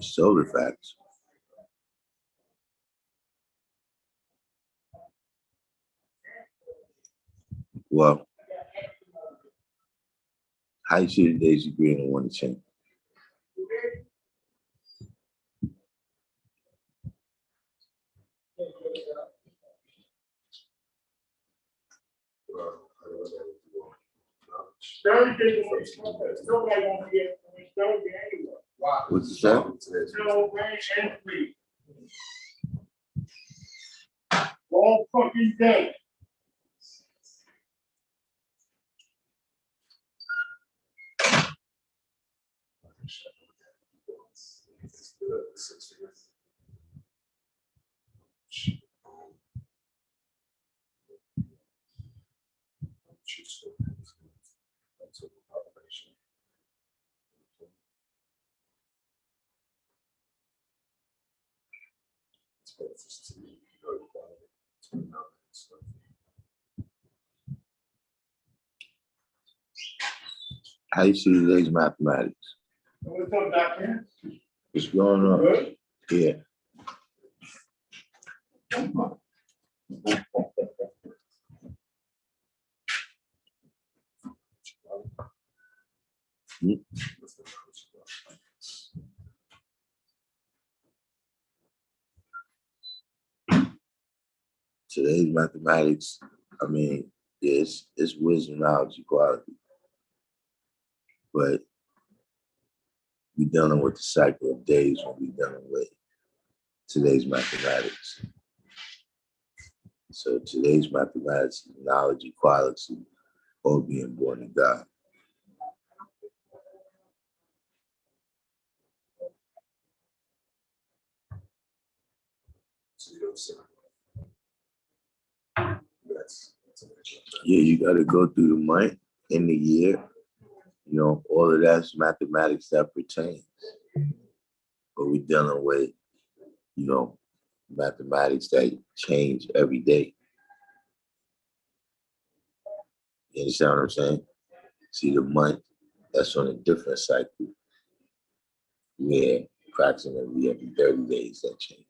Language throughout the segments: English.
Solar facts. Well, how you see the days agree and want to change? What's it say? All fucking day. How you see today's mathematics? What's up, Doctor? What's going on? Good. Yeah. Today's mathematics, I mean, it's wisdom, knowledge, equality. But we're dealing with the cycle of days when we're dealing with today's mathematics. So today's mathematics is knowledge, equality, all being born in God. Yeah, you got to go through the month and the year. You know, all of that's mathematics that pertains. But we're dealing with, you know, mathematics that change every day. You understand what I'm saying? See, the month, that's on a different cycle, where approximately every 30 days that changes.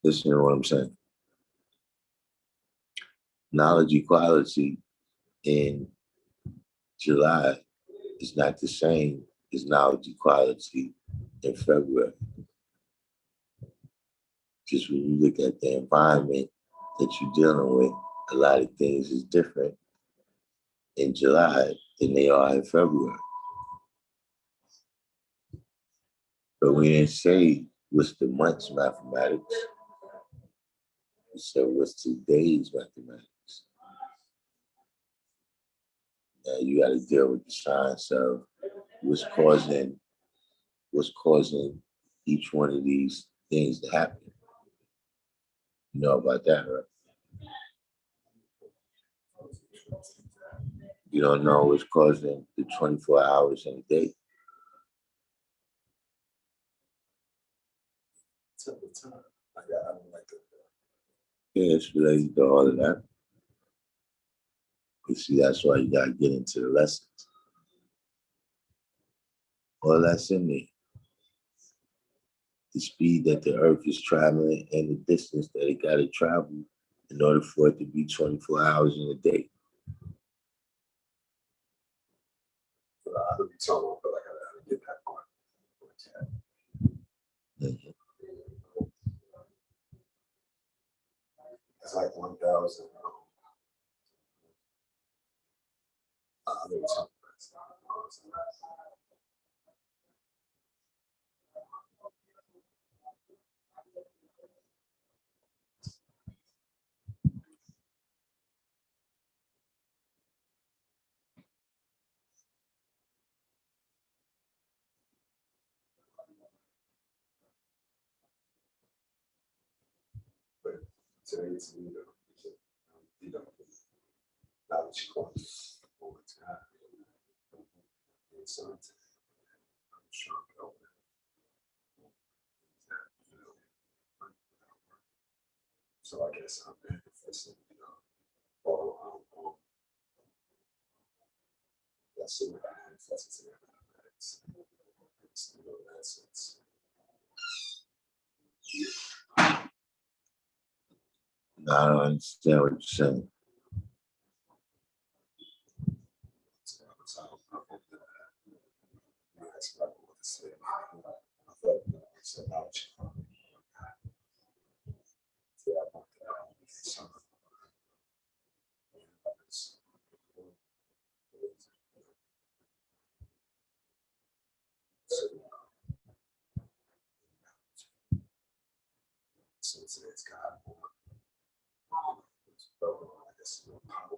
Listen to what I'm saying. Knowledge equality in July is not the same as knowledge equality in February. Just when you look at the environment that you're dealing with, a lot of things is different in July than they are in February. But we didn't say what's the month's mathematics. We said what's today's mathematics. Now you got to deal with the science of what's causing each one of these things to happen. You know about that, right? You don't know what's causing the 24 hours in a day. Yeah, it's related to all of that. You see, that's why you gotta get into the lessons. All that's in there. The speed that the earth is traveling and the distance that it gotta travel in order for it to be 24 hours in a day. Mm-hmm. It's like 1,000. Today's knowledge comes over time. And so I'm sure I'm open. So I guess I'm manifesting, all that's the way I manifest it. It's, in that sense. No, I don't understand what you're saying. So I hope that that's what I want to say. I thought it's a knowledge. Yeah, I want that. So, since it's God, I guess more power.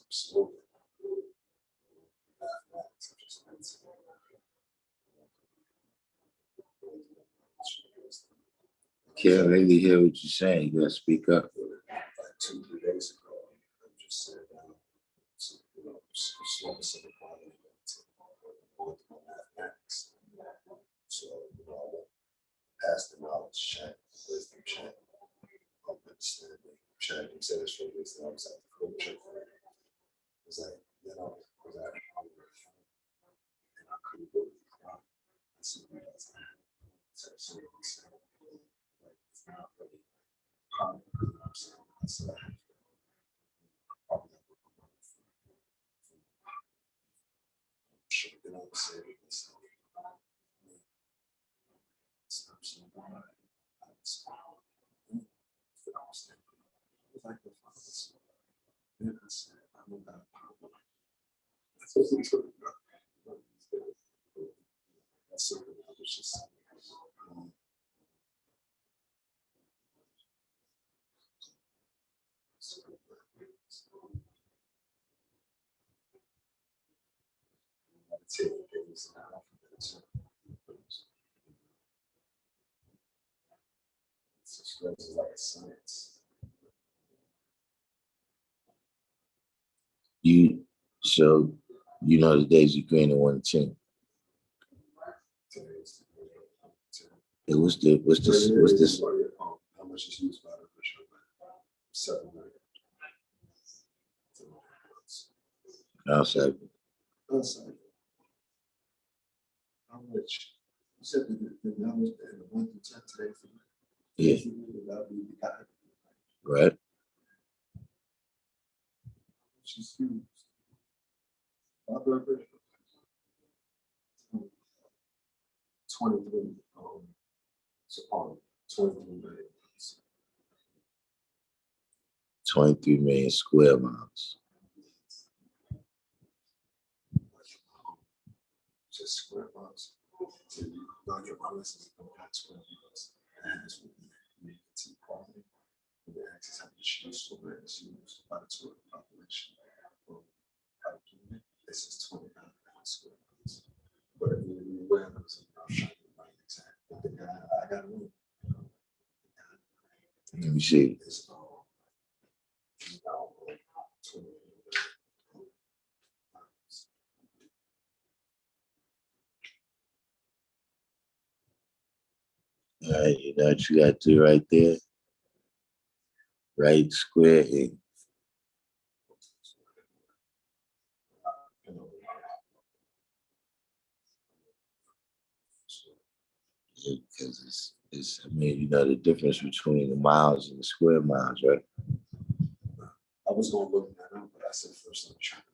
Slow. Mathematics, I just meant to. Can't really hear what you're saying. You gotta speak up. Like 2-3 days ago, I'm just sitting down, slowing some quality on mathematics. So, pass the knowledge check, wisdom check, understanding check. He said it's for this, and I was at the coach check for it. It was like, was at hungry, and I couldn't go to the crowd. That's what I was like. So, it's not really common. I'm saying, that's probably should have been on the same list. It's absolutely right. I was like the father. Then I said, I'm about power. That's what we took about. That's something I was just saying. Meditating things now. It's like a science. So you know the days you created one team. What's this? How much is used by the bishop? 7 million. Outside. Outside. How much? You said the numbers in the 1 to 10 today for me. Yeah. Right. She's used. My blood pressure. 23. So 23 million. 23 million square miles. Just square miles. So you don't get my lessons, you don't got square miles. And this would be to quality. And the access how much use for it is used by the total population. This is 29 square miles. But if you wear those, I'm trying to write exactly. I got one. Let me see. It's 20. All right, you know what you got to do right there? Right square inch. Because it's, I mean, you know the difference between the miles and the square miles, right? I was going to look that up, but I said first I'm trying to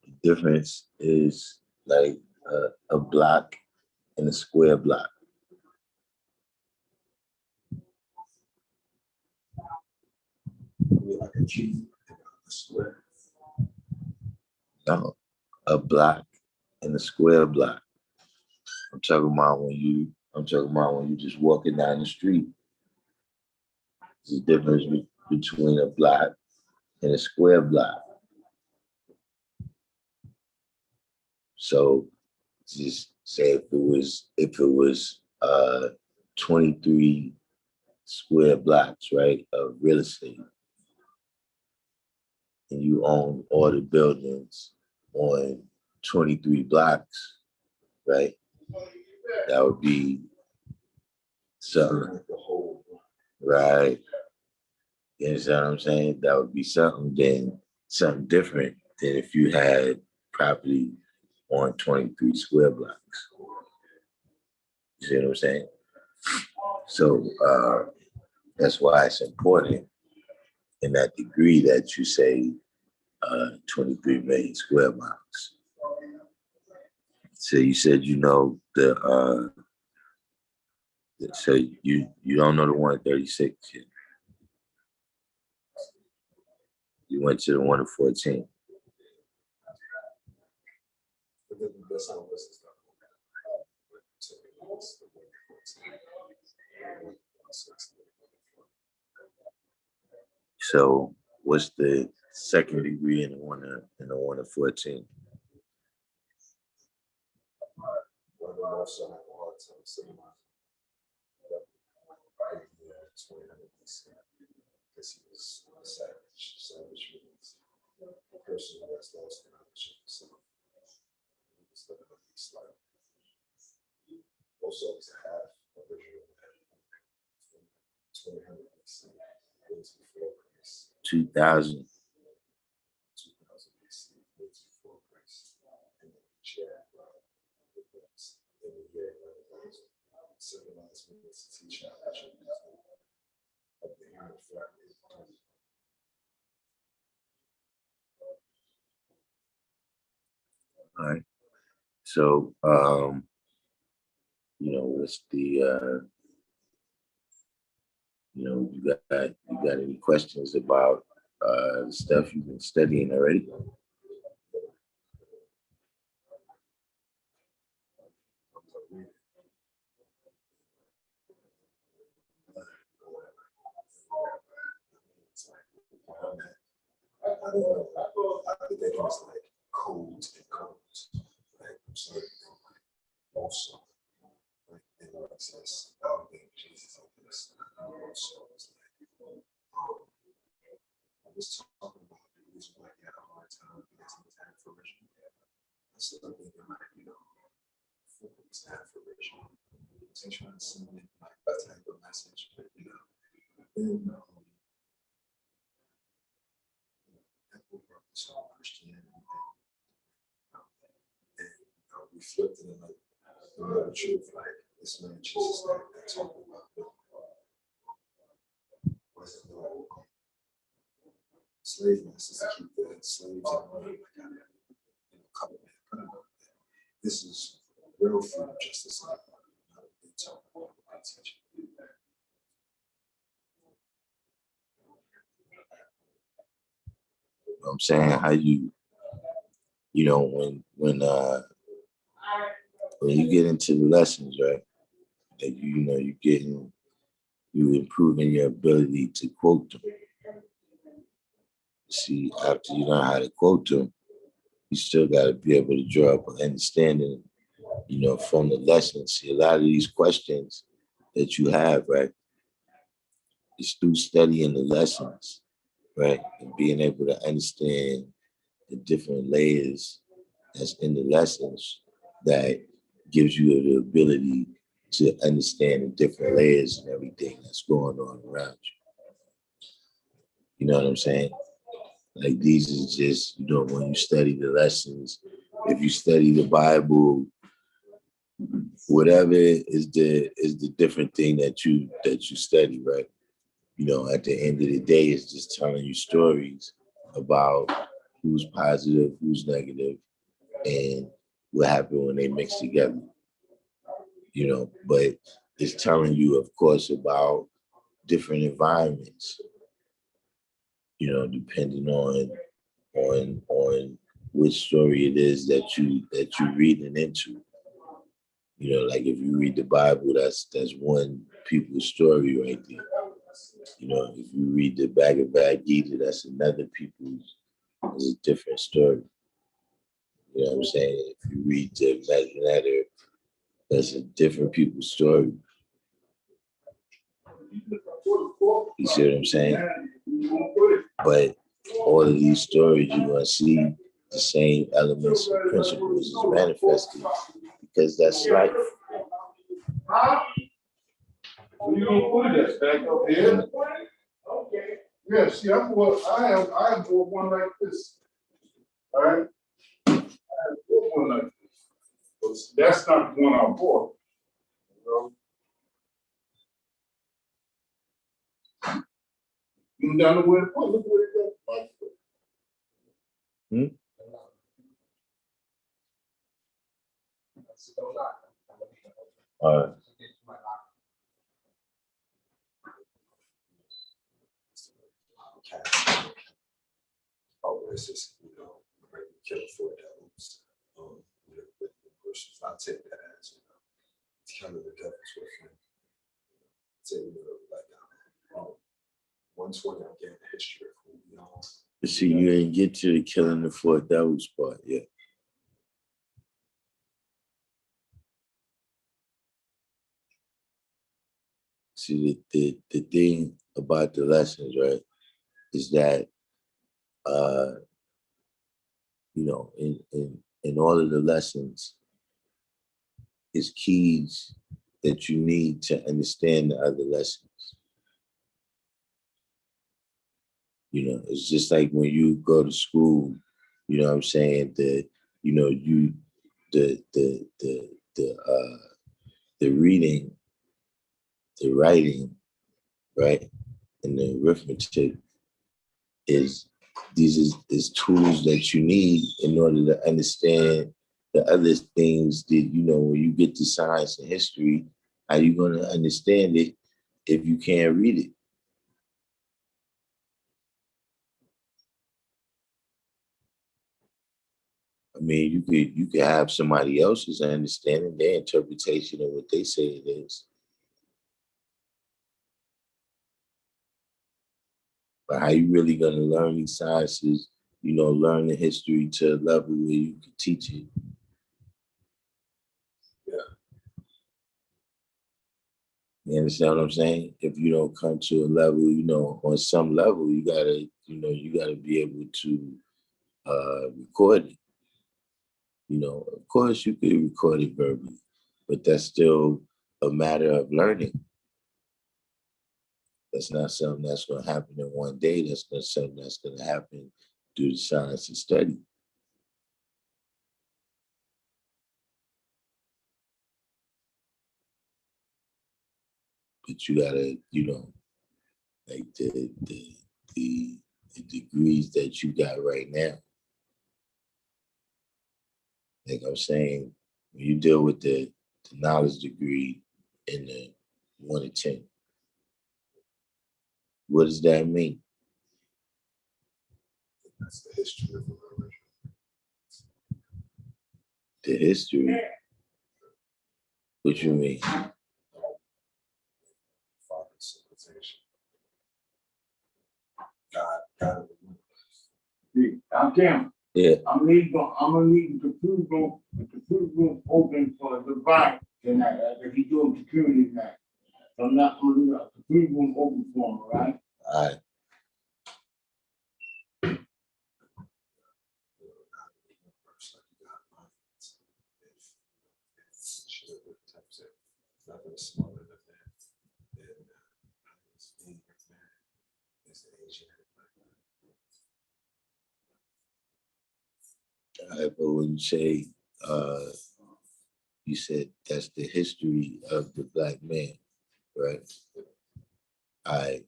The difference is like a block and a square block. Like a key and a square. No, a block and a square block. I'm talking about when you just walking down the street. There's a difference between a block and a square block. So just say if it was 23 square blocks, right, of real estate, and you own all the buildings on 23 blocks, right? That would be something, right? You understand what I'm saying? That would be something different than if you had property on 23 square blocks. You see what I'm saying? So that's why it's important in that degree that you say 23 million square miles. So you said so you don't know the 136 yet. You went to the 114. That's how this is done. So what's the second degree in the 114? Because he was a savage. Savage means a person who has lost knowledge of himself. He was living a peace life. Also, it's a half of Israel that 2000 BC, days before Christ. 2000. 2000 BC, days before Christ. And then Chad, in the year 11,000, civilized me to teach how to of the human family. All right. So what's the you got any questions about the stuff you've been studying already? I don't know. I think it was like codes and codes. Like so also like in access, I don't think Jesus like this. Also it's like I was talking about the reason why he had a hard time because he was had fruition. I started thinking like, focus had fruition. He's trying to send in like that type of message, but then so Christianity and we flipped it in like the truth, like this man Jesus that talking about wasn't no slave masters to keep the slaves in line, covenant. This is real freedom justice, not they talk about what they teach. I'm saying how when you get into the lessons, right? That you improving your ability to quote them. See, after you learn how to quote them, you still got to be able to draw up an understanding, from the lessons. See, a lot of these questions that you have, right, is through studying the lessons, right, and being able to understand the different layers that's in the lessons that gives you the ability to understand the different layers and everything that's going on around you. You know what I'm saying? Like these is just, when you study the lessons, if you study the Bible, whatever is the different thing that you study, right? At the end of the day, it's just telling you stories about who's positive, who's negative, and what happened when they mix together. But it's telling you, of course, about different environments. depending on which story it is that you're reading into. Like if you read the Bible, that's one people's story right there. If you read the Bhagavad Gita, that's another people's, it's a different story. You know what I'm saying? If you read the Imaginary, that's a different people's story. You see what I'm saying? But all of these stories, you're going to see the same elements and principles is manifested because that's life. You don't put it back up here. Okay. Yeah, see, I have one like this. All right. I have one like this. But that's not the one I bought. You down the way to put. Look where it goes. All right. Oh, it's just, kill four devils. If I take that as, it's kind of the devil's with him. Say, like, 120, I'm getting the history of who we are. You see, you ain't get to the killing the four devils part yet. See, the thing about the lessons, right, is that, in all of the lessons, is keys that you need to understand the other lessons. It's just like when you go to school, you know what I'm saying, the reading, the writing, right, and the arithmetic is tools that you need in order to understand the other things that, when you get to science and history, how you going to understand it if you can't read it? I mean, you could have somebody else's understanding, their interpretation of what they say it is. But how you really gonna learn these sciences, learn the history to a level where you can teach it? Yeah. You understand what I'm saying? If you don't come to a level, on some level, you gotta be able to record it. Of course you could record it verbally, but that's still a matter of learning. That's not something that's going to happen in one day. That's something that's going to happen through the science and study. But you gotta, like the degrees that you got right now. Like I'm saying, when you deal with the knowledge degree in the 1 to 10, what does that mean? That's the history of the religion. The history? What you mean? Father's civilization. God. I'm Tim. Yeah. I'm gonna need the food room open for the bike tonight. If he's doing security tonight. So I'm gonna leave the food room open for him, all right? All right. Nothing smaller than that. And it's being man is the Asian. All right, but when you say, you said that's the history of the black man, right? All right.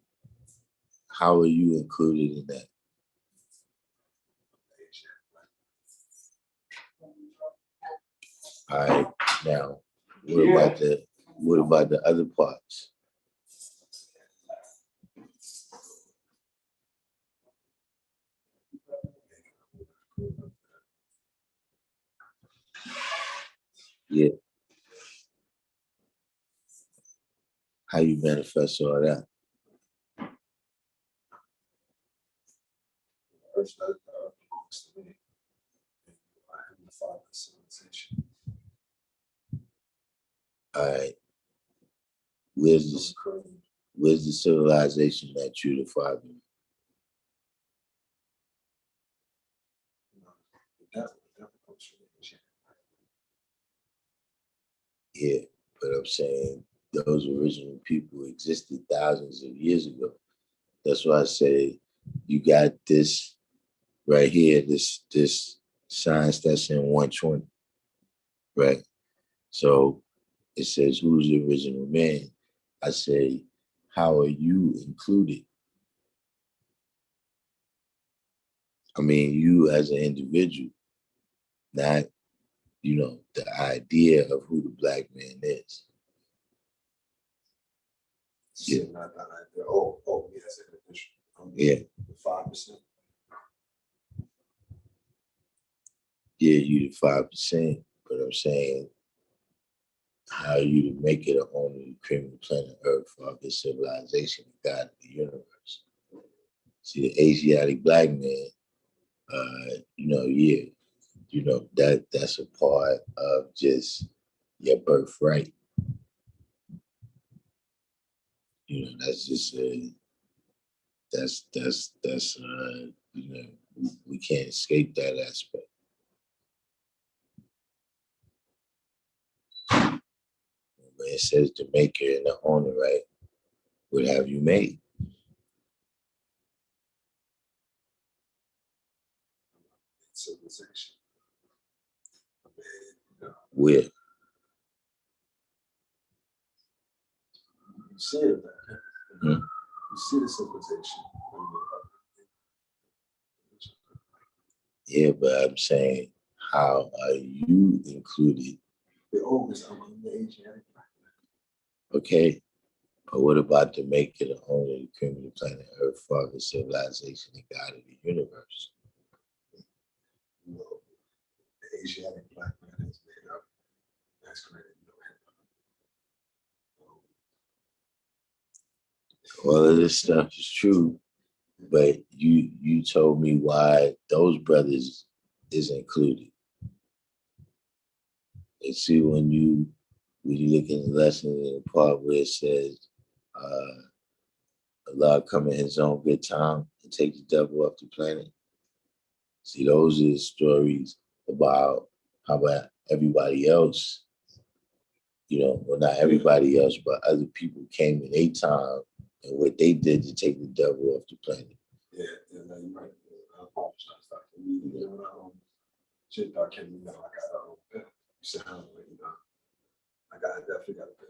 How are you included in that? All right. Now, what about the other parts? Yeah. How you manifest all that? First, that belongs to me. And I am the father of civilization. All right. Where's the civilization that you the father? The devil comes from Asia. Yeah, but I'm saying those original people existed thousands of years ago. That's why I say you got this right here, this science that's in 120, right? So it says, who's the original man? I say, how are you included? I mean, you as an individual, not, the idea of who the black man is. Yeah. Not that idea. Oh, yes, Yeah. The 5%. Yeah, you the 5%, but I'm saying how you to make it a home of the cream of the planet Earth, father civilization, God of the universe. See, the Asiatic black man, yeah, that's a part of just your birthright. That's just we can't escape that aspect. When it says the maker and the owner, right? What have you made? Civilization. I mean, Where? you see it, man. Hmm? You see the civilization. Yeah, but I'm saying, how are you included? The oldest, I'm the Asiatic. Okay, but what about the maker, the owner, the cream of the planet Earth, father, civilization, and God of the universe? The Asiatic black man is made up. That's correct. All of this stuff is true, but you told me why those brothers is included. And see, when you look in the lesson in the part where it says, Allah come in his own good time and take the devil off the planet. See, those are the stories about how about everybody else, well, not everybody else, but other people came in their time and what they did to take the devil off the planet. Yeah, you're right. I apologize, Dr. Shit, Darkim, I got you sound like, I definitely got a bill.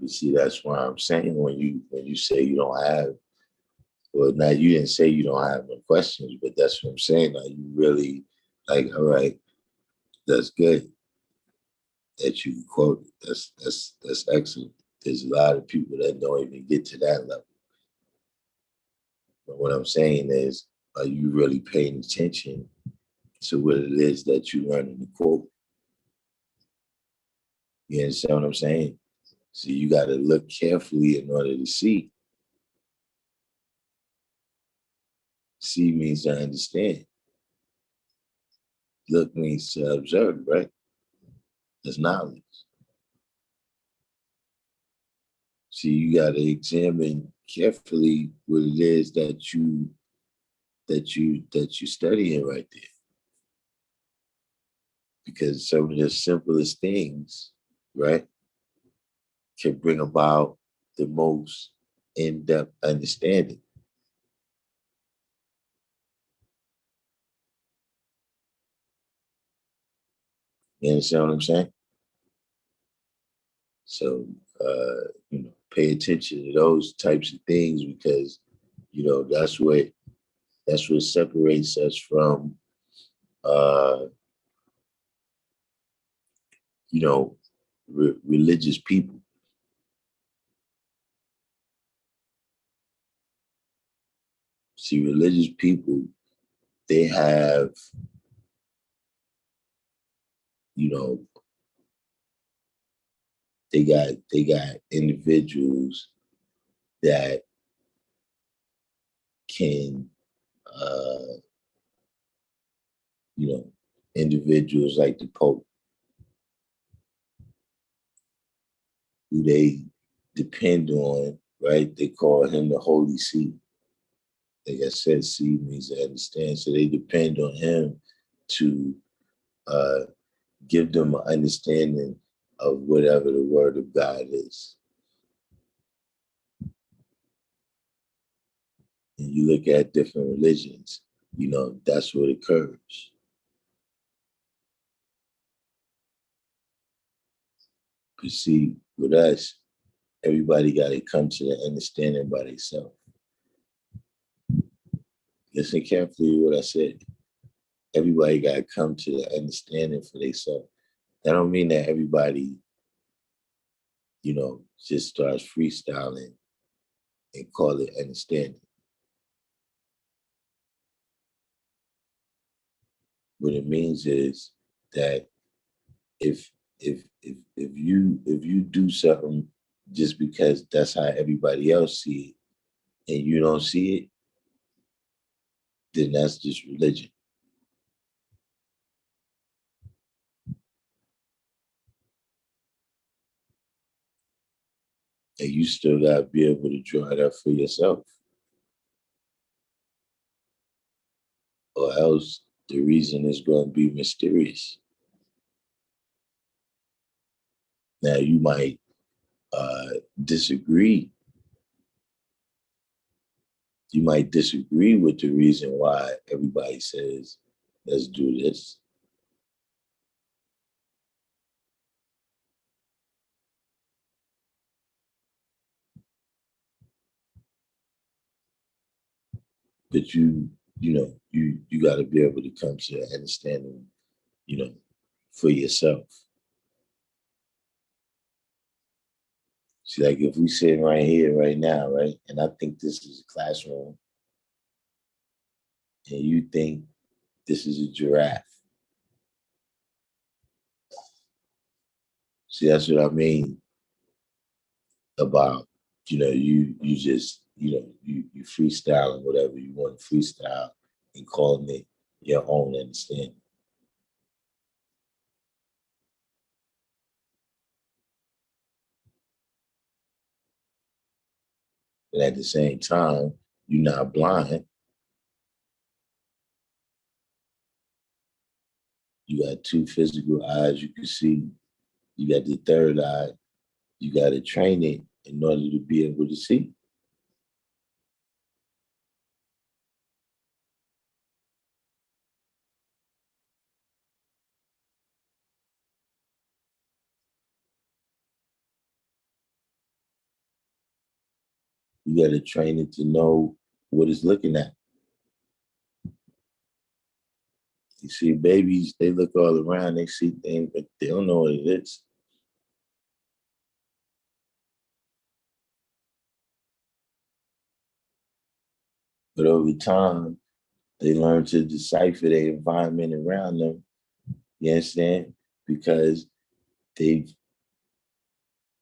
You see, that's why I'm saying when you say you don't have, well, now you didn't say you don't have no questions, but that's what I'm saying. Like you really, like, all right, that's good that you quote. That's excellent. There's a lot of people that don't even get to that level. But what I'm saying is, are you really paying attention to what it is that you learn in the quote? You understand what I'm saying? So you got to look carefully in order to see. See means to understand. Look means to observe, right? That's knowledge. See, you got to examine carefully what it is that you studying right there. Because some of the simplest things, right, can bring about the most in-depth understanding. You understand what I'm saying? So, pay attention to those types of things because, that's what separates us from, uh, religious people. See, religious people, they have, you know, they got individuals that can, uh, individuals like the Pope, who they depend on, right? They call him the Holy See. Like I said, see means to understand. So they depend on him to uh, give them an understanding of whatever the word of God is. And you look at different religions, that's what occurs. But see, with us, everybody got to come to the understanding by themselves. Listen carefully to what I said. Everybody got to come to the understanding for themselves. That don't mean that everybody, just starts freestyling and call it understanding. What it means is that if you do something just because that's how everybody else see it and you don't see it, then that's just religion. And you still gotta be able to draw it up for yourself. Or else the reason is gonna be mysterious. Now you might uh, disagree. You might disagree with the reason why everybody says, let's do this. But you got to be able to come to an understanding, you know, for yourself. See, like if we sitting right here, right now, right, and I think this is a classroom, and you think this is a giraffe. See, that's what I mean about, you just, you freestyling whatever you want to freestyle and calling it your own understanding. And at the same time, you're not blind. You got two physical eyes you can see. You got the third eye. You got to train it in order to be able to see. You got to train it to know what it's looking at. You see, babies, they look all around, they see things, but they don't know what it is. But over time, they learn to decipher their environment around them. You understand? Because they've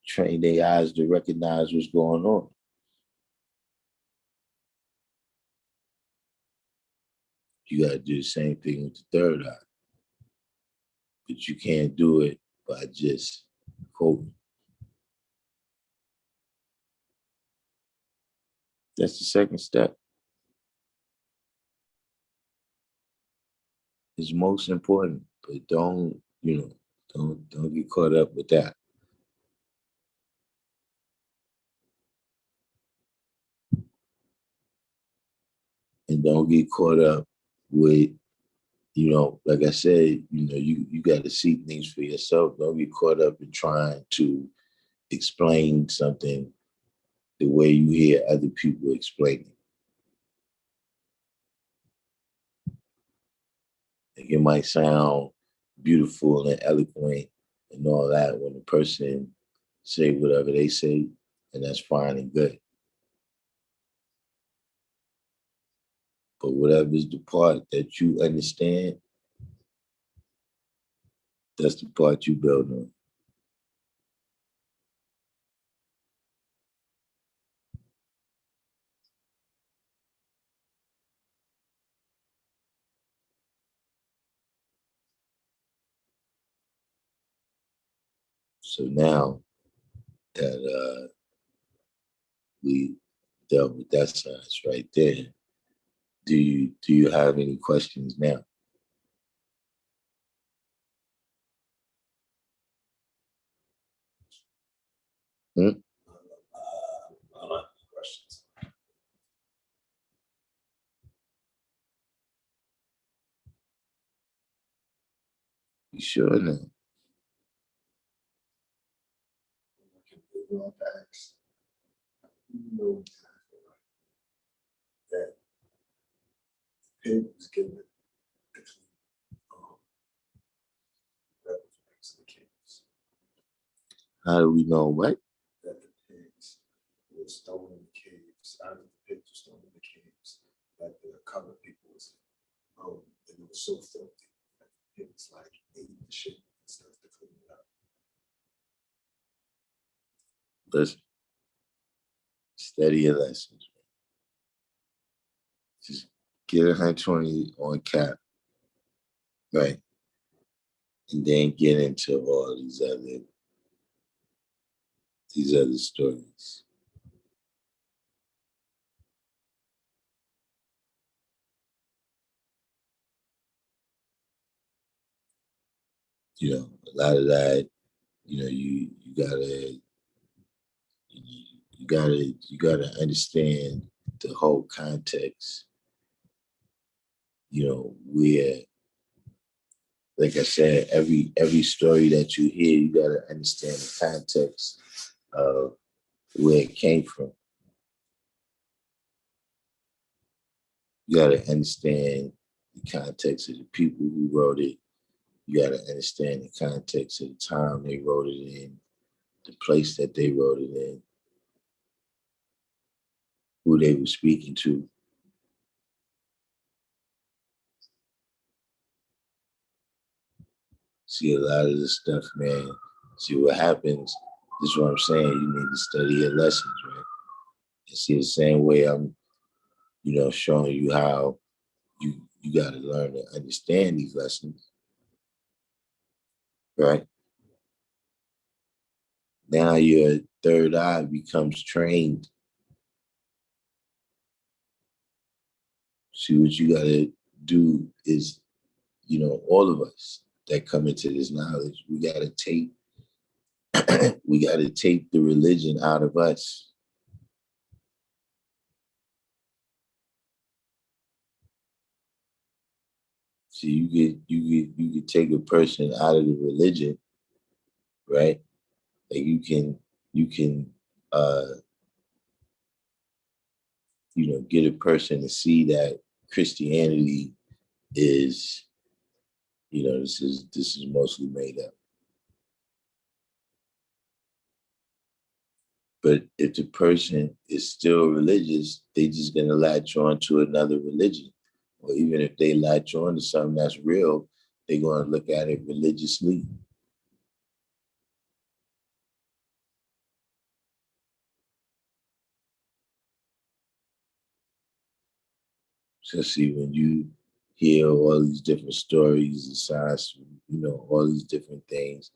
trained their eyes to recognize what's going on. You got to do the same thing with the third eye. But you can't do it by just quoting. That's the second step. It's most important, but don't get caught up with that. And don't get caught up with, like I said, you got to see things for yourself. Don't get caught up in trying to explain something the way you hear other people explain it. Like it might sound beautiful and eloquent and all that when the person say whatever they say, and that's fine and good. But whatever is the part that you understand, that's the part you build on. So now that we dealt with that science right there, do you have any questions now? Hmm? I don't have any questions. You sure now? We can figure out facts. You know exactly right. That pig was given between rebels and the kings. How do we know what? That the pigs were stolen in the caves. Out of the pigs were stolen in the caves. That the colored people was and it was so filthy that the pigs like ate the shit and stuff to clean it up. Listen, study your lessons. Just get 120 on cap, right? And then get into all these other stories. You know, a lot of that, you know, you gotta understand the whole context, you know, where, like I said, every story that you hear, you gotta understand the context of where it came from. You gotta understand the context of the people who wrote it. You gotta understand the context of the time they wrote it in, the place that they wrote it in, who they were speaking to. See, a lot of this stuff, man. See what happens. This is what I'm saying. You need to study your lessons, right? And see, the same way I'm, you know, showing you how you got to learn to understand these lessons, right? Now your third eye becomes trained. See, what you got to do is, you know, all of us that come into this knowledge, we got to take we got to take the religion out of us. So you could take a person out of the religion, right? Like you can uh you know, get a person to see that Christianity is, you know, this is mostly made up. But if the person is still religious, they just gonna latch on to another religion. Or even if they latch on to something that's real, they're gonna look at it religiously. So see, when you hear all these different stories and science, you know, all these different things,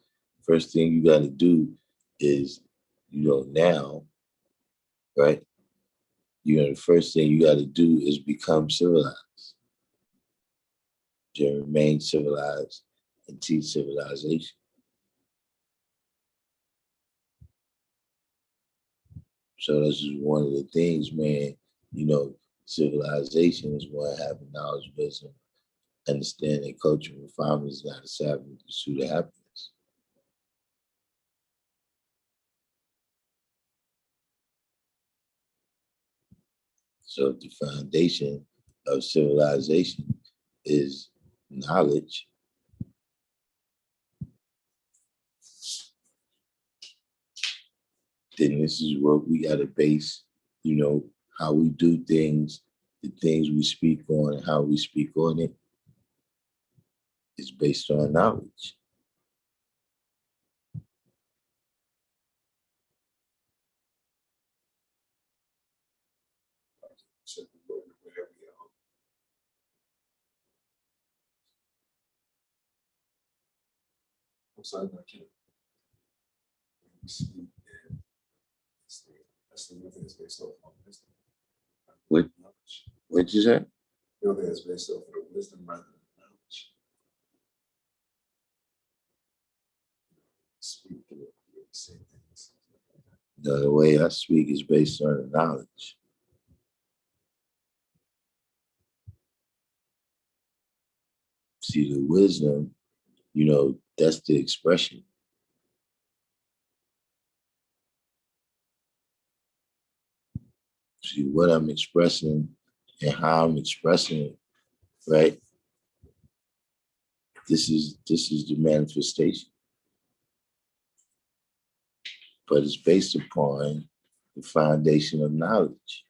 first thing you gotta do is, you know, now, right? You know, the first thing you gotta do is become civilized. To remain civilized and teach civilization. So this is one of the things, man, you know, civilization is one having knowledge, wisdom, understanding, culture, refinement is not a savage pursuit of happiness. So if the foundation of civilization is knowledge, then this is what we gotta base, you know, how we do things, the things we speak on, and how we speak on it is based on knowledge. So where we are. I'm sorry, I can't. speak and that's the only thing that's based off on wisdom. What? Knowledge. What'd you say? The only thing that's based off of the wisdom rather than knowledge. Speak and say things. The way I speak is based on the knowledge. See, the wisdom, that's the expression. See, what I'm expressing and how I'm expressing it, right? This is the manifestation. But it's based upon the foundation of knowledge.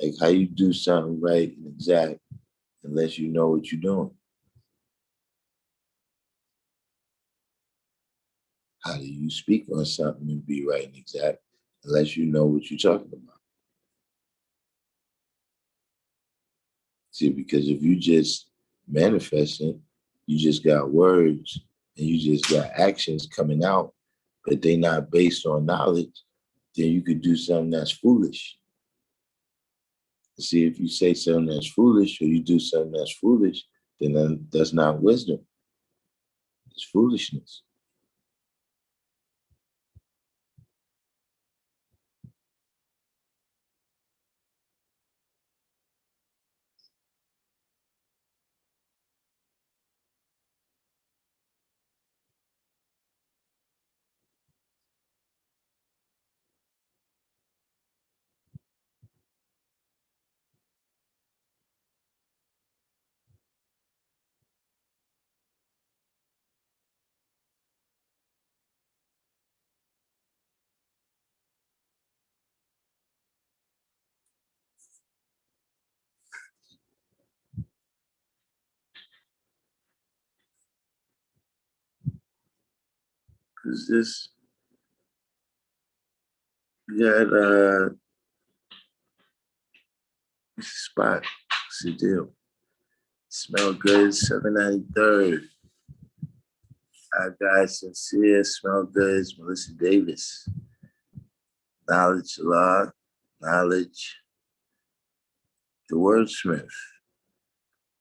Like how you do something right and exact unless you know what you're doing. How do you speak on something and be right and exact unless you know what you're talking about? See, because if you just manifesting, you just got words and you just got actions coming out, but they're not based on knowledge, then you could do something that's foolish. See, if you say something that's foolish or you do something that's foolish, then that's not wisdom. It's foolishness. Because this, you got this spot, it's the deal. Smell good, 793rd. Our guy Sincere, Smell Good, Melissa Davis. Knowledge Allah, Knowledge, the Wordsmith.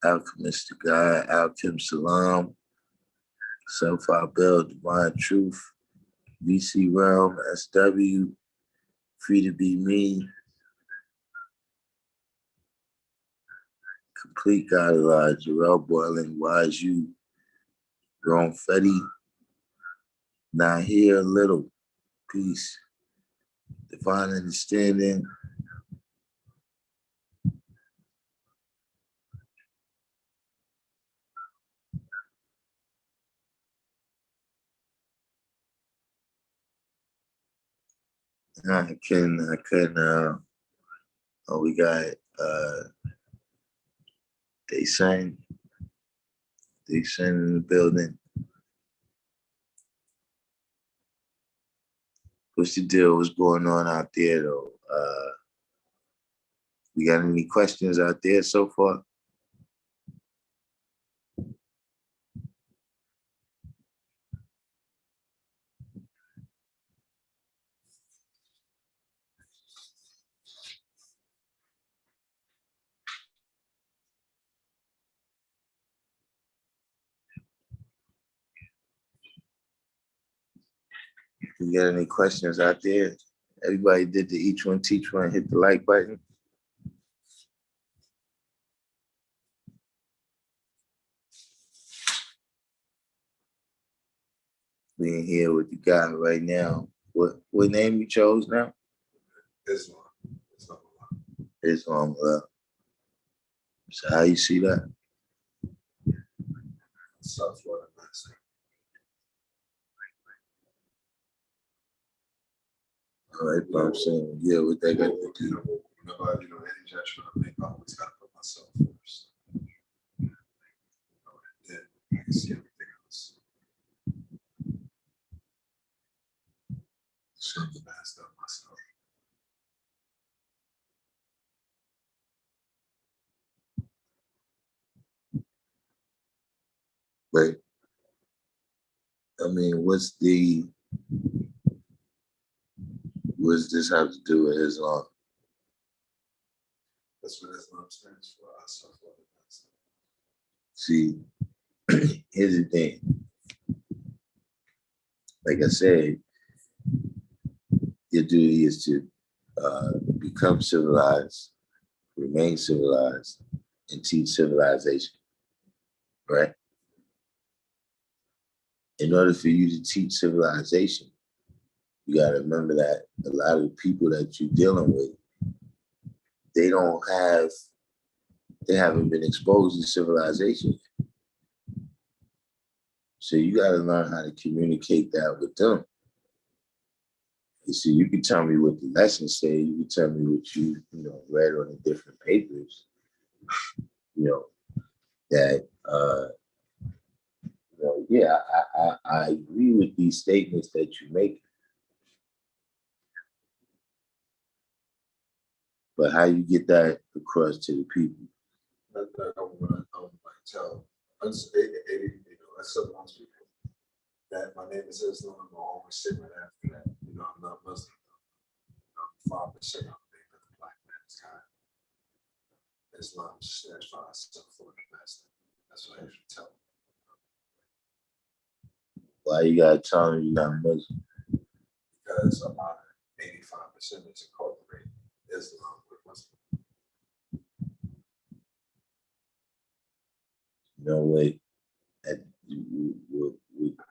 Alchemist to God, Alchem Salam, Self I Build, Divine Truth, VC Realm, SW, Free to Be Me, Complete God Allah, Jarrell Boiling, Wise You, Ron Fetty, Not Here, Little, Peace, Divine Understanding, I can, we got, they sang in the building. What's the deal? What's going on out there though? We got any questions out there so far? We got any questions out there? Everybody did the each one teach one, hit the like button. We in here with the guy right now. What name you chose now? Islam. Islam. So how you see that? South Florida, Madison. All right, but I'm saying, yeah, what they got to do. Whenever any judgment I make, I always got to put myself first. Then I can see everything else. So I'm masked up myself. But I mean, what's this have to do with Islam? That's what Islam stands for. See, here's the thing. Like I said, your duty is to become civilized, remain civilized, and teach civilization, right? In order for you to teach civilization, you got to remember that a lot of the people that you're dealing with, they haven't been exposed to civilization. So you got to learn how to communicate that with them. You see, you can tell me what the lessons say. You can tell me what you read on the different papers. That yeah, I agree with these statements that you make. But how you get that across to the people? I would tell, I tell most people that my name is Islam. I'm always say right after that. I'm not Muslim. I'm 5% of the black man's kind. Islam stands for ourselves for the master. That's what I usually tell them. Why you gotta tell them you're not Muslim? Because about 85% is incorporated Islam with Muslim.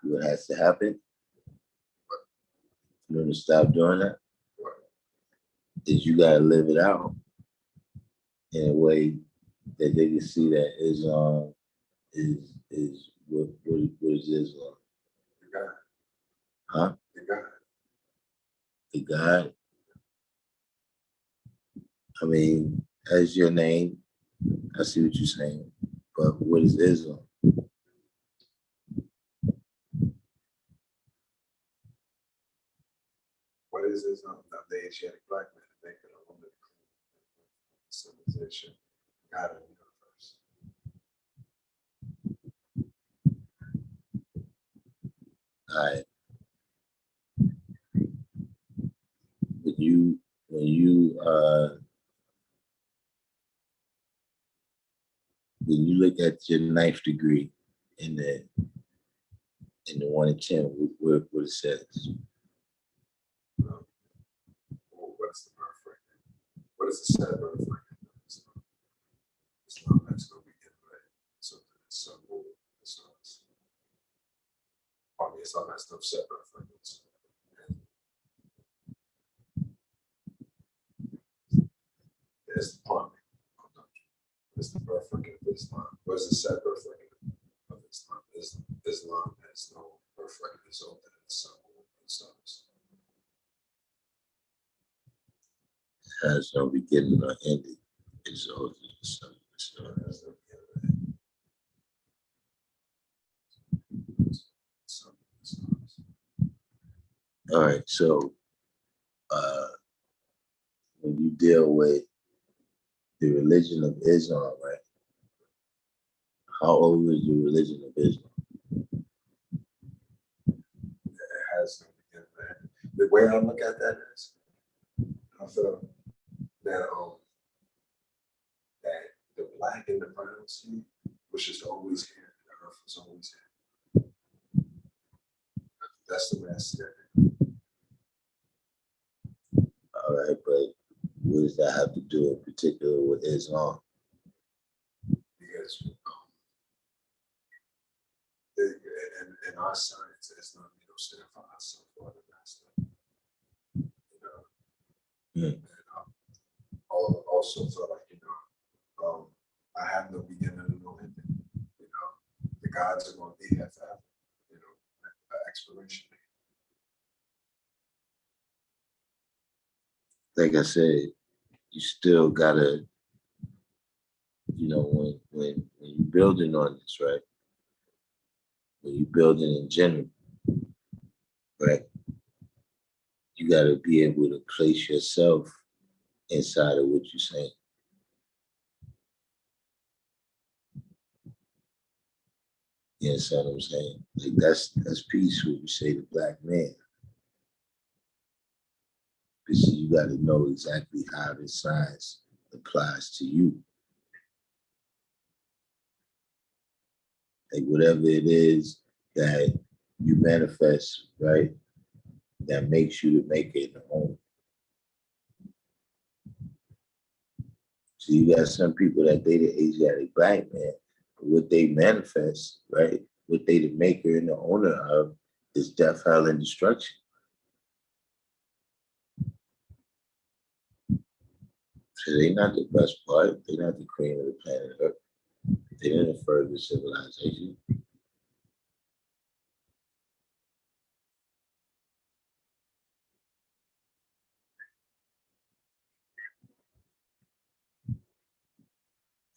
What has to happen? You want to stop doing that? Is you gotta live it out in a way that they can see that Islam is what is Islam? The God. Huh? The God. The God. I mean, as your name, I see what you're saying, but what is Islam? What is Islam? The Asiatic black man thinking of woman, civilization, God in the universe. All right. When you look at your ninth degree in the 1 in 10, what it says? What's the birth rate? What is the set birth rate? Islam has no beginning, right? So it's some rule. Islam has no set birth rate. It's the part. It's the birth rate of Islam. What is the set birth rate of Islam? Islam has no birth rate. It's open and some rule and suns. Has no beginning or ending. It's always the sun. All right, so when you deal with the religion of Islam, right? How old is the religion of Islam? It has no beginning, man. The way I look at that is, I feel that that the black and the brown seed, which is always here, the earth was always here. That's the way I see it. All right, but what does that have to do in particular with Islam? Because in our science, Islam, stand for ourselves for the master. And also feel like, I have no beginning and no ending. The gods are going to be here forever. Expiration date. Like I said, you still gotta, when you're building on this, right? When you're building in general, right? You gotta be able to place yourself inside of what you're saying. You understand what I'm saying? Like that's peaceful. You say the black man. Because you got to know exactly how the science applies to you. Like whatever it is that you manifest, right? That makes you the maker in the home. So you got some people that they the Asiatic black man, but what they manifest, right? What they the maker and the owner of is death, hell, and destruction. So they not the best part. They not the cream of the planet Earth. They didn't further civilization.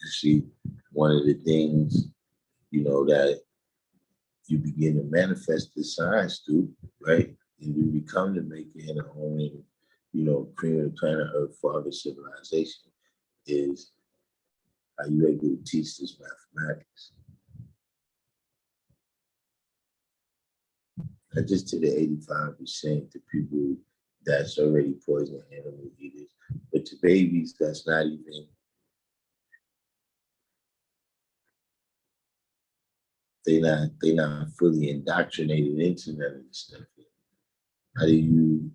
You see, one of the things, that you begin to manifest the science through, right? And you become the maker and the owner, cream of the planet Earth, father civilization, is how you able to teach this mathematics. Not just to the 85% to people that's already poison animal eaters, but to babies that's not even, they not fully indoctrinated into none of this stuff yet. How do you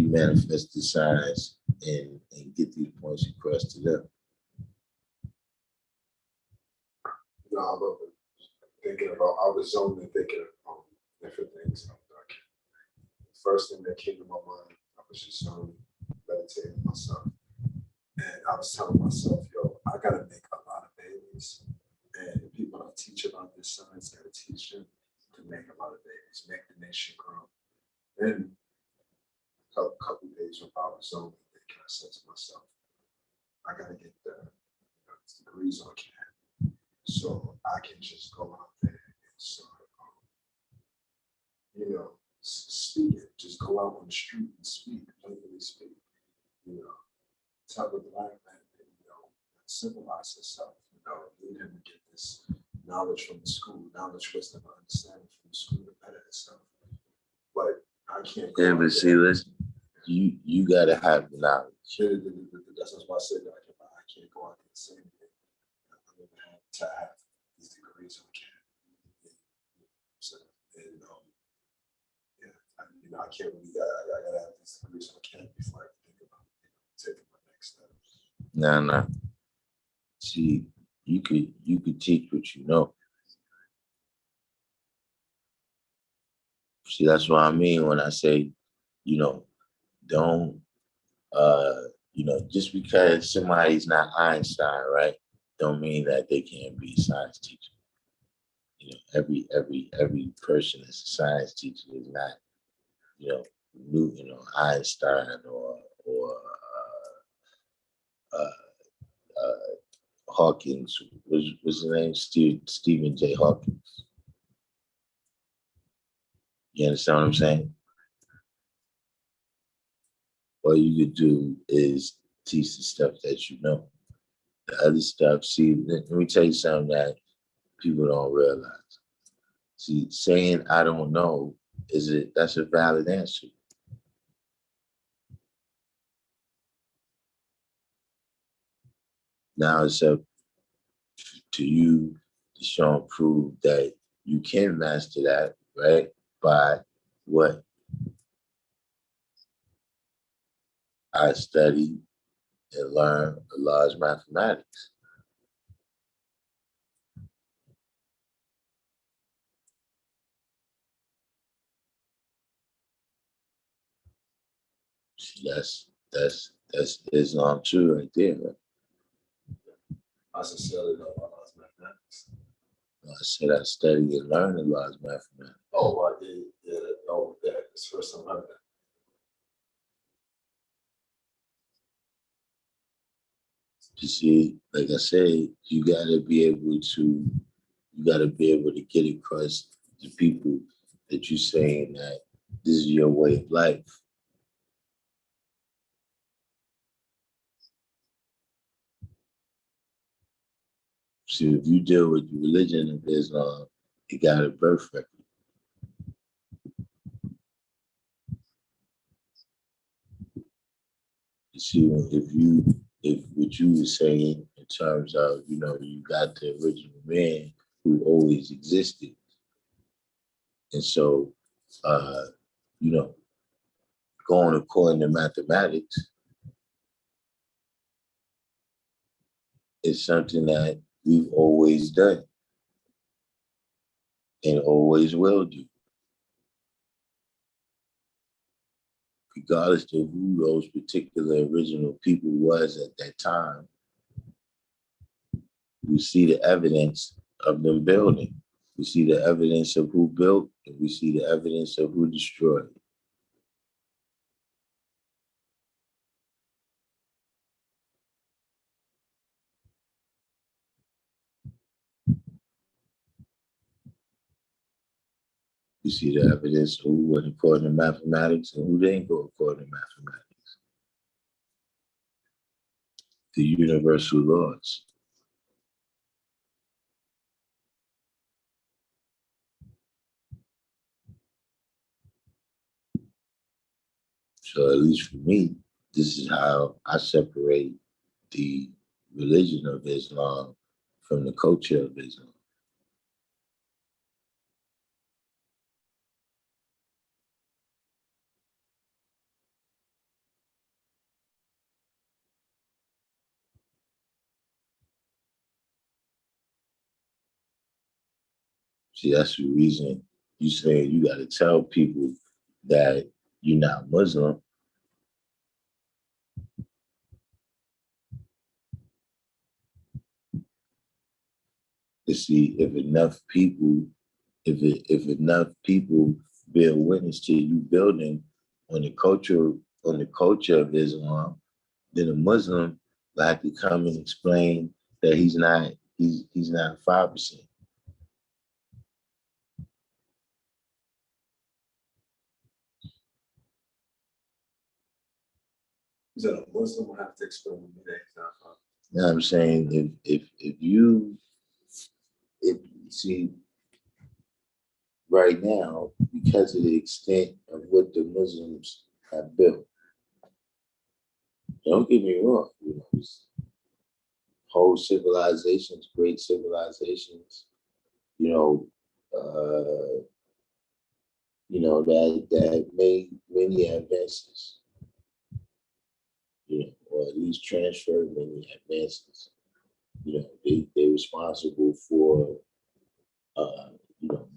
manifest the science and get these points across to them? You know, I love it. I was zoning thinking of different things. The first thing that came to my mind, I was just meditating myself. And I was telling myself, yo, I gotta make a lot of babies. And the people I teach about this science gotta teach them to make a lot of babies, make the nation grow. Then a couple days when I was zoning thinking, I said to myself, I gotta get the degrees on camp. So I can just go out there and start, speaking. Just go out on the street and speak, blatantly speak. Tell the black man, symbolize himself. Lead him to get this knowledge from the school, knowledge, wisdom, and understanding from the school to better itself. But I can't. Yeah, but see, listen, you gotta have the knowledge. That's why I said that I can't go out there and say anything. I don't have to have these degrees on camp. So, and I can't really. I gotta have these degrees on camp before I can think about taking my next step. No. See, you could teach what you know. See, that's what I mean when I say, don't just because somebody's not Einstein, right? Don't mean that they can't be a science teacher. Every person that's a science teacher is not, Newton or Einstein or uh, Hawkins. Was his name Stephen J. Hawkins? You understand what I'm saying? All you could do is teach the stuff that you know. The other stuff, see, let me tell you something that people don't realize. See, saying I don't know that's a valid answer. Now it's up to you to show and prove that you can master that, right? By what? I study and learn Allah's mathematics. See, that's Islam too, right there. Right? I sincerely love Allah's mathematics. I said I study and learn Allah's mathematics. Oh, I did. Yeah. Oh, yeah. It's the first time I heard that. You see, like I said, you gotta be able to get across to people that you're saying that this is your way of life. See, if you deal with the religion of Islam it got a birth record. You see, if what you were saying in terms of, you know, you got the original man who always existed. And so, you know, going according to mathematics is something that we've always done and always will do, regardless of who those particular original people was at that time. We see the evidence of them building. We see the evidence of who built, and we see the evidence of who destroyed. We see the evidence of who went according to mathematics and who didn't go according to mathematics. The universal laws. So at least for me, this is how I separate the religion of Islam from the culture of Islam. See, that's the reason you say you got to tell people that you're not Muslim. To see if enough people, if enough people bear witness to you building on the culture of Islam, then a Muslim will have to come and explain that he's not 5%. Is that a Muslim will have to explain to me that he's not fine? You know what I'm saying? If you see right now, because of the extent of what the Muslims have built, don't get me wrong, you know, whole civilizations, great civilizations, uh, that made many advances, or at least transferred many advances. They're responsible for,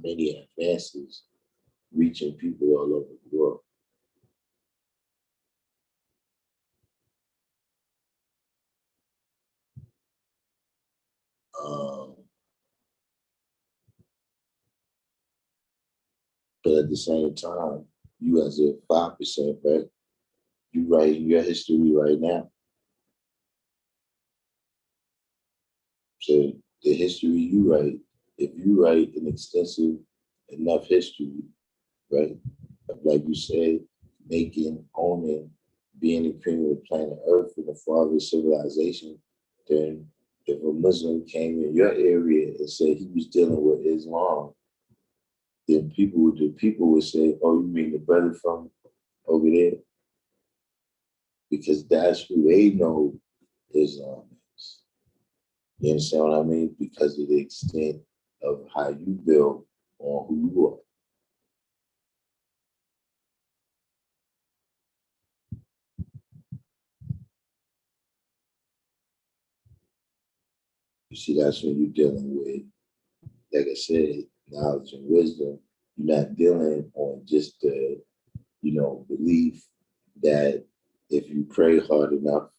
many advances reaching people all over the world. Um, but at the same time, you as a 5%, right? You write your history right now. So the history you write, if you write an extensive enough history, right? Like you said, making, owning, being the cream of the planet Earth and the father of civilization, then if a Muslim came in your area and said he was dealing with Islam, then people would say, "Oh, you mean the brother from over there?" Because that's who they know Islam is. You understand what I mean? Because of the extent of how you build on who you are. You see, that's when you're dealing with, like I said, knowledge and wisdom. You're not dealing on just the, belief that if you pray hard enough,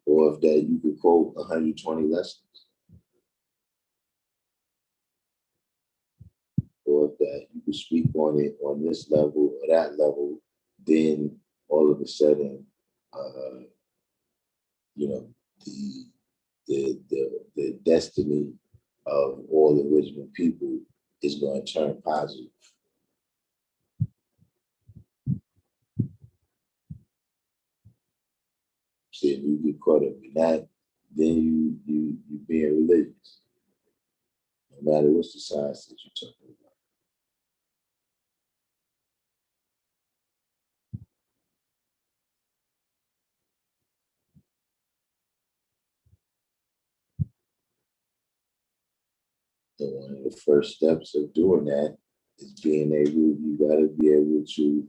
or if that you could quote 120 lessons, or if that you could speak on it on this level or that level, then all of a sudden, you know, the destiny of all the original people is going to turn positive. See, if you get caught up in that, then you being religious. no matter what's the size that you're talking about. And one of the first steps of doing that is being able, you got to be able to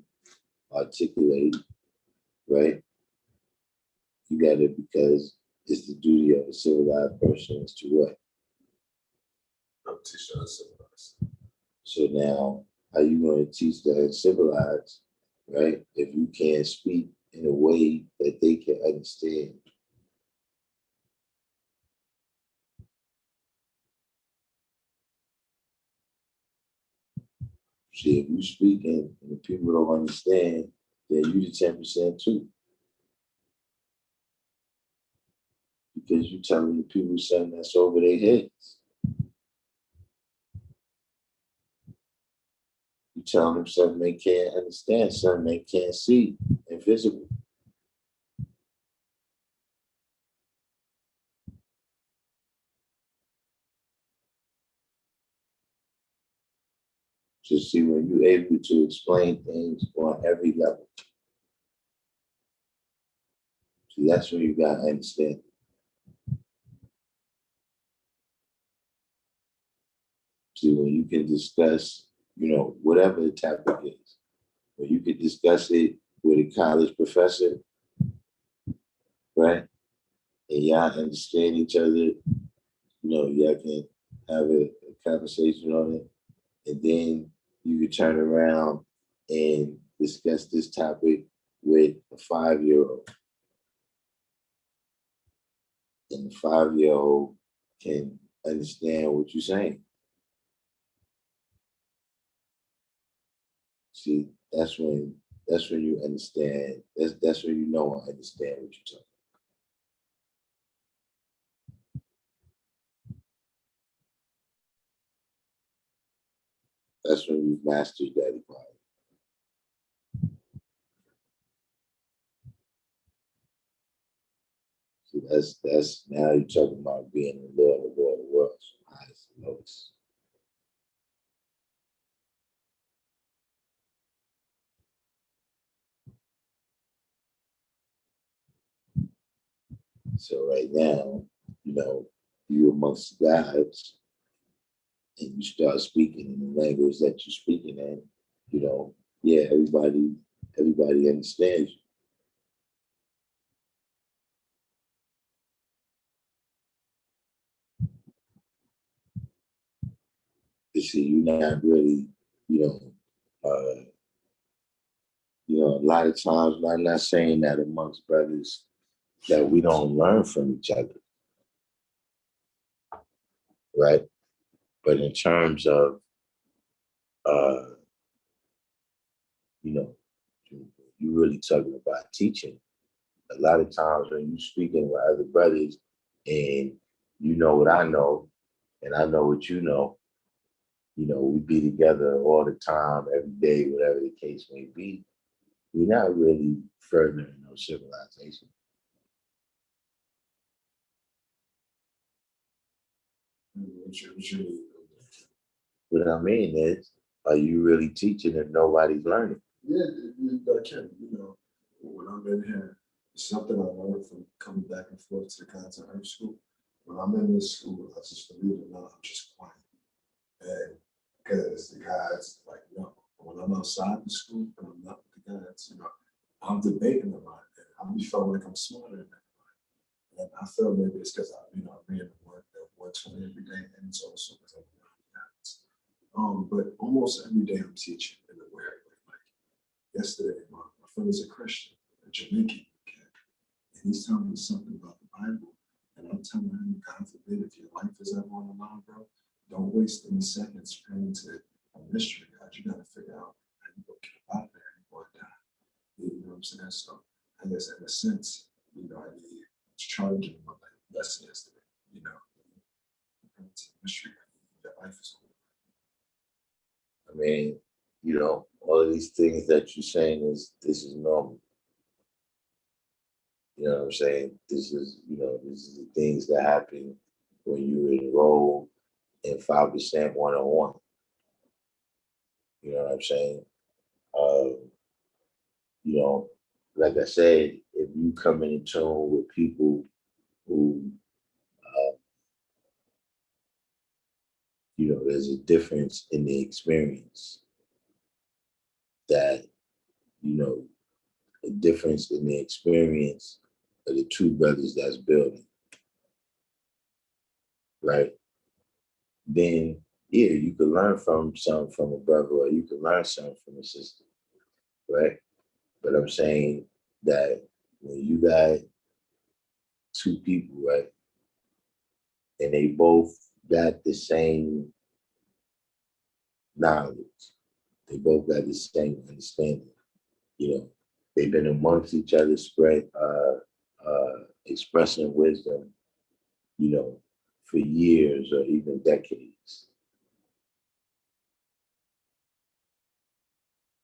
articulate, right? You got to, because it's the duty of a civilized person is to what? Teach the uncivilized. So now, how you going to teach the uncivilized, right? If you can't speak in a way that they can understand. See, if you speak and the people don't understand, then you the 10% too. Because you're telling the people something that's over their heads. You're telling them something they can't understand, something they can't see, invisible. So see, when you're able to explain things on every level, see, that's when you got to understand. See, when you can discuss, whatever the topic is, when you can discuss it with a college professor, right? And y'all understand each other, y'all can have a conversation on it. And then you can turn around and discuss this topic with a 5-year-old. And the 5-year-old can understand what you're saying. See, that's when you understand. That's when you know I understand what you're talking. That's when you've mastered that equality. So that's now you're talking about being the Lord of all the worlds, highest and lowest. So right now, you amongst the gods, and you start speaking in the language that you're speaking in, yeah, everybody understands you. You see, you're not really, a lot of times, I'm not saying that amongst brothers that we don't learn from each other, right? But in terms of, you really talking about teaching. A lot of times when you speaking with other brothers and you know what I know and I know what you know, we be together all the time, every day, whatever the case may be. We're not really furthering no civilization. What I mean is, are you really teaching if nobody's learning? Yeah, I can. When I'm in here, it's something I learned from coming back and forth to the Content Earth School. When I'm in this school, I just believe it or not, I'm just quiet. And because the guys, like, when I'm outside the school and I'm not with the guys, I'm debating a lot. And I be feeling like I'm smarter than everybody. And I feel maybe it's because I read the work at 120 every day, and it's also because I'm around the guys. But almost every day I'm teaching in a weird way. Like yesterday, my friend is a Christian, a Jamaican kid, and he's telling me something about the Bible. And I'm telling him, God forbid, if your life is ever on the line, bro, don't waste any seconds praying to a mystery God. You got to figure out how you go get out there and you're going to die. You know what I'm saying? So I guess in a sense, I need to charge him on that lesson yesterday. It's a mystery God. Your life is on I mean, all of these things that you're saying this is normal. You know what I'm saying? This is the things that happen when you enroll and 5% one-on-one. You know what I'm saying? Um, you know, like I said, if you come in tune with people who, there's a difference in the experience that, a difference in the experience of the two brothers that's building, right? Then, yeah, you could learn something from a brother, or you could learn something from a sister, right? But I'm saying that when you got two people, right, and they both got the same knowledge, they both got the same understanding, they've been amongst each other, expressing wisdom, for years or even decades.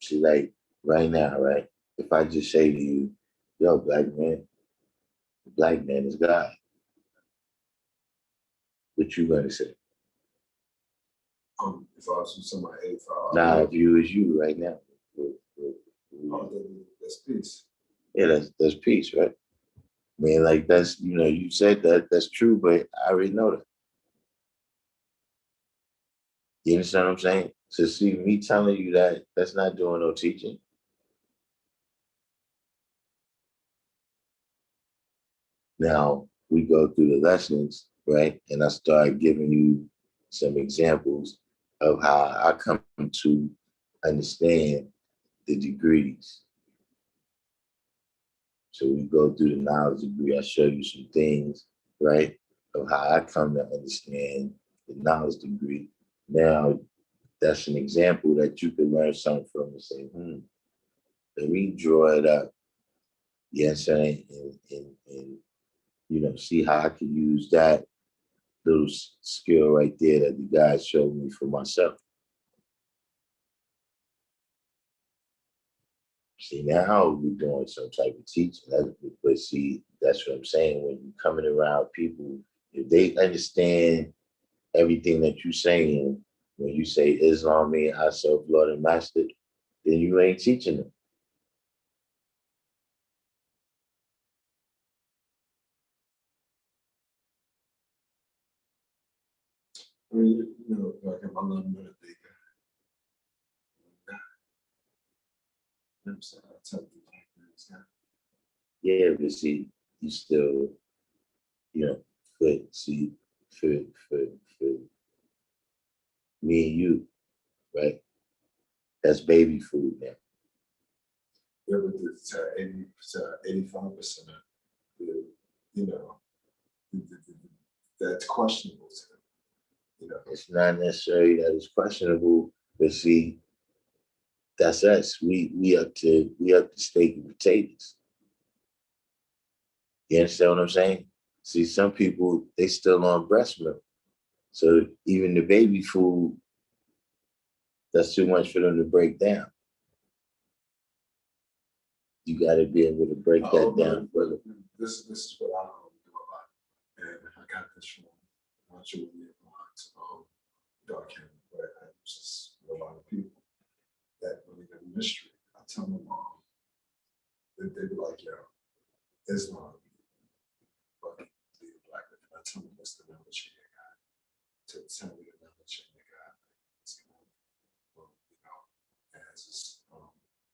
See, like right now, right? If I just say to you, yo, black man, the black man is God, what you gonna say? If I was with somebody 85. Now, if you was you right now, That's peace. yeah, that's peace, right? I mean, like that's you said that's true, but I already know that. You understand what I'm saying? So see, me telling you that, that's not doing no teaching. Now we go through the lessons, right? And I start giving you some examples of how I come to understand the degrees. So we go through the knowledge degree. I show you some things, right, of how I come to understand the knowledge degree. Now, that's an example that you can learn something from and say, let me draw it up. Yes, and see how I can use that little skill right there that the guy showed me for myself. See, now we're doing some type of teaching. But see, that's what I'm saying. When you're coming around people, if they understand everything that you're saying, when you say Islam mean I self Lord and Master, then you ain't teaching them. I mean, like I'm not gonna think. I'm sorry, I tell you like this. Yeah, but see, you still, for see, for me and you, right? That's baby food now. Yeah, but it's 85% of the, you know, that's questionable to them. It's not necessarily that it's questionable, but see, that's us. We up to steak and potatoes. You understand what I'm saying? See, some people they still on breast milk, so even the baby food, that's too much for them to break down. You got to be able to break that down further. This is what I do a lot, and I got this from not sure when it belongs Darkim, but it's just a lot of people that believe in mystery. I tell them they be like, yo, Islam, but the black man. I tell them what's the knowledge you got. To tell me the knowledge you got. It's kind of, as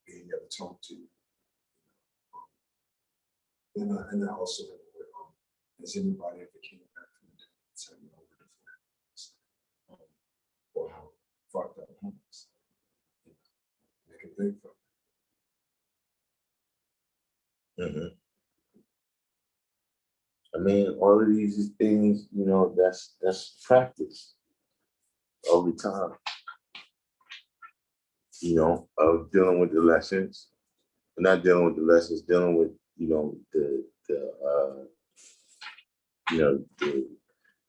being able to talk to you. And I also has anybody ever came back from the dead and said, no, we're the flames, or how fucked up homeless? They can think from Mm-hmm. I mean, all of these things, that's practice over time. Of dealing with the lessons, not dealing with the lessons, dealing with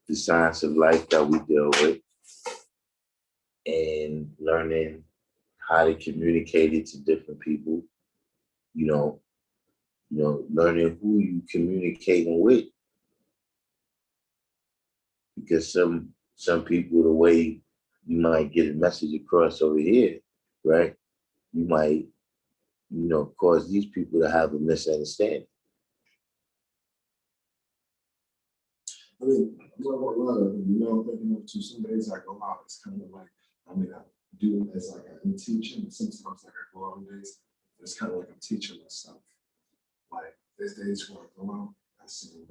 the science of life that we deal with, and learning how to communicate it to different people. Learning who you communicating with, because some people, the way you might get a message across over here, right? You might, cause these people to have a misunderstanding. I mean, I'm not gonna lie, I'm thinking of too. Some days I go out, it's kind of like, I do it as like I'm teaching, and sometimes like I go out on days, it's kind of like I'm teaching myself. Like there's days where I go out, I see.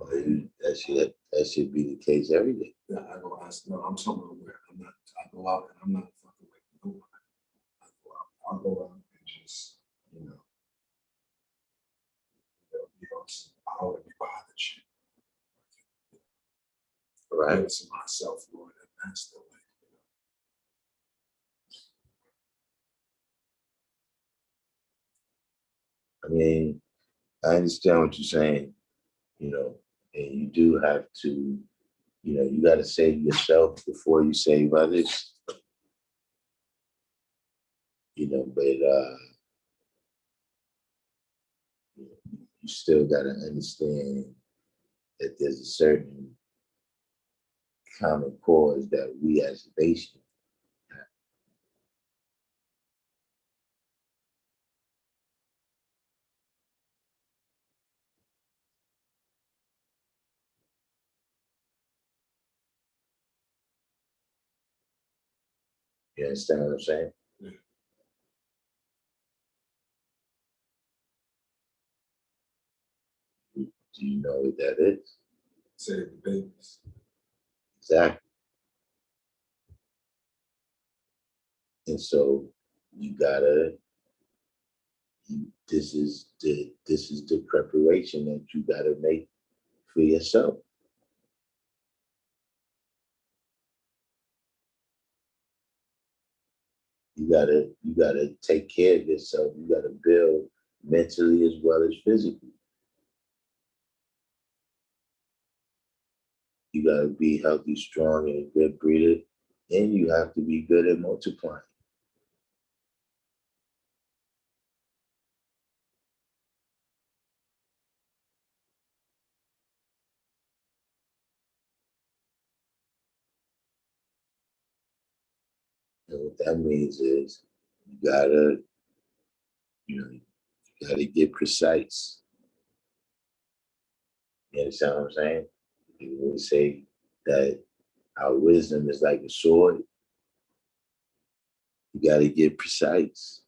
That should be the case every day. Yeah, no, I'm talking about where I go out and I'm not fucking with nobody. I'll go out and just, I don't want to be bothered shit. Right. It's myself, Lord, and that's the way. I mean, I understand what you're saying, and you do have to, you got to save yourself before you save others, but you still got to understand that there's a certain common cause that we as a nation have. You understand what I'm saying? Yeah. Do you know what that is? Save the babies. Exactly. And so you gotta. This is the preparation that you gotta make for yourself. You gotta take care of yourself. You gotta build mentally as well as physically. You gotta be healthy, strong, and a good breeder, and you have to be good at multiplying. And what that means is you gotta, you gotta get precise. You understand what I'm saying? When we say that our wisdom is like a sword, you gotta get precise.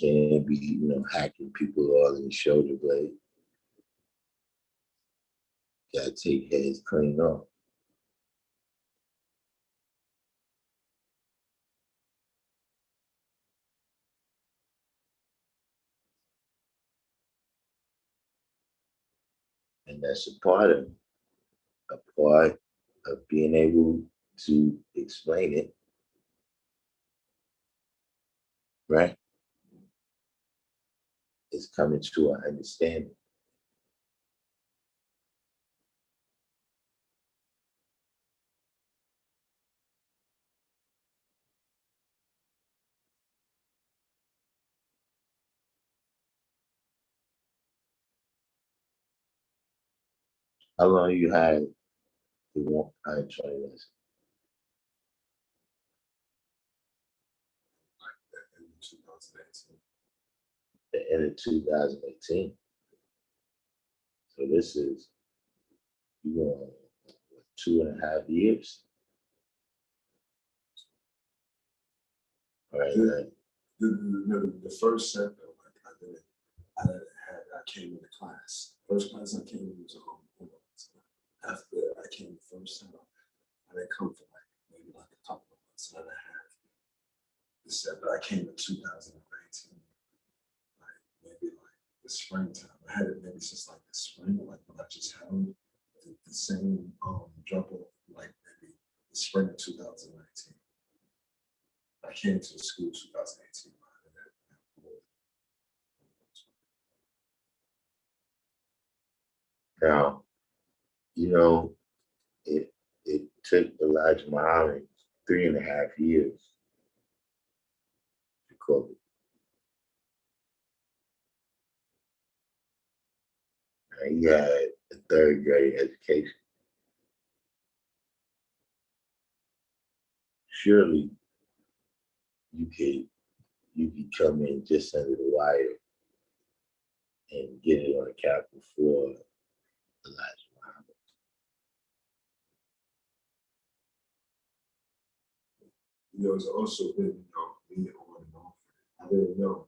Can't be, hacking people all in the shoulder blade. Gotta take heads clean off. And that's a part of being able to explain it, right? It's coming to an understanding. How long you had the 120 lessons? In 2018. The end of 2018. So this is you know 2.5 years. All right. The first set though, like I came into class. First class I came in was after I came the first time, I didn't come for like maybe like a couple of months and a half. This set, but I came in 2019, like maybe like the springtime. I had it maybe since like the spring, like when I just held the same drop off, like maybe the spring of 2019. I came to the school 2018. Now, it it took Elijah Muhammad 3.5 years to call it. And he had a third grade education. Surely you could come in just under the wire and get it on the Capitol floor, Elijah Muhammad. It's also been, me on and off. I didn't know.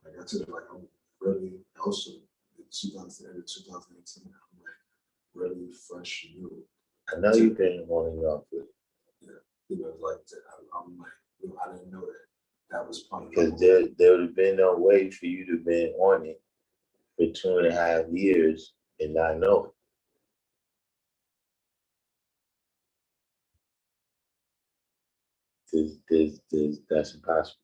Like I told you, like I'm really also in 2000 and 2018. I'm like really fresh and new. I know you've been on and off with it. Yeah, like I'm like, I didn't know that was part of because there would have been no way for you to have been on it for 2.5 years and not know it. That's impossible.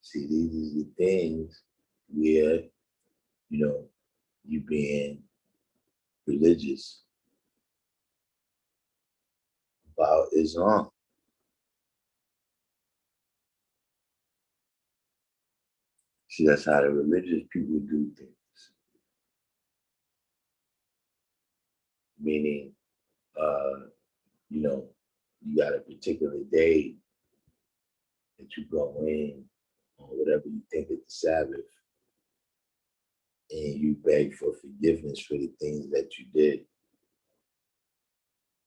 See, these are the things where, you being religious about Islam. See, that's how the religious people do things. Meaning, you know, you got a particular day that you go in on whatever you think is the Sabbath, and you beg for forgiveness for the things that you did.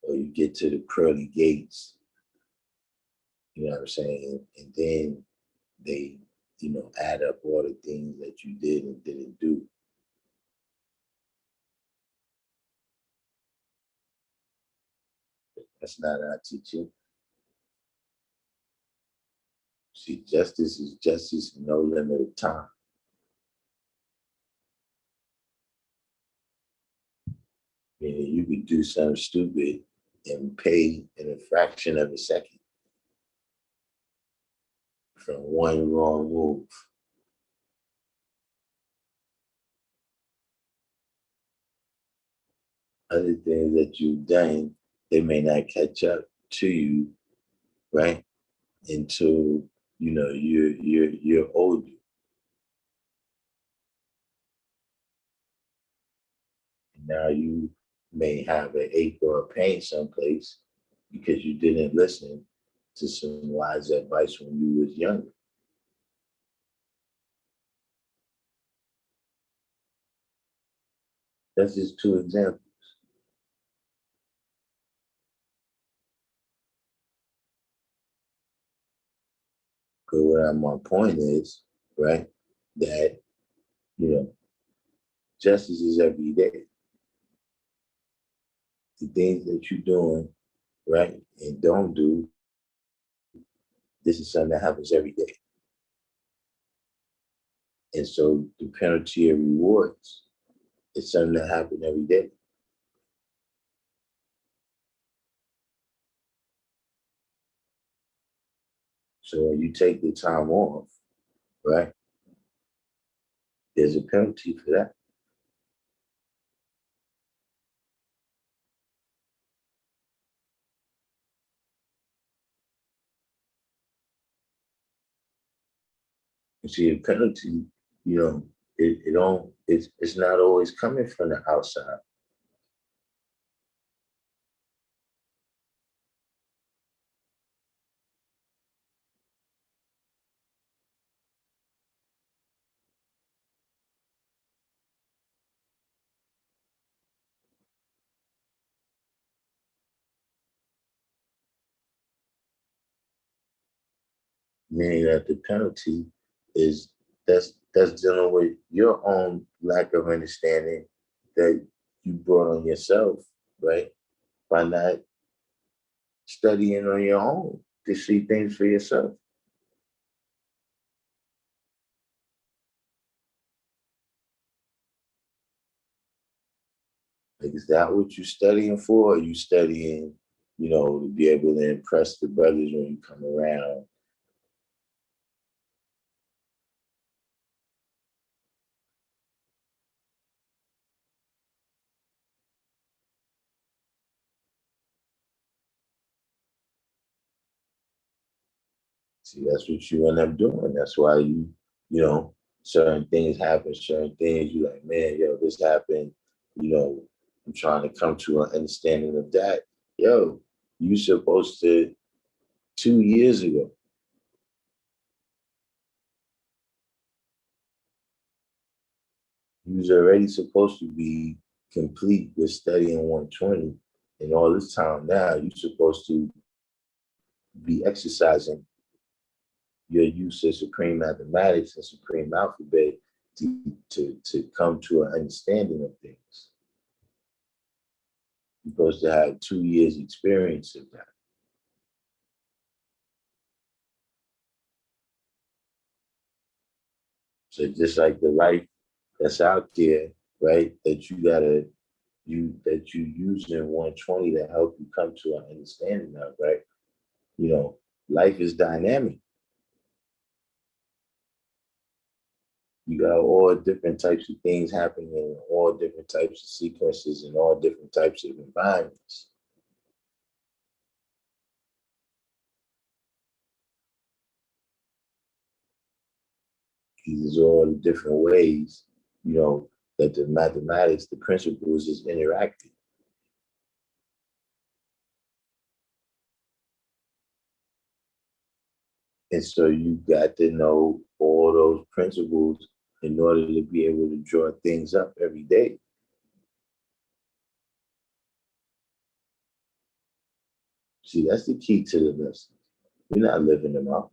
Or you get to the pearly gates, you know what I'm saying? And then they, add up all the things that you did and didn't do. That's not our teaching. See, justice is justice, no limit of time. Meaning you could do something stupid and pay in a fraction of a second from one wrong move. Other things that you've done, they may not catch up to you, right? Until you're older. And now you may have an acre of paint someplace because you didn't listen to some wise advice when you was younger. That's just two examples. But my point is, right, that, justice is every day. The things that you're doing, right, and don't do, this is something that happens every day. And so the penalty and rewards is something that happens every day. So when you take the time off, right, there's a penalty for that. You see, a penalty, it's not always coming from the outside. Meaning that the penalty is that's dealing with your own lack of understanding that you brought on yourself, right? By not studying on your own to see things for yourself. Like, is that what you're studying for? Or are you studying, to be able to impress the brothers when you come around? See, that's what you end up doing. That's why certain things happen, certain things you like, man, yo, this happened, I'm trying to come to an understanding of that. Yo, you supposed to 2 years ago. You was already supposed to be complete with studying 120. And all this time now, you're supposed to be exercising your use of supreme mathematics and supreme alphabet to come to an understanding of things. You're supposed to have 2 years experience of that. So just like the life that's out there, right, that you using 120 to help you come to an understanding of, right? Life is dynamic. You got all different types of things happening in all different types of sequences and all different types of environments. These are all the different ways, that the mathematics, the principles is interacting. And so you got to know all those principles in order to be able to draw things up every day. See, that's the key to the lessons. We're not living them out.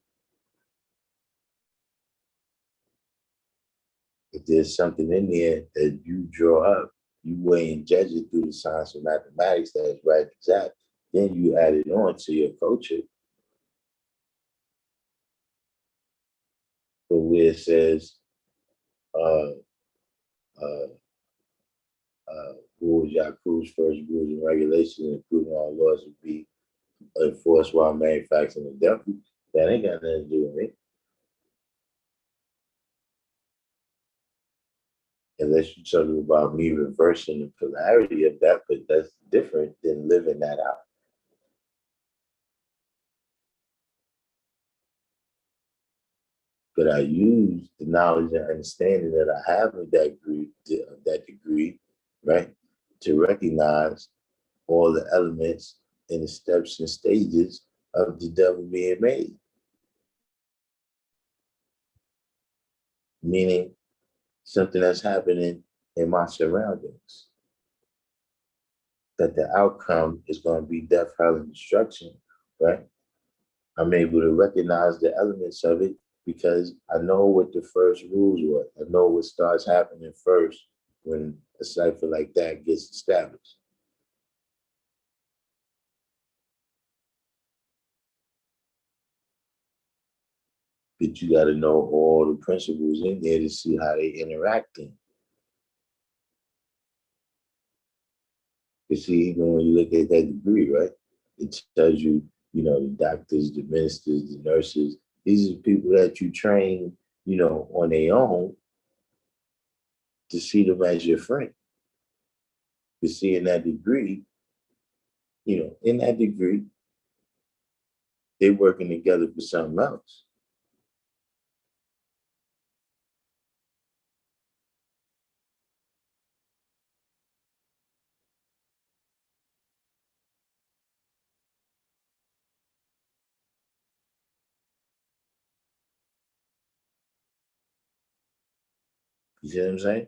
If there's something in there that you draw up, you weigh and judge it through the science of mathematics that is right exact, then you add it on to your culture. But where it says, uh, uh, rules, Yaku's first rules and regulations, including all laws, would be enforced while manufacturing the devil, that ain't got nothing to do with me. Unless you're talking about me reversing the polarity of that, but that's different than living that out. But I use the knowledge and understanding that I have of that degree, right, to recognize all the elements and the steps and stages of the devil being made. Meaning something that's happening in my surroundings. That the outcome is going to be death, hell, and destruction, right? I'm able to recognize the elements of it because I know what the first rules were. I know what starts happening first when a cipher like that gets established. But you got to know all the principles in there to see how they interacting. You see, even when you look at that degree, right, it tells you, the doctors, the ministers, the nurses, these are people that you train, on their own to see them as your friend. To see in that degree, in that degree, they're working together for something else. You see what I'm saying?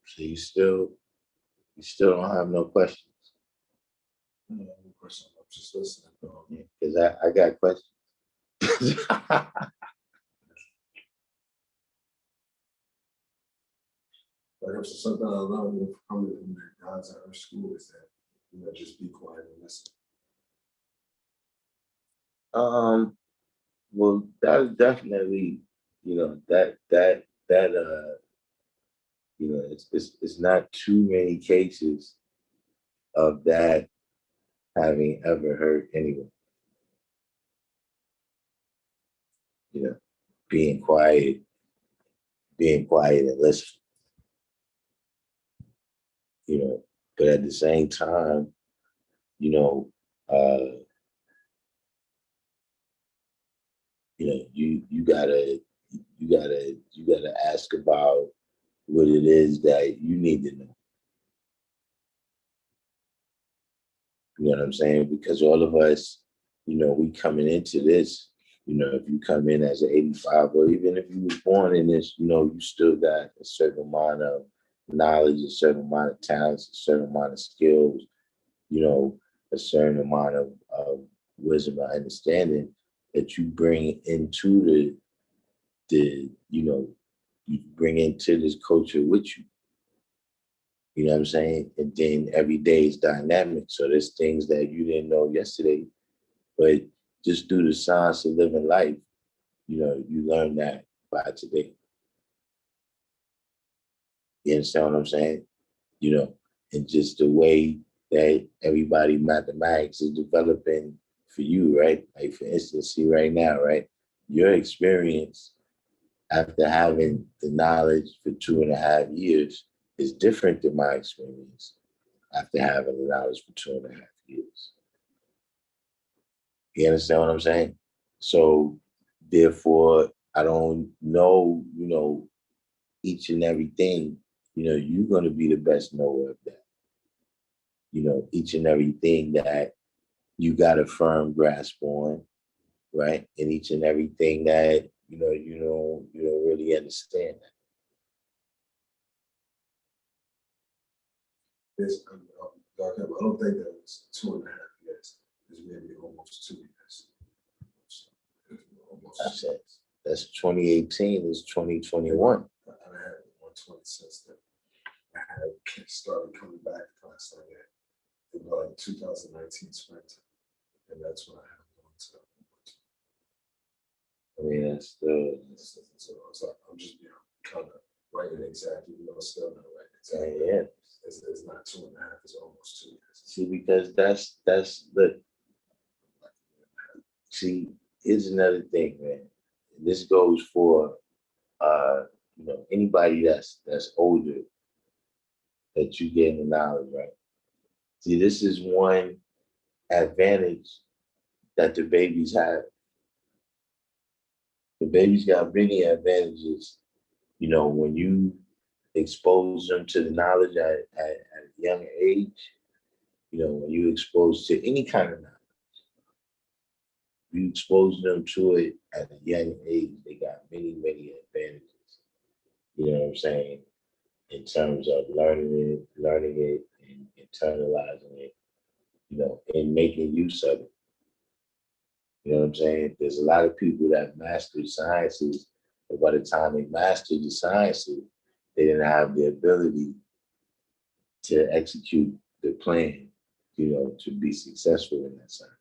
So you still don't have no questions. No question. I'm just listening. Because I got questions. Like, if something I learned from coming from God's at our school is that, just be quiet and listen. Well, that is definitely, that it's not too many cases of that having ever hurt anyone. You know, being quiet and listening. you know, but at the same time, you know, you gotta ask about what it is that you need to know. You know what I'm saying? Because all of us, we coming into this, if you come in as an 85, or even if you was born in this, you still got a certain amount of knowledge, a certain amount of talents, a certain amount of skills, a certain amount of wisdom and understanding that you bring into you bring into this culture with you. You know what I'm saying? And then every day is dynamic. So there's things that you didn't know yesterday, but just through the science of living life, you learn that by today. You understand what I'm saying? And just the way that everybody mathematics is developing for you, right? Like for instance, see right now, right? Your experience after having the knowledge for 2.5 years is different than my experience after having the knowledge for 2.5 years. You understand what I'm saying? So therefore, I don't know, each and everything, you're going to be the best knower of that. Each and everything that you got a firm grasp on, right? And each and everything that, you don't really understand. It's, Darkim, I don't think that was 2.5 years. It's maybe almost 2 years. So, almost I said, that's 2018, it's 2021. I had 120 since then. I had started coming back to class like that in like 2019 springtime. And that's when I have gone to. I mean, that's the. So I'm just kind of writing exactly, still not writing exactly. Yeah. It's not 2.5, it's almost 2 years. See, because that's the. See, here's another thing, man. And this goes for anybody that's older that you get the knowledge, right? See, this is one advantage that the babies have. The babies got many advantages, when you expose them to the knowledge at a young age, when you expose to any kind of knowledge, you expose them to it at a young age, they got many, many advantages. You know what I'm saying? In terms of learning it and internalizing it, and making use of it. You know what I'm saying? There's a lot of people that mastered sciences, but by the time they mastered the sciences, they didn't have the ability to execute the plan, to be successful in that science.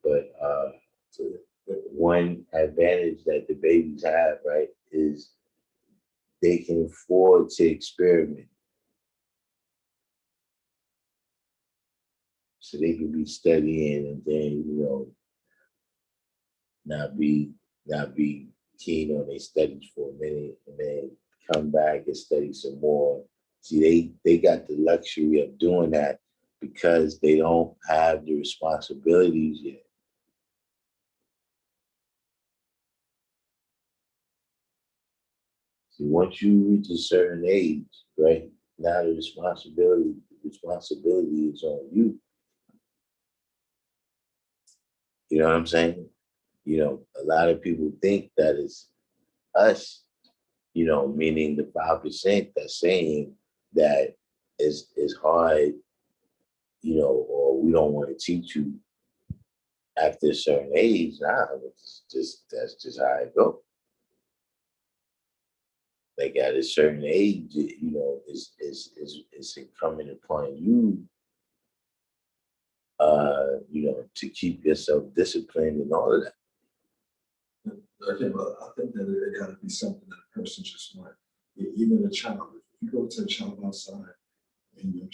But so one advantage that the babies have, right, is they can afford to experiment. So they can be studying and then, not be keen on their studies for a minute and then come back and study some more. See, they got the luxury of doing that because they don't have the responsibilities yet. See, once you reach a certain age, right, now the responsibility is on you. You know what I'm saying? A lot of people think that it's us, meaning the 5% that's saying that is hard, or we don't want to teach you after a certain age. Nah, that's just how it goes. Like at a certain age, it's incumbent upon you, to keep yourself disciplined and all of that. Okay, but I think that it got to be something that a person just want. Even a child, if you go to a child outside and you're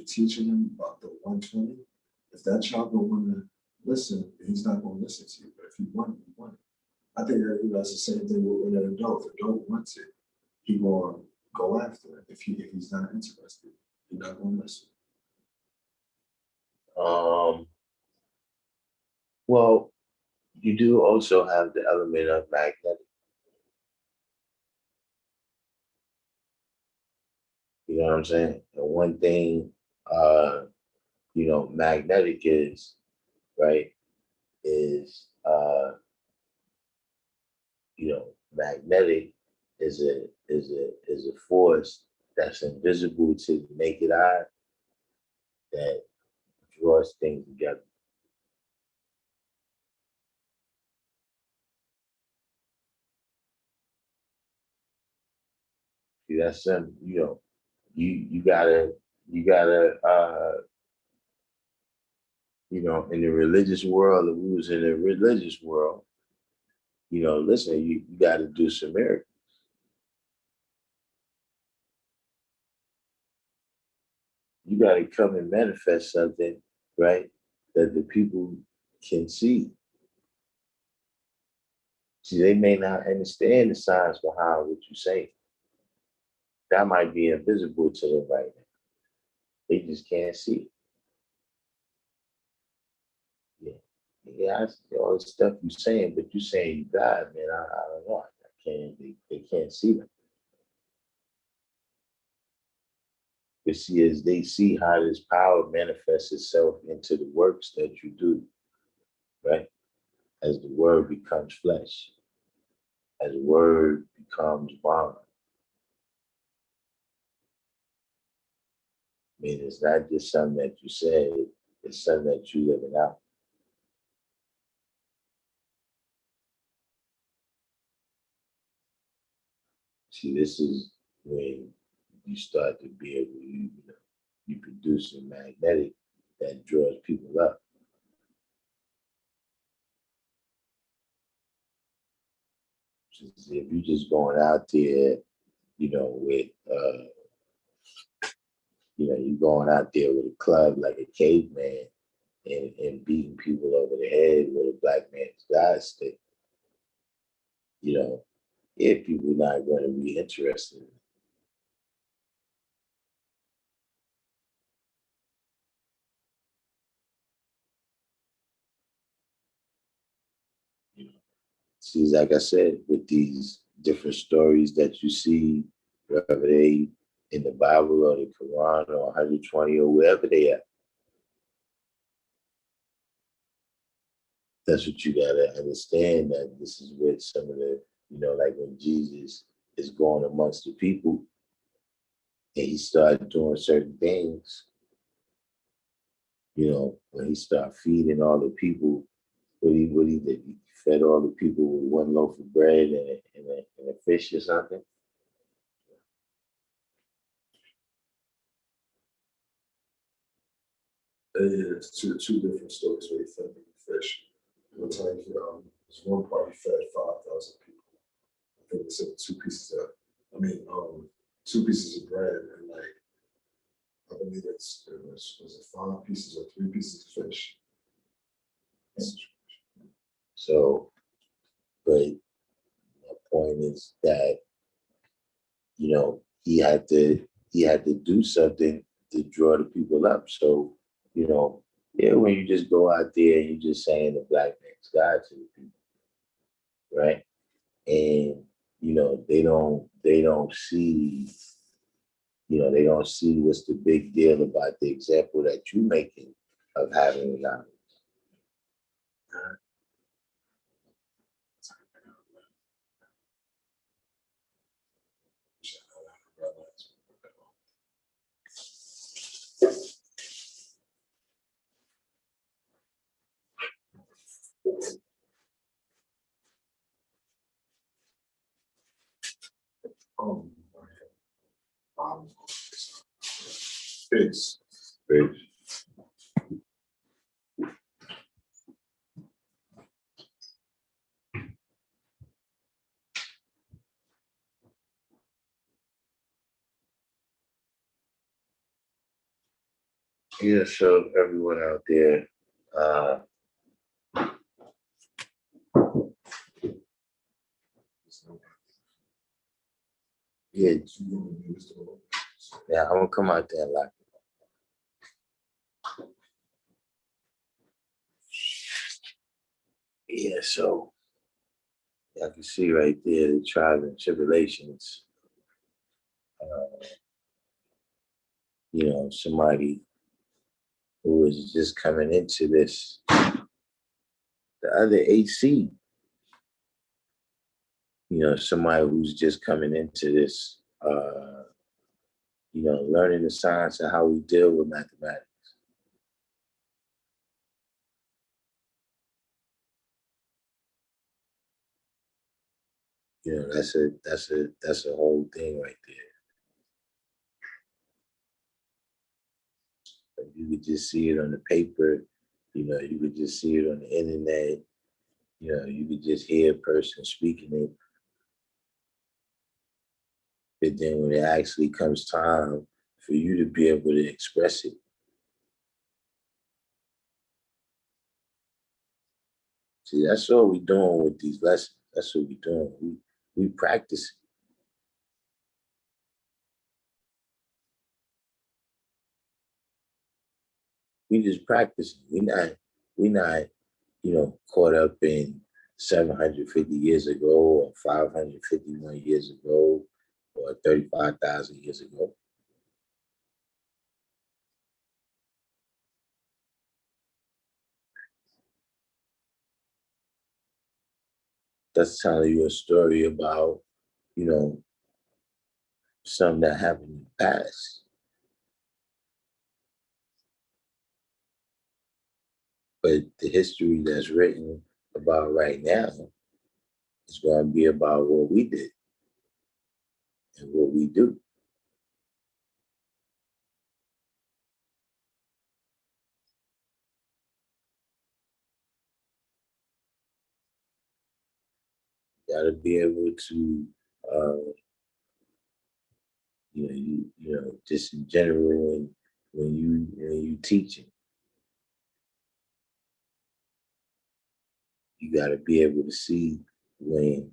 teaching them about the 120, if that child don't want to listen, he's not going to listen to you. But if you want it, you want it. I think that's the same thing with an adult. If the adult wants it, he going to go after it. If he's not interested, you're not gonna listen. Well, you do also have the element of magnetic. You know what I'm saying? And one thing, magnetic is, right, is, magnetic is a force that's invisible to the naked eye that draws things together. See, that's some, you gotta in the religious world, if we was in a religious world, listen, you gotta do some miracles. You gotta come and manifest something, right? That the people can see. See, they may not understand the science behind what you say. That might be invisible to them right now. They just can't see it. Yeah, I see all the stuff you're saying, but you're saying you God, man. I don't know. I can't. They can't see them. But see, as they see how this power manifests itself into the works that you do, right? As the word becomes flesh, as the word becomes bond. I mean, it's not just something that you said, it's something that you living out. See, this is when you start to be able to, you produce a magnetic that draws people up. If you're just going out there, with, you're going out there with a club like a caveman and beating people over the head with a black man's God stick, people are not going to be interested in it. See, like I said, with these different stories that you see, whether they in the Bible or the Quran or 120 or wherever they are, that's what you gotta understand, that this is what some of the, like when Jesus is going amongst the people and he started doing certain things, when he started feeding all the people, what he did, he fed all the people with one loaf of bread and a fish or something. Yeah, it's two different stories where he fed them with fish. One time, there's one part he fed 5,000 people. I think they said two pieces of bread and like, I believe was it 5 pieces or 3 pieces of fish. So, but my point is that, he had to do something to draw the people up. So, when you just go out there and you're just saying the black man's God to the people, right? And they don't see, they don't see what's the big deal about the example that you're making of having knowledge. Um, Peace. Right? Yeah, so everyone out there, Yeah, You gonna use the room. yeah, I'm gonna come out there and lock it. Yeah, so I can see right there the trials and tribulations. Somebody who was just coming into this, the other AC, somebody who's just coming into this, learning the science of how we deal with mathematics. That's a whole thing right there. You could just see it on the paper, you could just see it on the internet, you could just hear a person speaking it. But then when it actually comes time for you to be able to express it, see, that's all we're doing with these lessons. That's what we're doing. We practice. We just practice. We not, caught up in 750 years ago or 551 years ago or 35,000 years ago. That's telling you a story about, you know, something that happened in the past. But the history that's written about right now is going to be about what we did and what we do. You got to be able to, uh, just in general, when you teaching, you got to be able to see when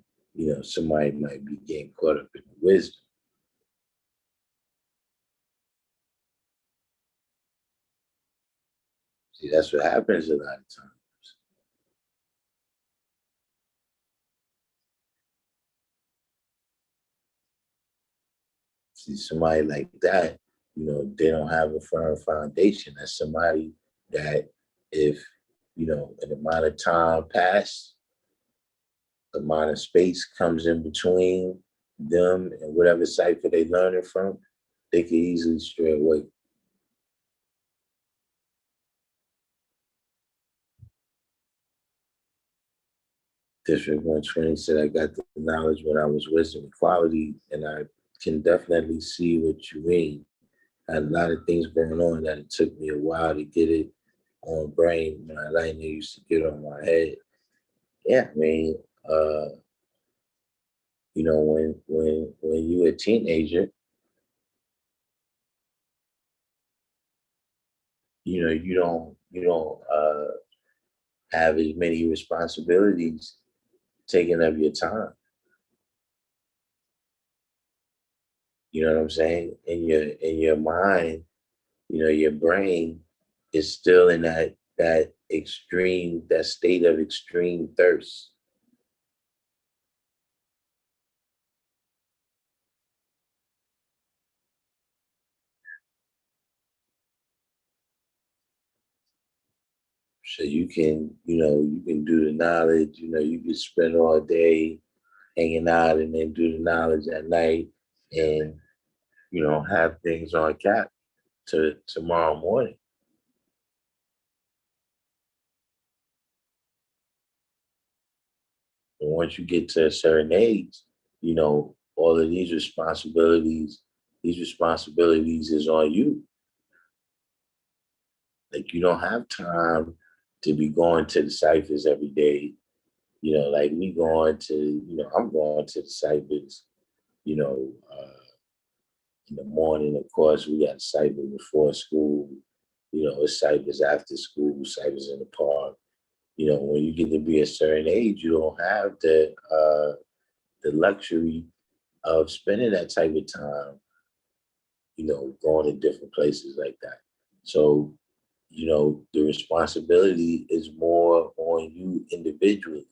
somebody might be getting caught up in the wisdom. See, that's what happens a lot of times. See, somebody like that, they don't have a firm foundation. That's somebody that if, an amount of time passed, amount of space comes in between them and whatever cipher they learning from, they can easily stray away. District 120 said, I got the knowledge when I was wisdom equality, and I can definitely see what you mean. I had a lot of things going on that it took me a while to get it on brain. My lightning used to get on my head. Yeah, I mean, uh, when you're a teenager, you don't have as many responsibilities taking up your time. You know what I'm saying? In your mind, your brain is still in that state of extreme thirst. So you can do the knowledge, you can spend all day hanging out and then do the knowledge at night and, have things on cap to tomorrow morning. And once you get to a certain age, all of these responsibilities is on you. Like you don't have time to be going to the ciphers every day. Like we going to, I'm going to the ciphers, you know, uh, in the morning, of course, we got cyber before school. It's cyber's after school, cyber's in the park. When you get to be a certain age, you don't have the luxury of spending that type of time, going to different places like that. So, the responsibility is more on you individually.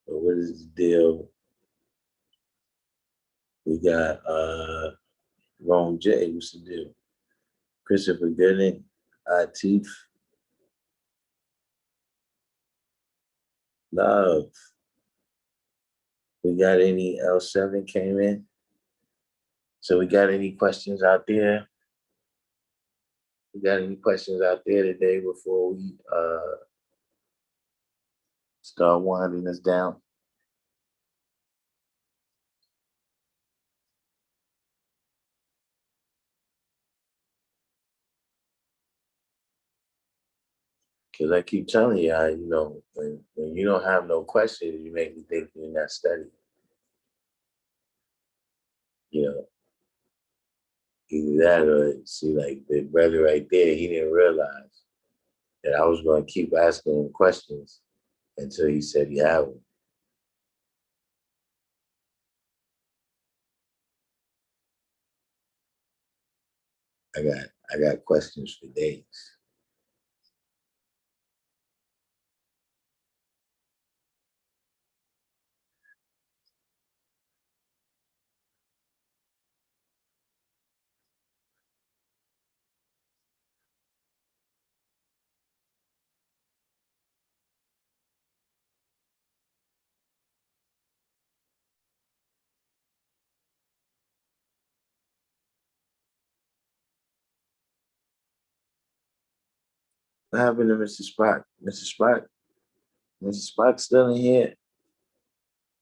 But what is the deal? We got Rome J. What's the deal? Christopher Gooding, Atif, Love. We got any L7 came in? So we got any questions out there? We got any questions out there today before we start winding us down? Because I keep telling you, when you don't have no questions, you make me think you're not studying. You know, either that or see, like the brother right there, he didn't realize that I was going to keep asking him questions until he said he had one. I got questions for days. What happened to Mr. Spock? Mr. Spock still in here?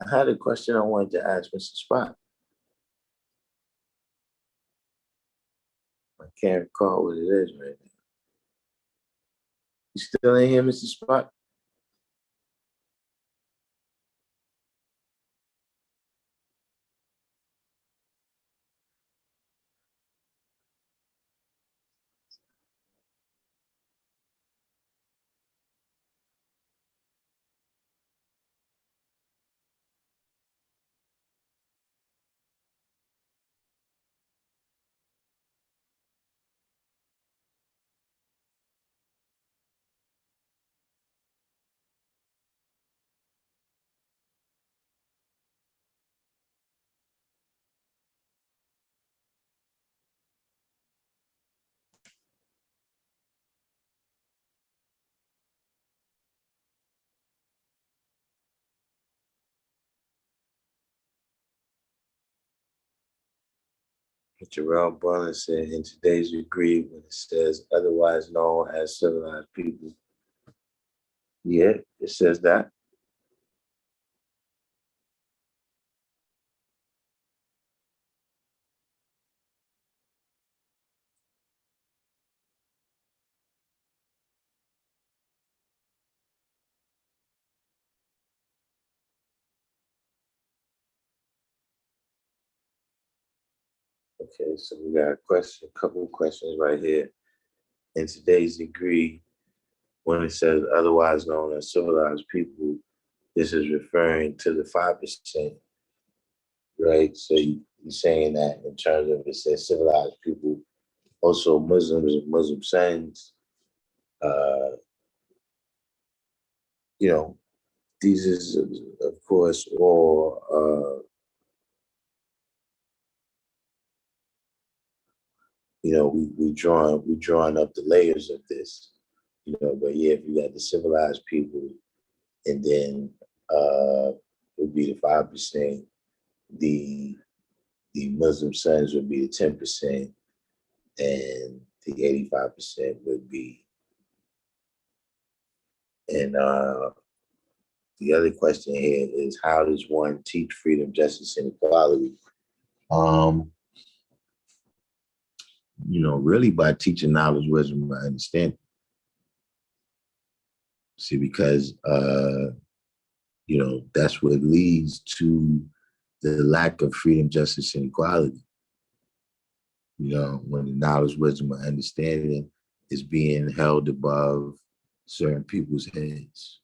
I had a question I wanted to ask Mr. Spock. I can't recall what it is right now. You still in here, Mr. Spock? Jarrell Butler said in today's degree, when it says otherwise known as civilized people. Yeah, it says that. Okay, so we got a couple of questions right here. In today's degree, when it says otherwise known as civilized people, this is referring to the 5%, right? So you're saying that in terms of it says civilized people, also Muslims and Muslim sons, uh, you know, these is of course all we drawing up the layers of this, but yeah, if you got the civilized people and then it would be the 5%, the Muslim sons would be the 10%, and the 85% would be. And the other question here is, how does one teach freedom, justice, and equality? Really by teaching knowledge, wisdom, and understanding. See, because That's what leads to the lack of freedom, justice, and equality. When the knowledge, wisdom, and understanding is being held above certain people's heads.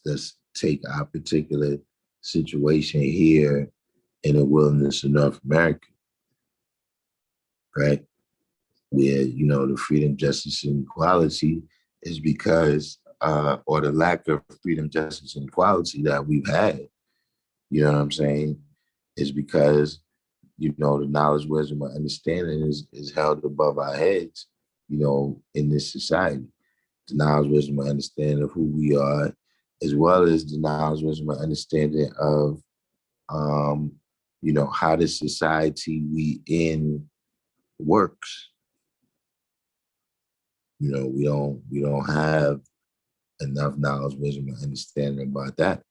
Let's take our particular situation here in the wilderness of North America, right? Where, the freedom, justice, and equality is because, or the lack of freedom, justice, and equality that we've had, you know what I'm saying, is because, the knowledge, wisdom, and understanding is held above our heads, in this society. The knowledge, wisdom, and understanding of who we are, as well as the knowledge, wisdom, and understanding of, how the society we in works. We don't have enough knowledge, wisdom, and understanding about that.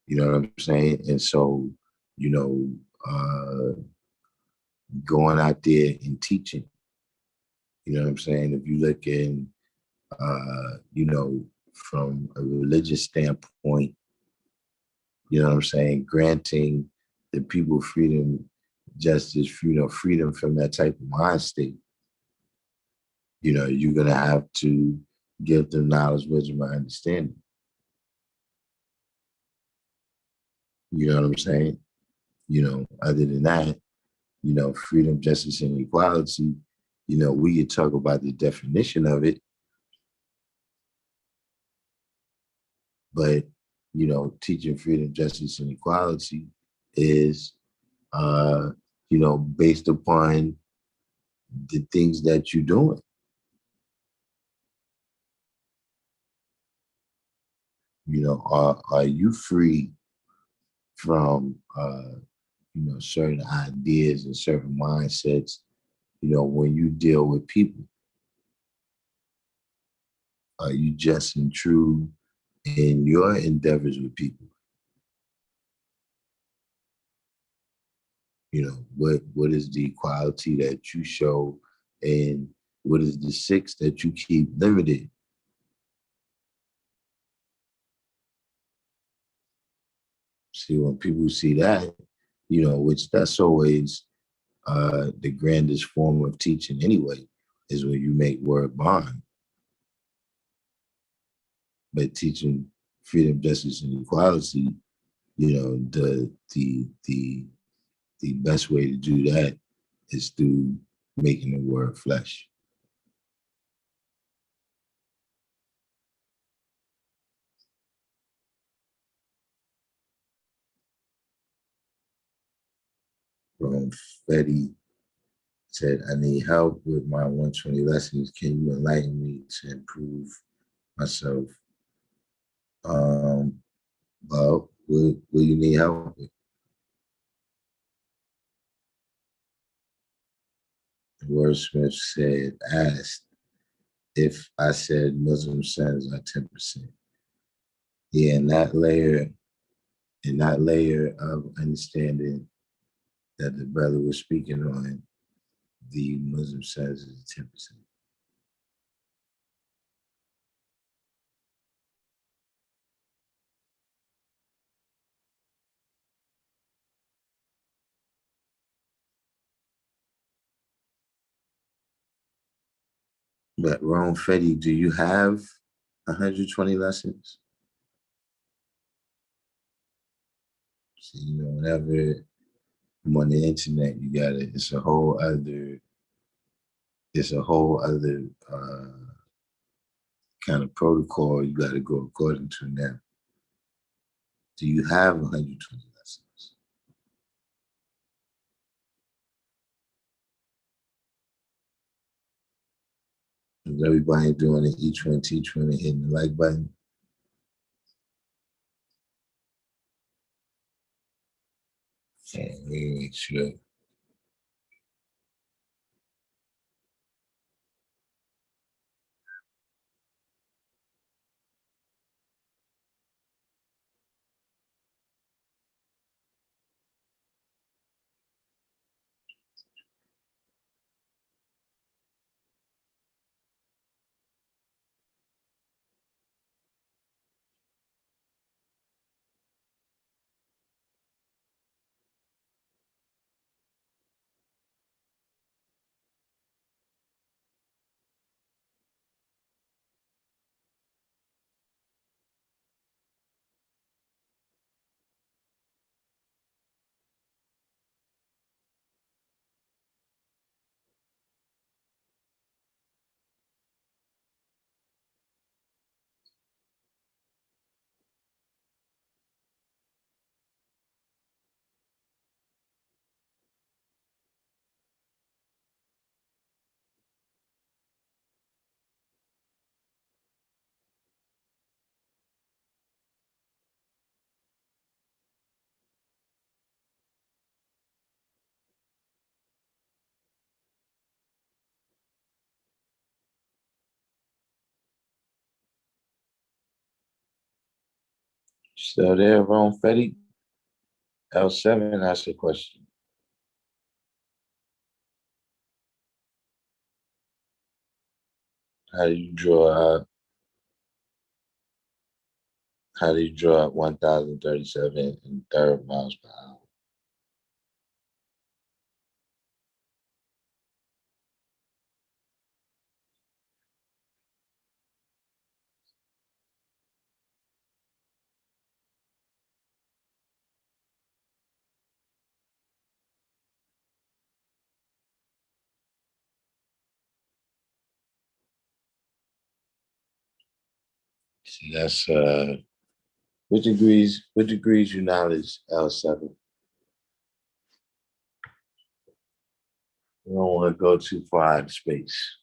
You know what I'm saying? And so, you know, going out there and teaching, you know what I'm saying? If you look in, from a religious standpoint, you know what I'm saying? Granting the people freedom, justice, freedom from that type of mind state, you're going to have to give them knowledge, wisdom, and understanding. You know what I'm saying? Other than that, freedom, justice, and equality, we could talk about the definition of it, but, teaching freedom, justice, and equality is, based upon the things that you're doing. Are you free from, certain ideas and certain mindsets, when you deal with people? Are you just and true in your endeavors with people? What is the equality that you show, and what is the six that you keep limited? See, when people see that, which that's always the grandest form of teaching anyway, is when you make word bond. But teaching freedom, justice, and equality, the best way to do that is through making the word flesh. Ron Fetty said, I need help with my 120 lessons. Can you enlighten me to improve myself? Well, what you need help with? Wordsmith said, asked if I said Muslim sons are 10%. Yeah, in that layer of understanding that the brother was speaking on, the Muslim says is 10%. But Ron Fetty, do you have 120 lessons? So, whenever I'm on the internet, you got it. It's a whole other kind of protocol you got to go according to now. Do you have 120 lessons? Is everybody doing it? Each one, teach one, and hitting the like button? Yeah, let me make sure. Still there, Ron Fetty? L7 asked a question. How do you draw out? How do you draw out 1,037 and third miles per hour? See, that's what degrees you knowledge, L7? You don't want to go too far in space.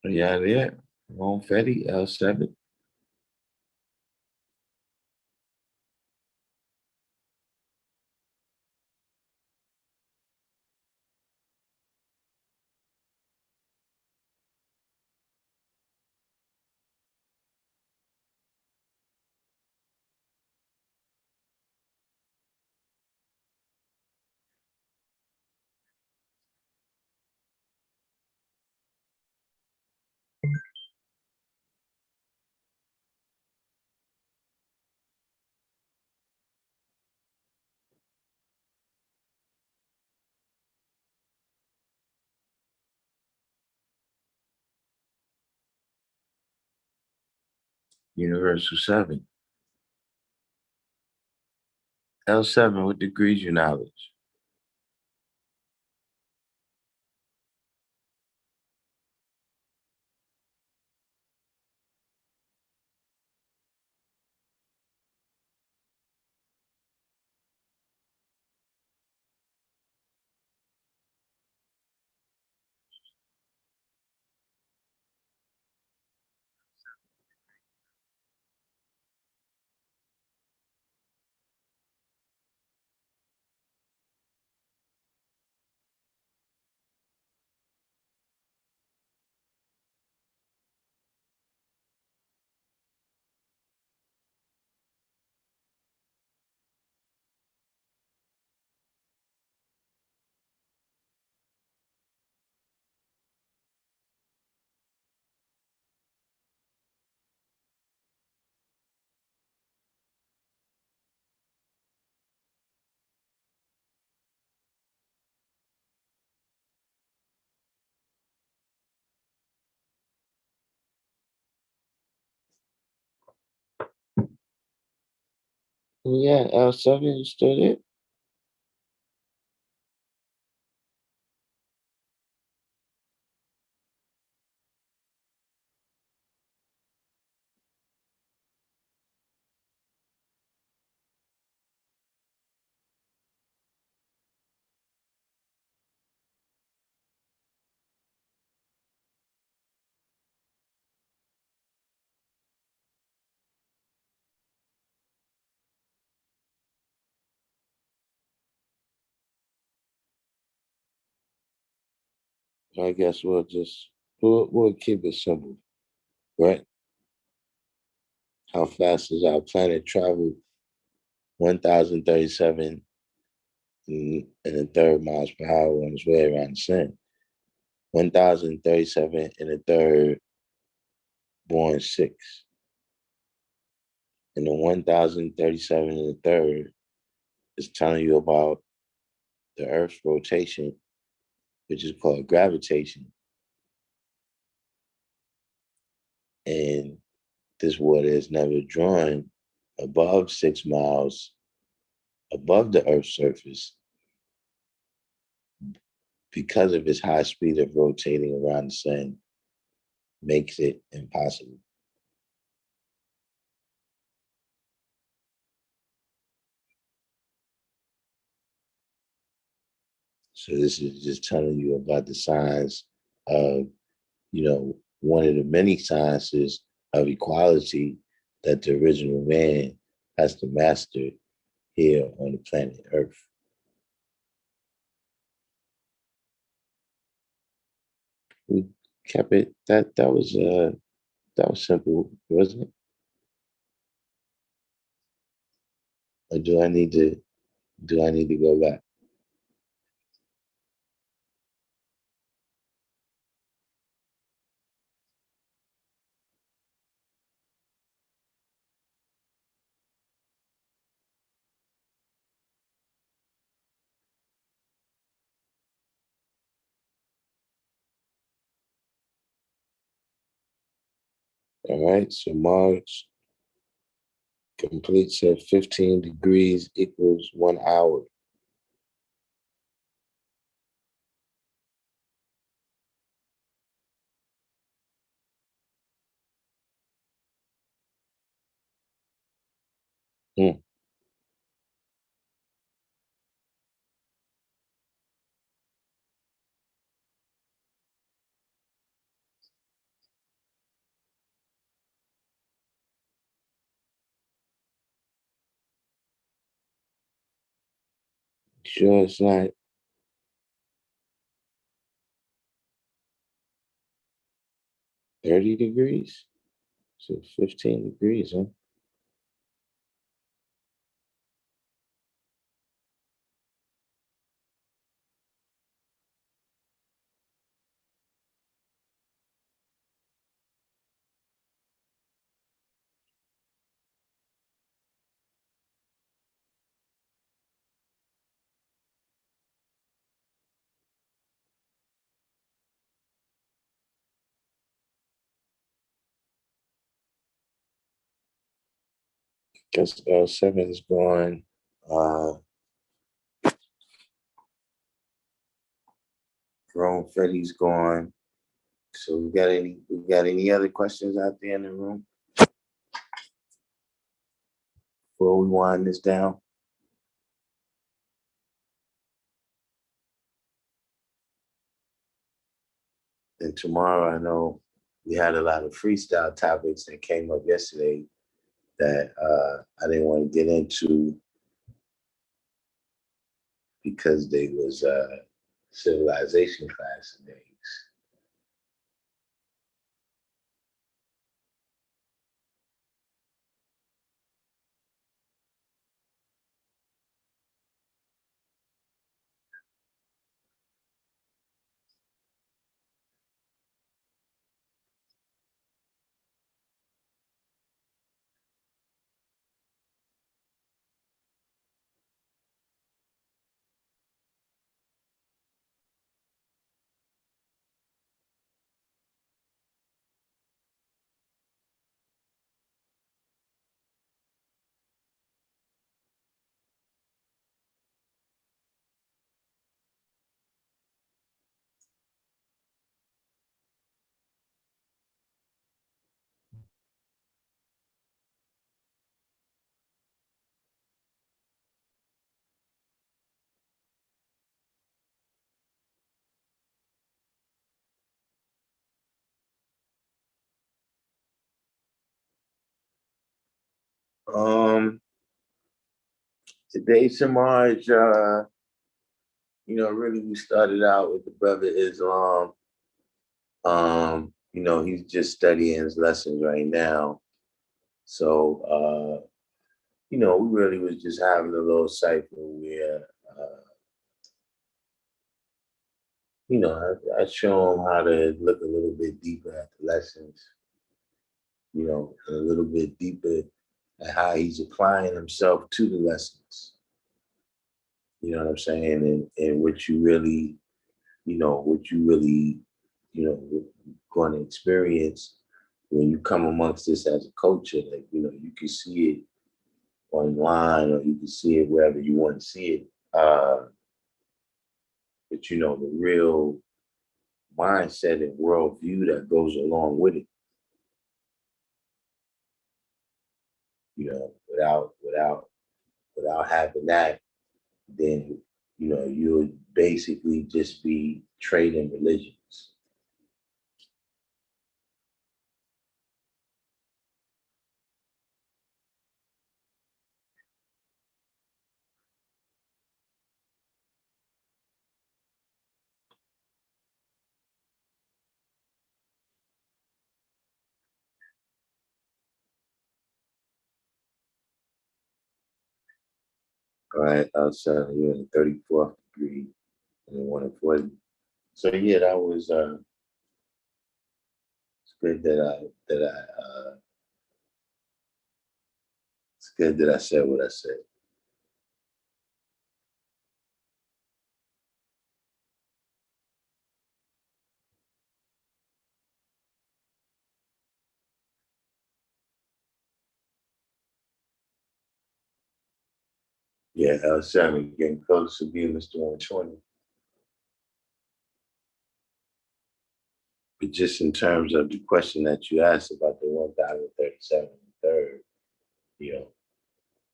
Yeah, yeah. Ron Fetty, L7. Universal 7. L7, what degrees you knowledge? Yeah, L7, you still there? I guess we'll keep it simple, right? How fast does our planet travel? 1,037 and a third miles per hour on its way around the sun. 1,037 and a third born 6. And the 1,037 and a third is telling you about the Earth's rotation, which is called gravitation. And this water is never drawn above 6 miles above the Earth's surface because of its high speed of rotating around the sun makes it impossible. So this is just telling you about the science of, one of the many sciences of equality that the original man has to master here on the planet Earth. We kept it. That was simple, wasn't it? Or do I need to go back? All right. So Mars completes at 15 degrees equals 1 hour. Hmm. Sure, it's not 30 degrees. So 15 degrees, huh? Guess L7 is gone. Uh, Jerome Freddy's gone. So we got any other questions out there in the room before we wind this down? And tomorrow, I know we had a lot of freestyle topics that came up yesterday that I didn't want to get into because they was civilization class days. Um, Today, Samaj, really we started out with the brother Islam. He's just studying his lessons right now. So, we really was just having a little cycle where I show him how to look a little bit deeper at the lessons, and a little bit deeper at how he's applying himself to the lessons. You know what I'm saying? And what you really, going to experience when you come amongst this as a culture. Like, you can see it online or you can see it wherever you want to see it. But the real mindset and worldview that goes along with it, without having that, then you'll basically just be trading religions. All right, I was telling you in the 34th degree and then 140. So yeah, that was it's good it's good that I said what I said. Yeah, L7 getting close to being Mr. 120. But just in terms of the question that you asked about the 1037 and third, you know,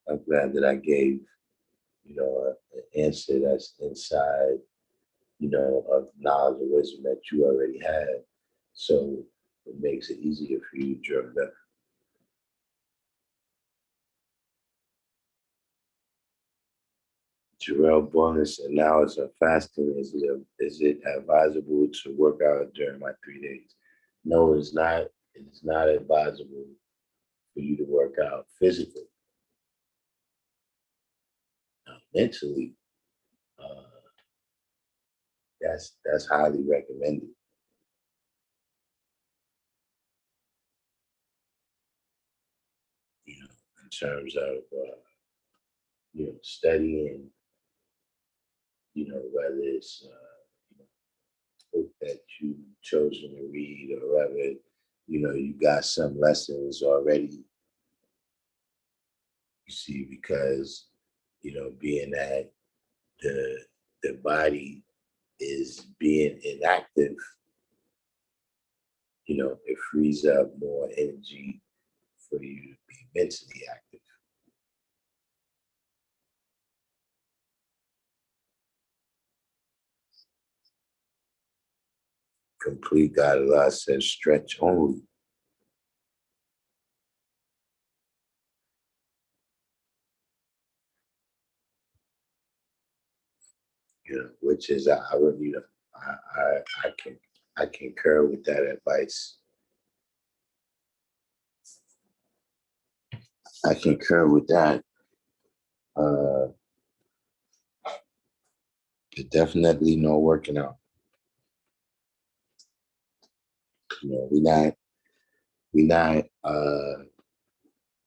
I'm glad that I gave, an answer that's inside, of knowledge and wisdom that you already had. So it makes it easier for you to drill down. Jarrell Bonus analysis of fasting. Is it advisable to work out during my 3 days? No, it's not. It's not advisable for you to work out physically. Now, mentally, uh, that's highly recommended. You know, in terms of studying. Whether it's book that you chosen to read or whether you got some lessons already. You see, because being that the body is being inactive, it frees up more energy for you to be mentally active. Complete God Allah says stretch only. Which is I really I concur with that advice. I concur with that. Uh, definitely no working out. We're not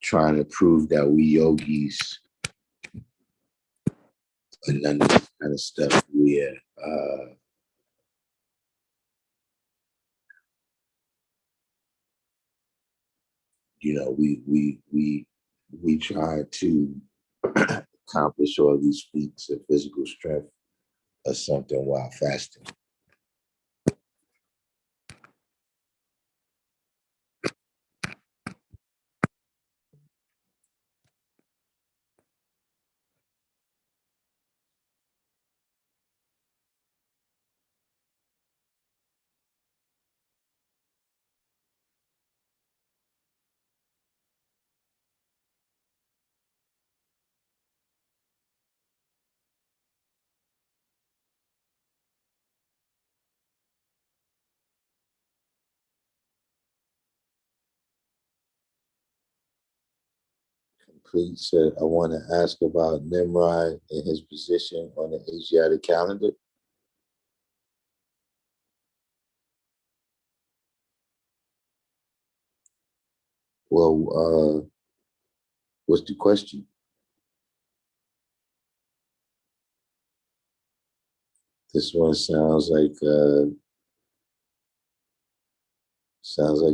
trying to prove that we yogis or none of this kind of stuff. We try to accomplish all these feats of physical strength or something while fasting. Complete said, I want to ask about Nimrod and his position on the Asiatic calendar. Well, what's the question? This one sounds like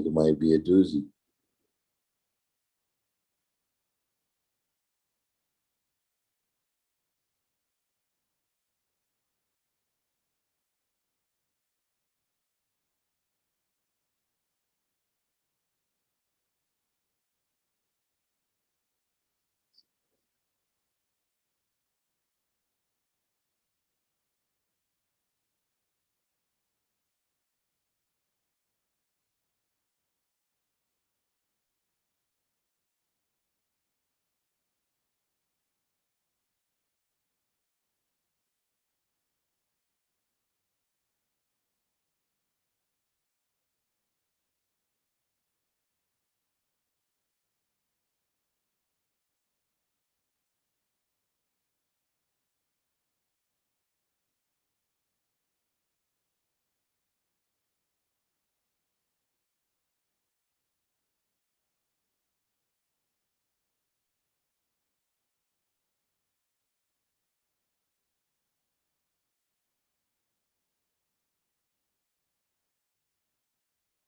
it might be a doozy.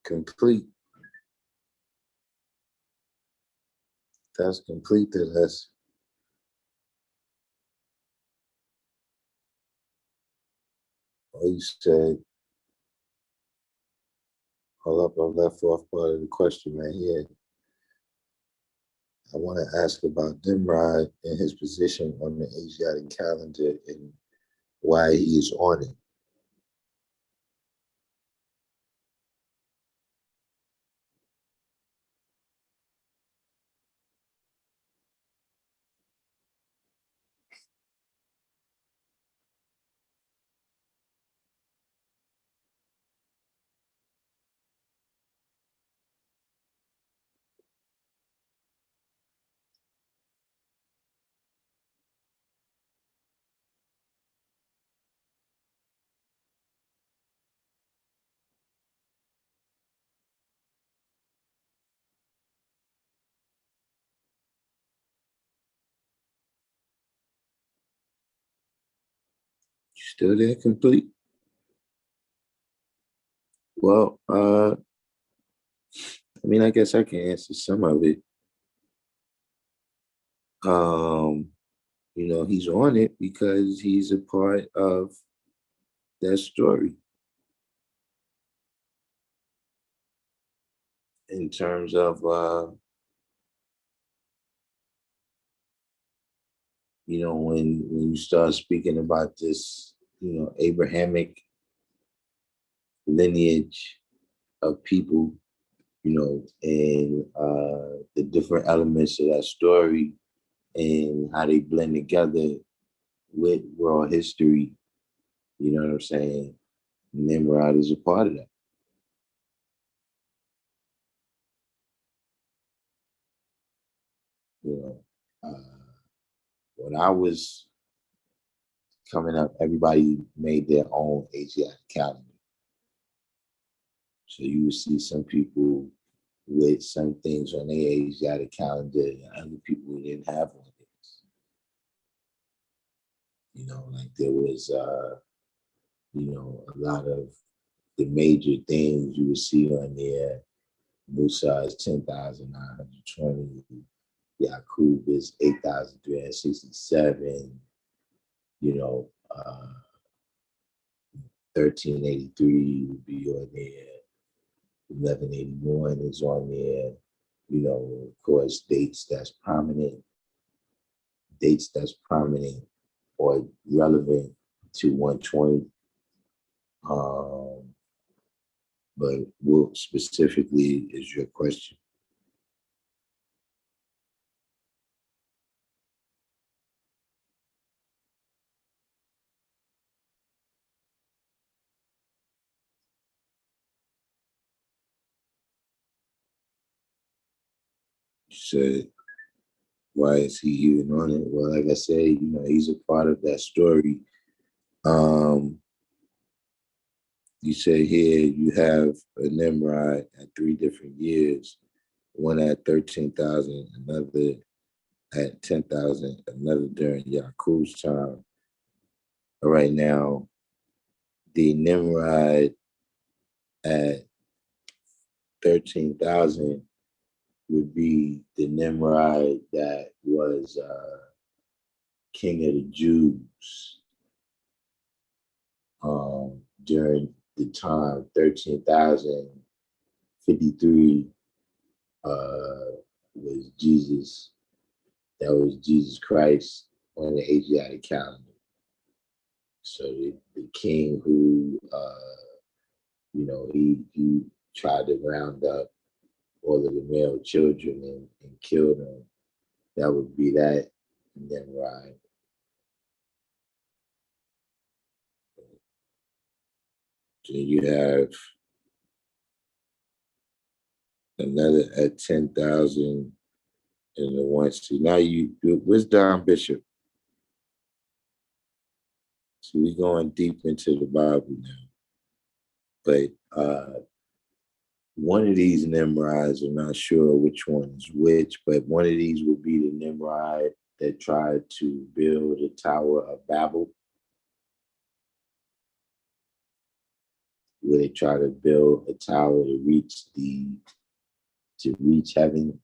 Complete. That's complete. That's all you said. Hold up, I left off part of the question right here. I want to ask about Nimrod and his position on the Asiatic calendar and why he is on it. Still there, complete? Well, I mean, I guess I can answer some of it. Um, he's on it because he's a part of that story in terms of, when you start speaking about this, Abrahamic lineage of people, and the different elements of that story and how they blend together with world history, you know what I'm saying? Nimrod is a part of that. You know, when I was coming up, everybody made their own Asiatic calendar. So you would see some people with some things on their Asiatic calendar and other people who didn't have one. Like there was, a lot of the major things you would see on there. Musa is 10,920. Yaqub is 8,367. You know, 1383 would be on there. 1181 is on there. Of course, dates that's prominent or relevant to 120. But what specifically is your question? You said, why is he even on it? Well, like I said, he's a part of that story. You say here you have a Nimrod at 3 different years. one at 13,000, another at 10,000, another during Yakub's time. Right now, the Nimrod at 13,000 would be the Nimrod that was king of the Jews during the time 13,053 was Jesus. That was Jesus Christ on the Asiatic calendar. So the king who, he tried to round up all of the male children and kill them. That would be that Nimrod. Then you have another at 10,000 in the one. See, now where's Don Bishop? So we're going deep into the Bible now. But one of these Nimrods, I'm not sure which one is which, but one of these will be the Nimrod that tried to build a Tower of Babel, where they try to build a tower to reach heaven,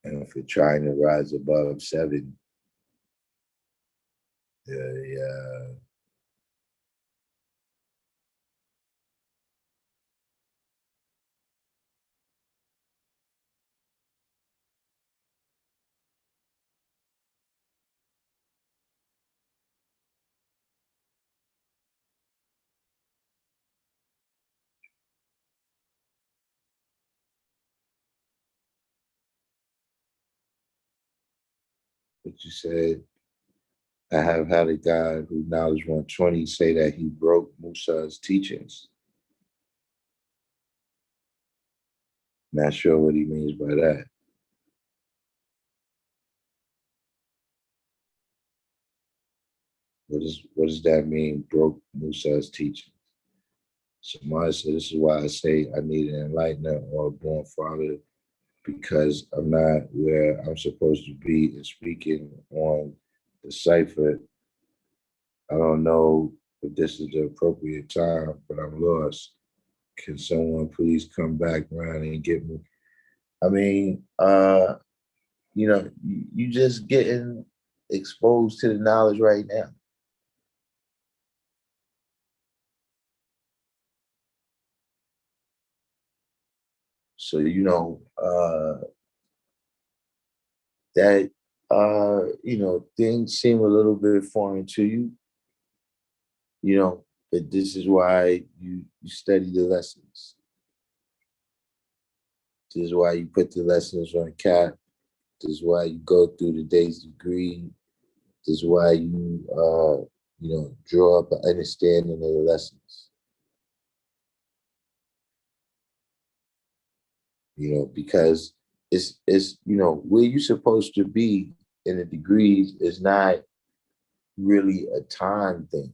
and for trying to rise above 7. Yeah. What you said, I have had a guy who knowledge 120 say that he broke Musa's teachings. Not sure what he means by that. What does that mean, broke Musa's teaching? Samad said, this is why I say I need an enlightenment or a born father, because I'm not where I'm supposed to be and speaking on the cipher. I don't know if this is the appropriate time, but I'm lost. Can someone please come back around and get me? I mean, you just getting exposed to the knowledge right now. So, that, things seem a little bit foreign to you, but this is why you study the lessons. This is why you put the lessons on cap. This is why you go through the day's degree. This is why you, draw up an understanding of the lessons. Because it's where you're supposed to be in the degrees is not really a time thing.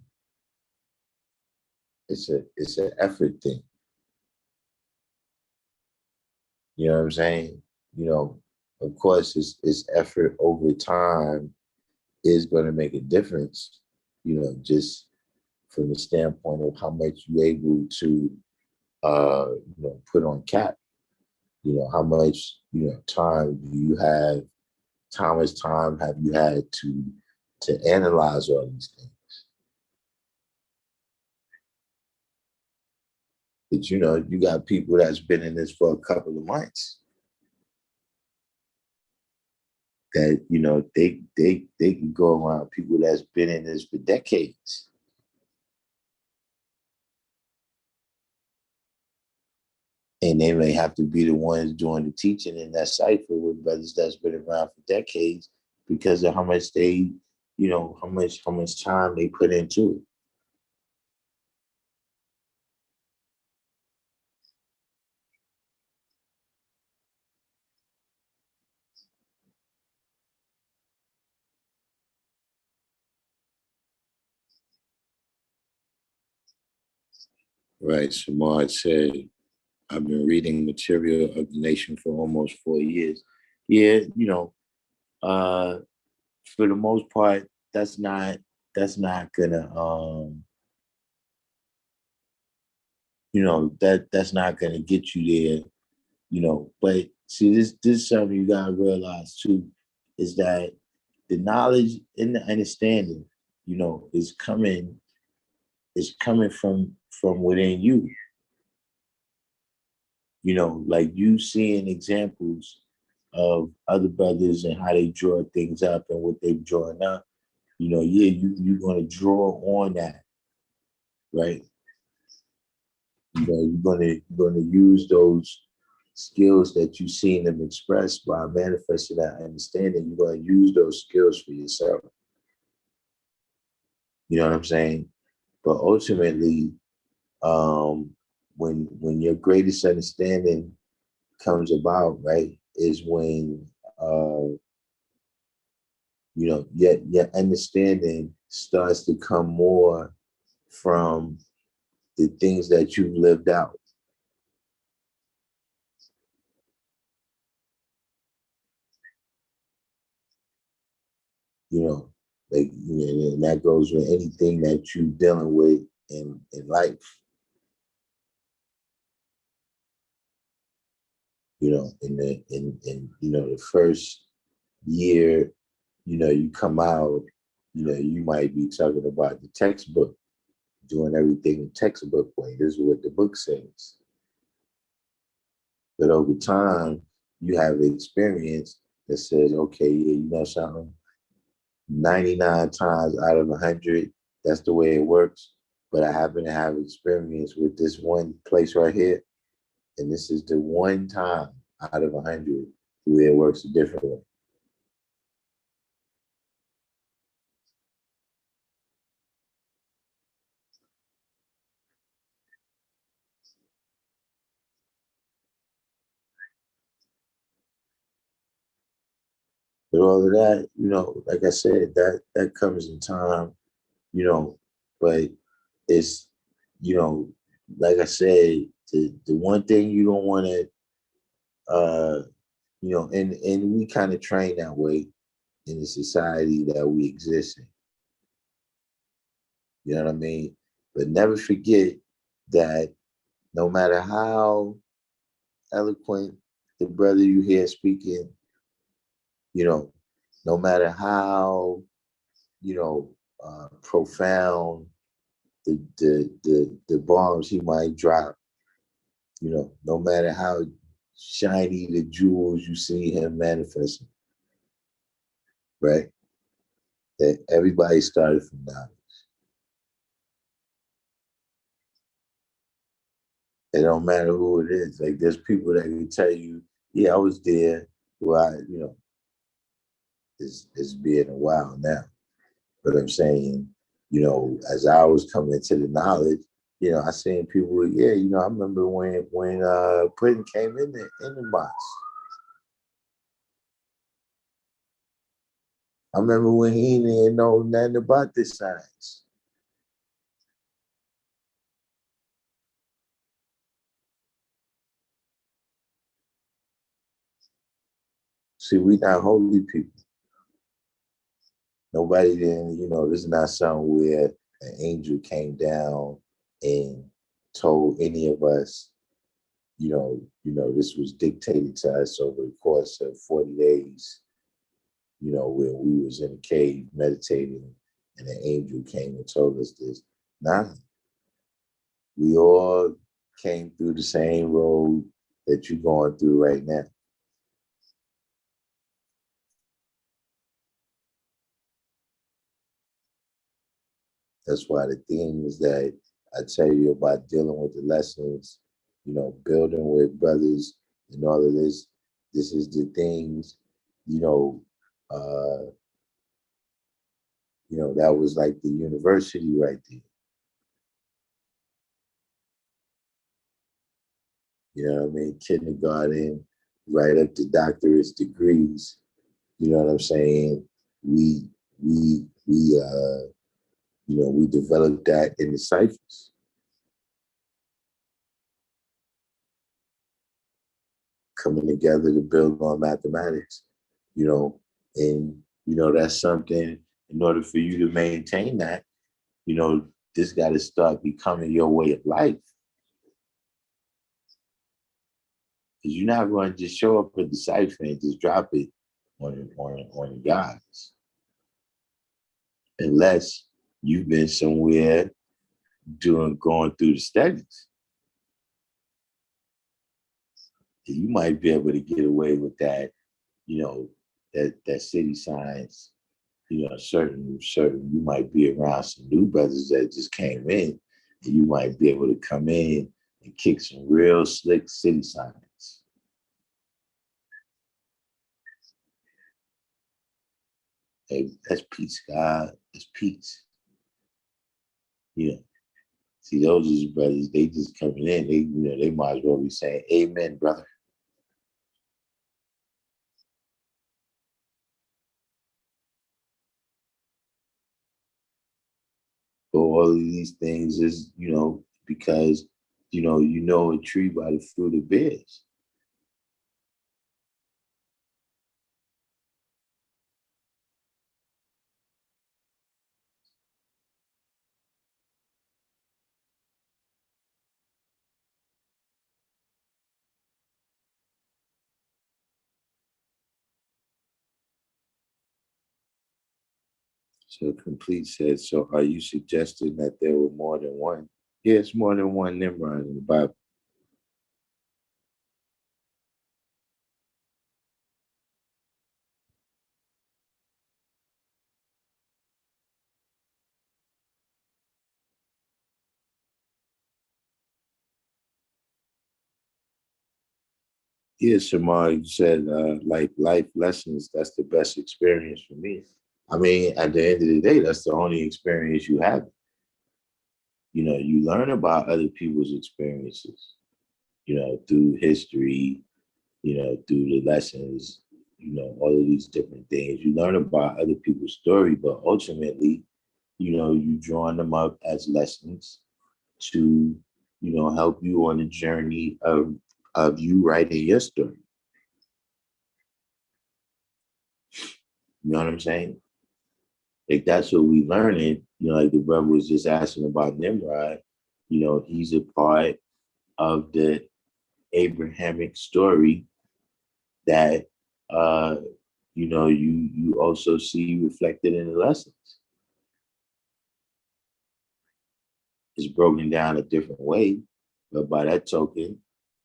It's an effort thing. You know what I'm saying? Of course, it's effort over time is going to make a difference. Just from the standpoint of how much you're able to, put on cap. How much time do you have? How much time have you had to analyze all these things? But you got people that's been in this for a couple of months that they can go around people that's been in this for decades. And they may have to be the ones doing the teaching in that cipher with brothers that's been around for decades because of how much how much time they put into it. Right. Samad said, I've been reading material of the nation for almost 4 years. Yeah, for the most part, that's not gonna that's not gonna get you there, But see, this is something you gotta realize too, is that the knowledge and the understanding, is coming from within you. Like you seeing examples of other brothers and how they draw things up and what they've drawn up. Yeah, you're gonna draw on that, right? You're gonna use those skills that you've seen them express by manifesting that understanding. You're gonna use those skills for yourself. You know what I'm saying? But ultimately, when your greatest understanding comes about, right, is when your understanding starts to come more from the things that you've lived out. you know, and that goes with anything that you're dealing with in life. In the first year, you come out, you might be talking about the textbook, doing everything textbook way. This is what the book says. But over time, you have the experience that says, okay, yeah, you know something, 99 times out of 100, that's the way it works. But I happen to have experience with this one place right here. And this is the one time out of 100 where it works a different way. But all of that, like I said, that comes in time, you know, but it's, you know, like I said, the one thing you don't want to, and we kind of train that way in the society that we exist in. You know what I mean? But never forget that no matter how eloquent the brother you hear speaking, you know, no matter how, profound the bombs he might drop, no matter how shiny the jewels you see him manifesting, right? That everybody started from knowledge. It don't matter who it is. Like there's people that can tell you, yeah, I was there. Well, it's been a while now. But I'm saying, as I was coming into the knowledge, I seen people, yeah, I remember when Puddin came in the box. I remember when he didn't know nothing about this science. See, we not holy people. Nobody didn't, this is not something where an angel came down and told any of us, this was dictated to us over the course of 40 days, where we was in a cave meditating and an angel came and told us this. Nah, we all came through the same road that you're going through right now. That's why the things that I tell you about dealing with the lessons, building with brothers and all of this is the things, you know, uh, that was like the university right there. You know what I mean? Kindergarten, right up to doctorate degrees. You know what I'm saying? We we developed that in the ciphers. coming together to build on mathematics, and, that's something in order for you to maintain that, this got to start becoming your way of life. Because you're not going to just show up at the cipher and just drop it on the guys. Unless you've been somewhere going through the studies. You might be able to get away with that, that city science, certain, you might be around some new brothers that just came in, and you might be able to come in and kick some real slick city science. Hey, that's peace, God. That's peace. See, those are brothers, they just coming in, they might as well be saying, amen, brother. But all of these things is, because, you know a tree by the fruit it bears. So Complete says, so are you suggesting that there were more than one? Yes, more than one Nimrod in the Bible. Yes, Shamar, you said like life lessons, that's the best experience for me. I mean, at the end of the day, that's the only experience you have. You learn about other people's experiences, through history, through the lessons, all of these different things. You learn about other people's story, but ultimately, you drawing them up as lessons to, help you on the journey of you writing your story. You know what I'm saying? Like that's what we learning. Like the brother was just asking about Nimrod. He's a part of the Abrahamic story that you also see reflected in the lessons. It's broken down a different way, but by that token,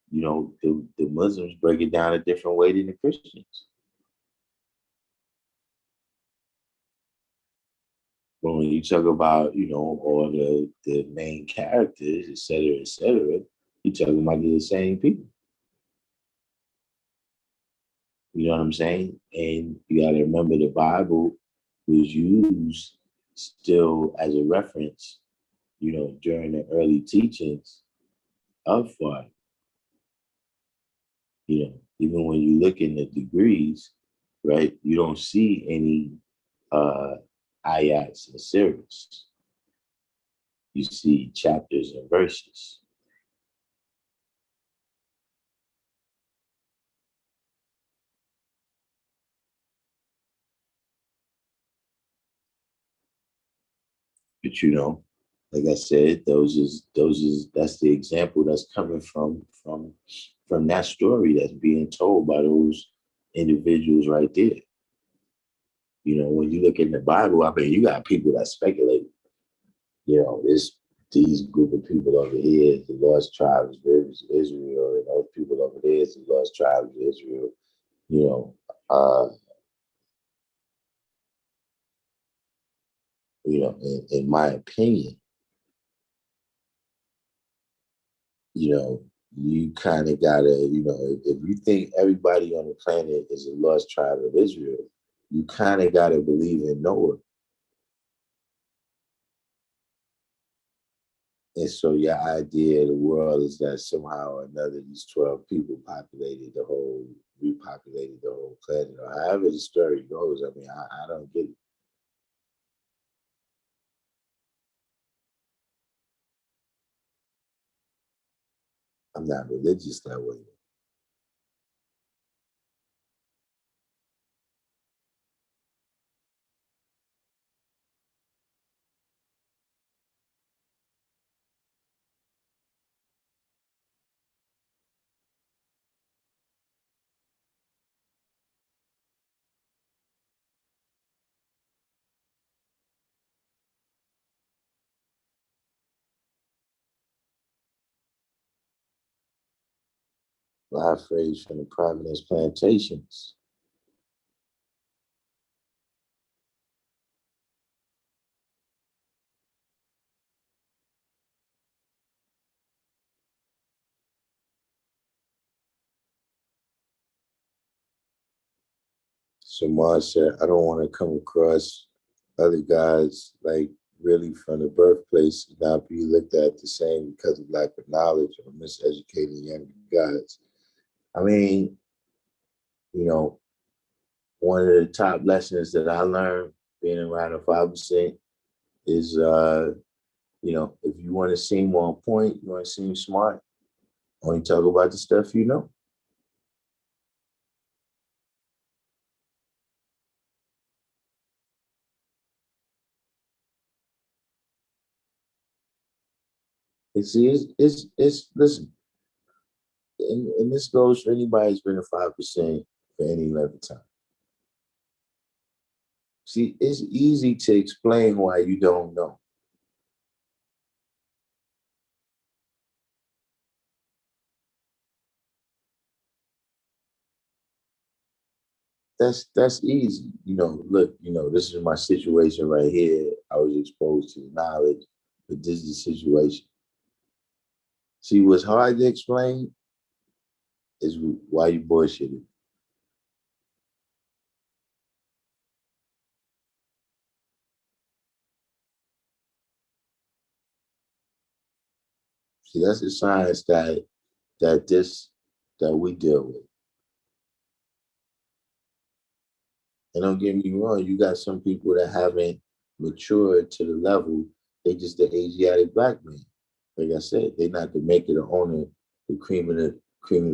the Muslims break it down a different way than the Christians. But when you talk about, all the main characters, et cetera, you're talking about the same people. You know what I'm saying? And you got to remember the Bible was used still as a reference, during the early teachings of Fard. Even when you look in the degrees, right, you don't see any ayats and series. You see chapters and verses. But like I said, that's the example that's coming from that story that's being told by those individuals right there. When you look in the Bible, I mean, you got people that speculate. This these group of people over here is the lost tribes of Israel, and those people over there is the lost tribes of Israel. You know, uh, in my opinion, you know, you kind of gotta, if you think everybody on the planet is a lost tribe of Israel, you kind of gotta believe in Noah. And so your idea of the world is that somehow or another these 12 people repopulated the whole planet, or however the story goes. I mean, I don't get it. I'm not religious that way. Fly phrase from the Providence plantations. Samar said, I don't want to come across other guys like really from the birthplace not be looked at the same because of lack of knowledge or miseducating younger guys. I mean, you know, one of the top lessons that I learned being around the 5% is, if you want to seem on point, you want to seem smart, only talk about the stuff you know. It's listen, and this goes for anybody who's been a 5% for any length of time. See, it's easy to explain why you don't know. That's easy. Look, this is my situation right here. I was exposed to the knowledge, but this is the situation. See, what's hard to explain is why you bullshitting. See, that's the science that we deal with. And don't get me wrong, you got some people that haven't matured to the level, they just the Asiatic black man. Like I said, they're not the maker, the owner, the cream of the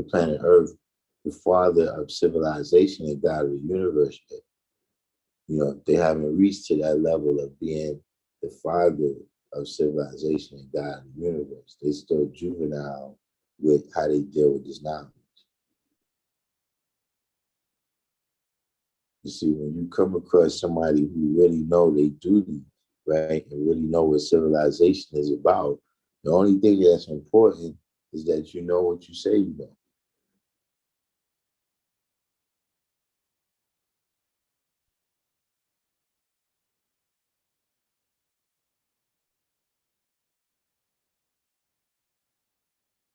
planet Earth, the father of civilization and God of the universe. They haven't reached to that level of being the father of civilization and God of the universe. They still juvenile with how they deal with this knowledge. You see, when you come across somebody who really know their duty, right, and really know what civilization is about, the only thing that's important is that you know what you say you know.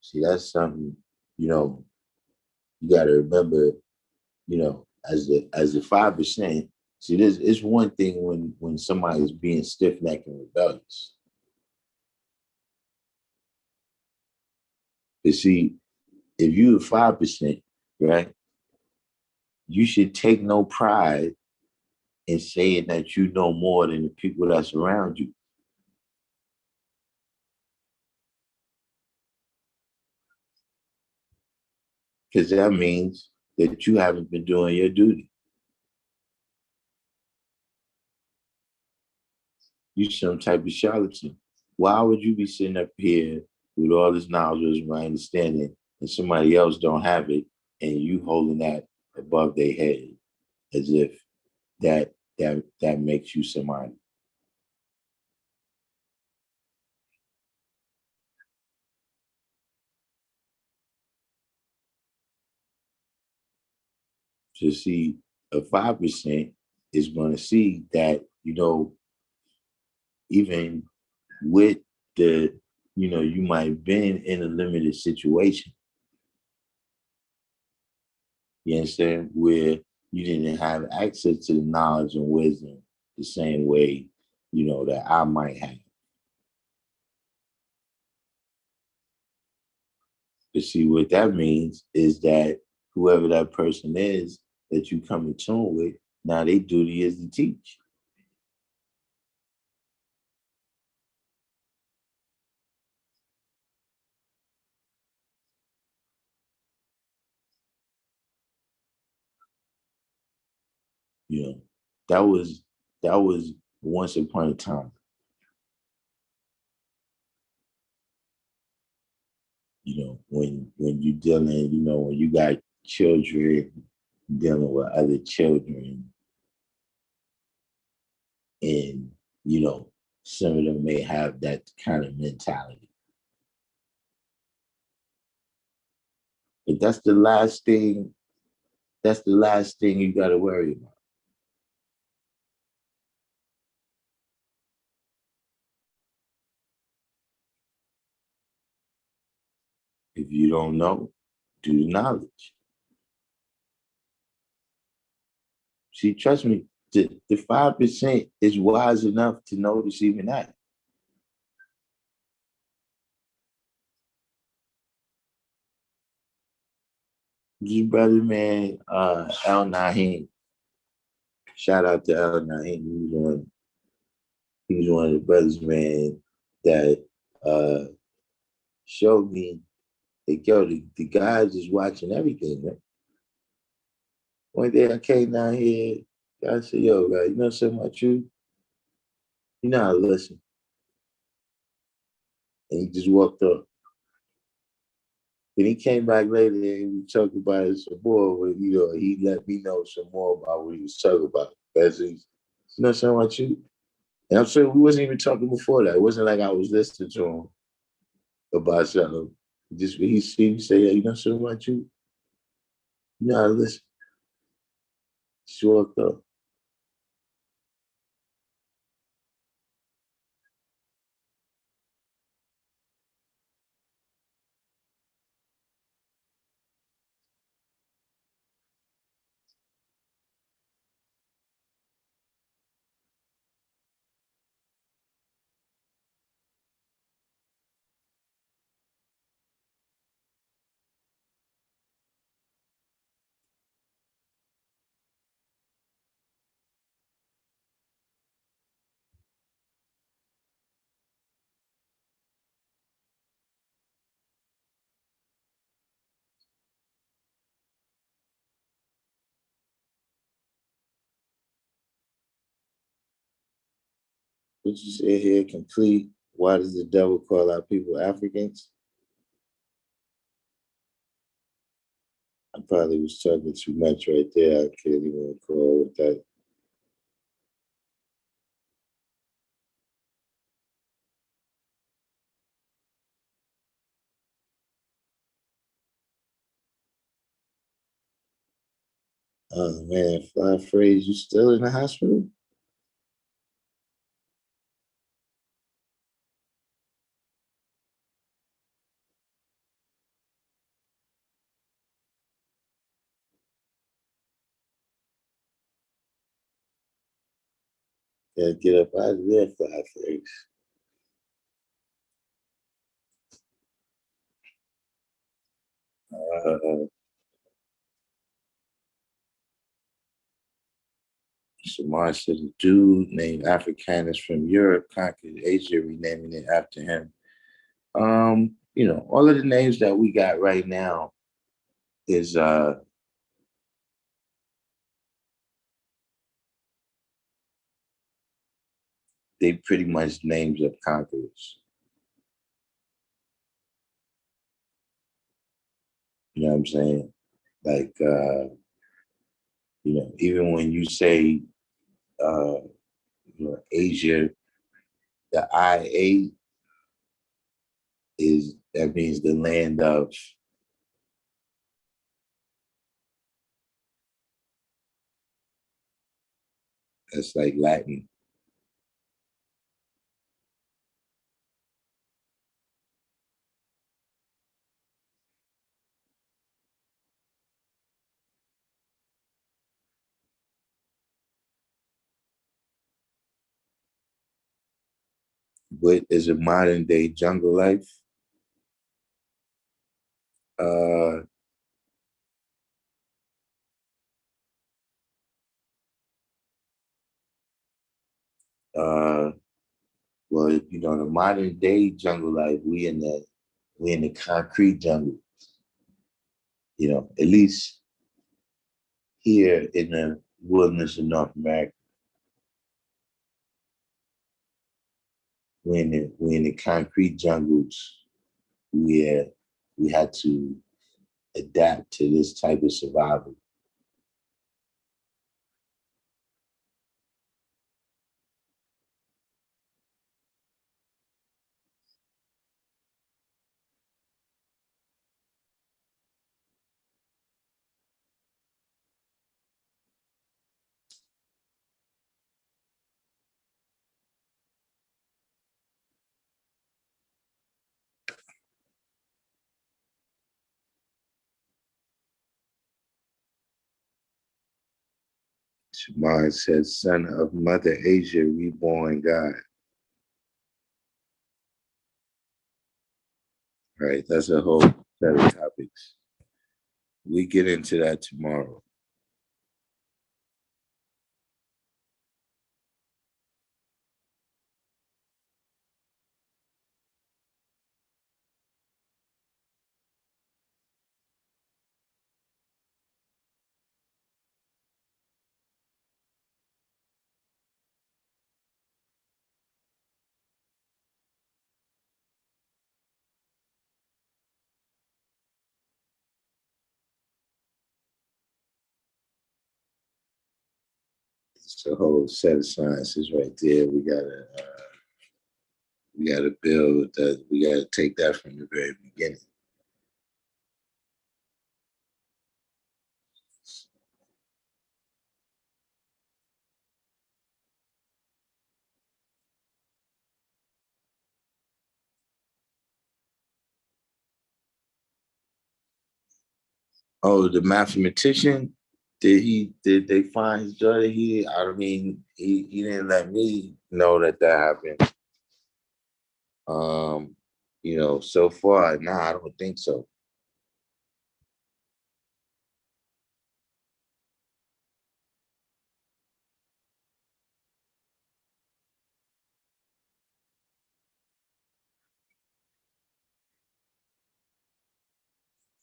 See, that's something, you know, you got to remember, as the 5%. See, this it's one thing when somebody's being stiff necked and rebellious. But see, if you're 5%, right, you should take no pride in saying that you know more than the people that's around you. Because that means that you haven't been doing your duty. You some type of charlatan. Why would you be sitting up here with all this knowledge, my understanding, and somebody else don't have it, and you holding that above their head as if that makes you somebody? To see a 5% is going to see that even with the you might have been in a limited situation. You understand? Where you didn't have access to the knowledge and wisdom the same way, that I might have. But see, what that means is that whoever that person is that you come in tune with, now their duty is to teach. You know, that was once upon a time. When you dealing, when you got children dealing with other children, and some of them may have that kind of mentality. But that's the last thing. That's the last thing you got to worry about. If you don't know, do the knowledge. See, trust me, the 5% is wise enough to notice even that. This brother, man, Al Naheem. Shout out to Al Naheem. He's one of the brothers, man, that showed me that, yo, the guys is watching everything, man. One day I came down here, I said, yo, guy, you know something about you? You know how to listen. And he just walked up. Then he came back later and we talked about it some more. But, he let me know some more about what he was talking about. That's you know something about you? And I'm saying we wasn't even talking before that. It wasn't like I was listening to him about something. Just when he see me say, yeah, you know something about you? You know how to listen. Just walked up. What you say here, complete. Why does the devil call our people Africans? I probably was talking too much right there. I can't even recall what that. Oh man, Fly Phrase, you still in the hospital? Gotta get up out of there, Fly Phrase. Uh, Shamar said a dude named Africanus from Europe conquered Asia, renaming it after him. All of the names that we got right now is they pretty much names of conquerors. You know what I'm saying? Like even when you say Asia, the IA is that means the land of. That's like Latin. What is a modern day jungle life? Uh, uh, well, the modern day jungle life, we in the concrete jungle. At least here in the wilderness of North America, we in the concrete jungles where we had to adapt to this type of survival. Mine says, son of Mother Asia, reborn God. Right, that's a whole set of topics. We get into that tomorrow. It's a whole set of sciences right there. We gotta build that. We gotta take that from the very beginning. Oh, the mathematician. Did they find his daughter? I mean, he didn't let me know that happened. Um, so far, nah, I don't think so.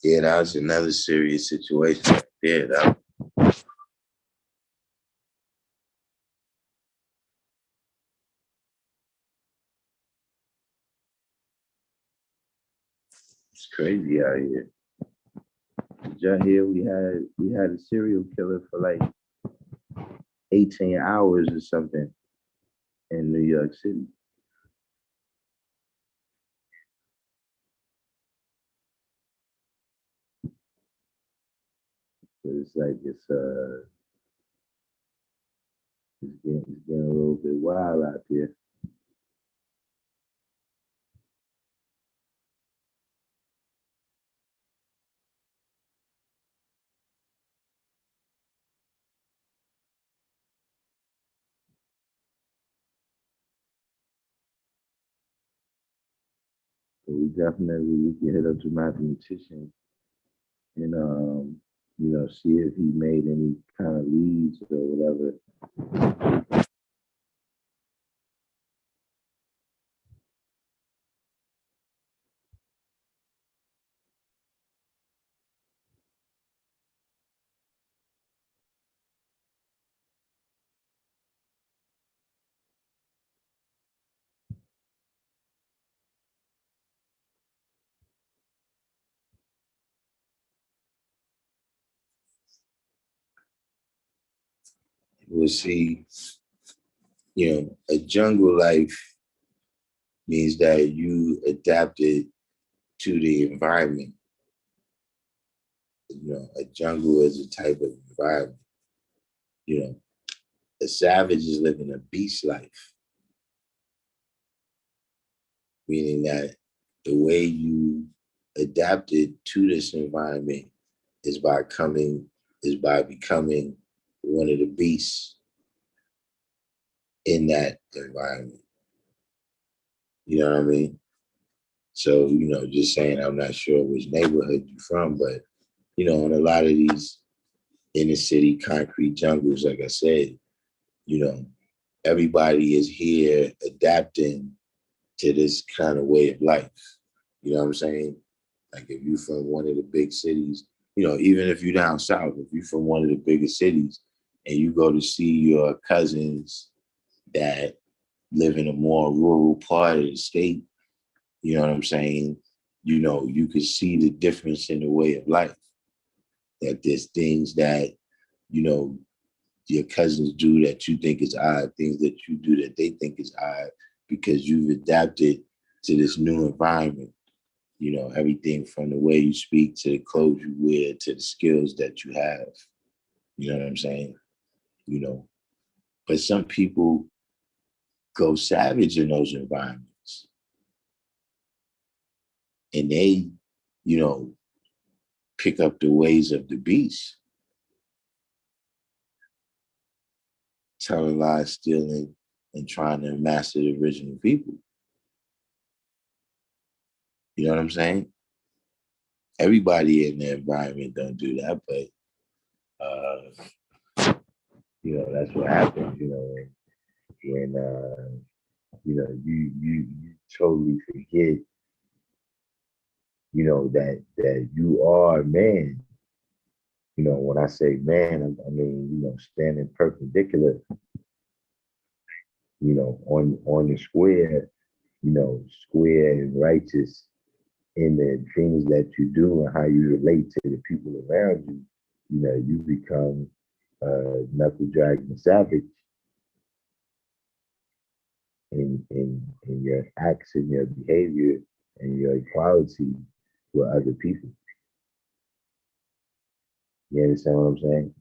Yeah, that was another serious situation right there. That was crazy out here. Did y'all hear we had a serial killer for like 18 hours or something in New York City. So it's like it's getting a little bit wild out there. So we can hit up the mathematician and see if he made any kind of leads or whatever. We'll see. A jungle life means that you adapted to the environment. A jungle is a type of environment. You know, a savage is living a beast life, meaning that the way you adapted to this environment is by becoming one of the beasts in that environment. You know what I mean? So, just saying, I'm not sure which neighborhood you're from, but, in a lot of these inner city concrete jungles, like I said, you know, everybody is here adapting to this kind of way of life. You know what I'm saying? Like if you're from one of the big cities, even if you're down south, if you're from one of the bigger cities and you go to see your cousins that live in a more rural part of the state, you know what I'm saying? You could see the difference in the way of life. That there's things that, you know, your cousins do that you think is odd, things that you do that they think is odd because you've adapted to this new environment. Everything from the way you speak to the clothes you wear to the skills that you have. You know what I'm saying? You know, but some people go savage in those environments and they, you know, pick up the ways of the beast. telling lies, stealing, and trying to master the original people. You know what I'm saying? Everybody in the environment don't do that, but that's what happens. When you totally forget, that you are a man. When I say man, I mean, standing perpendicular, on the square, square and righteous in the things that you do and how you relate to the people around you. You become knuckle dragging savage in your acts and your behavior and your equality with other people. You understand what I'm saying?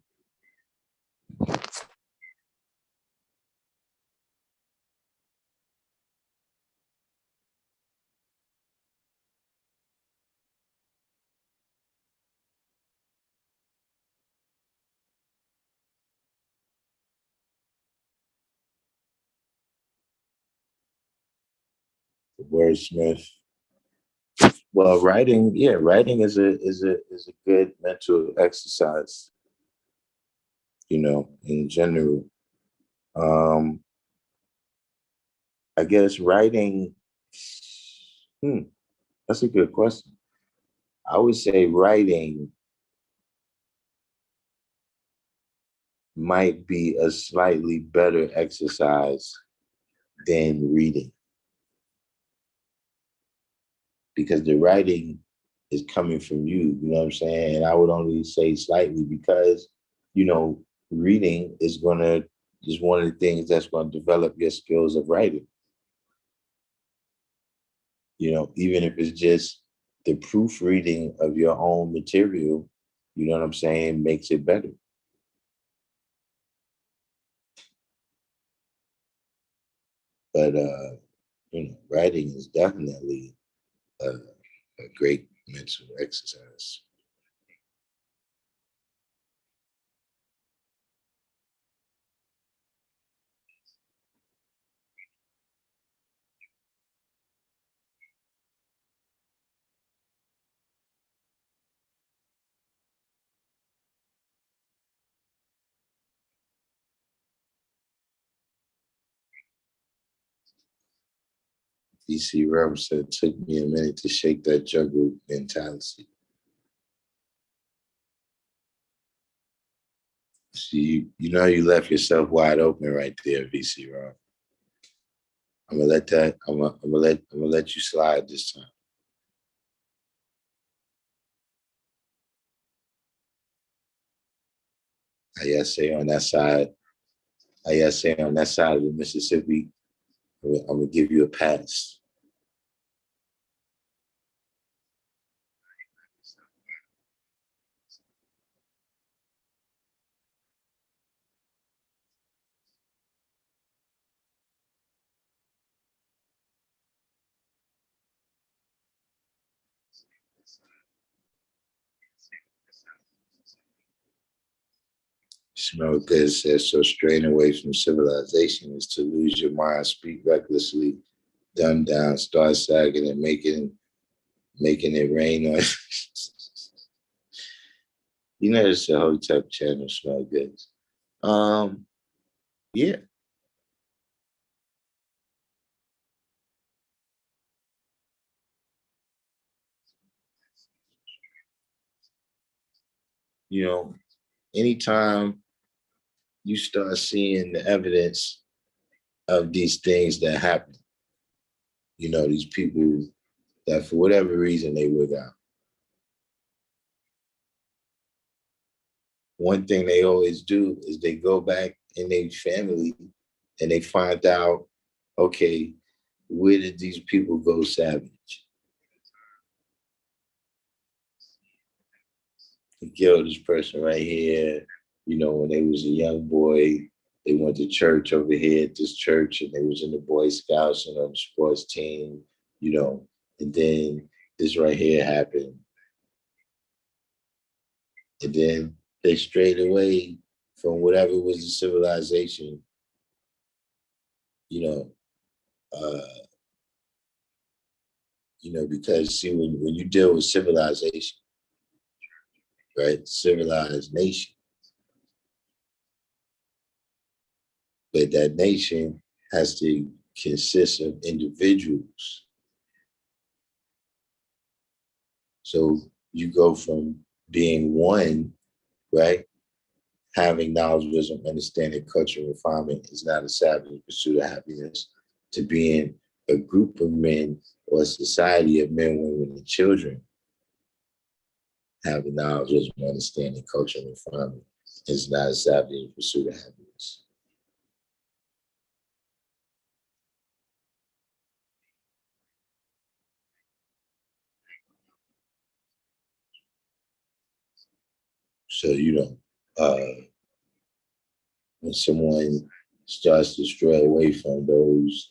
The wordsmith. Well, writing is a good mental exercise, in general. I guess writing, that's a good question. I would say writing might be a slightly better exercise than reading, because the writing is coming from you, you know what I'm saying? And I would only say slightly because, reading is one of the things that's going to develop your skills of writing. Even if it's just the proofreading of your own material, you know what I'm saying, makes it better. But writing is definitely a great mental exercise. DC Rum said, it took me a minute to shake that jungle mentality. See, you left yourself wide open right there, VC Rum. I'm gonna let you slide this time. I say on that side, I say on that side of the Mississippi, I'm gonna give you a pass. Smell good says, so straying away from civilization is to lose your mind, speak recklessly, dumb down, start sagging and making it rain on it's a whole type channel, Smell Good. Yeah. Anytime you start seeing the evidence of these things that happen, these people that for whatever reason they wig out. One thing they always do is they go back in their family and they find out, okay, where did these people go savage? He killed this person right here. When they was a young boy, they went to church over here at this church and they was in the Boy Scouts and on the sports team, and then this right here happened. And then they strayed away from whatever was the civilization you know, because see, when you deal with civilization, right, civilized nation, but that nation has to consist of individuals. So you go from being one, right, having knowledge, wisdom, understanding, culture, and refinement is not a savage pursuit of happiness, to being a group of men or a society of men, women, and children having knowledge, wisdom, understanding, culture, and refinement is not a savage pursuit of happiness. So, when someone starts to stray away from those,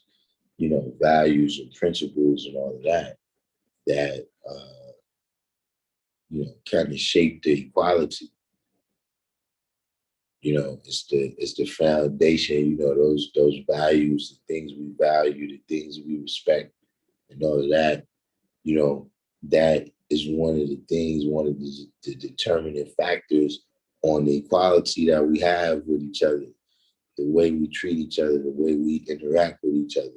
values and principles and all of that, that, kind of shape the equality. It's the foundation, those values, the things we value, the things we respect, and all of that, you know, that is one of the things, one of the determining factors on the equality that we have with each other, the way we treat each other, the way we interact with each other.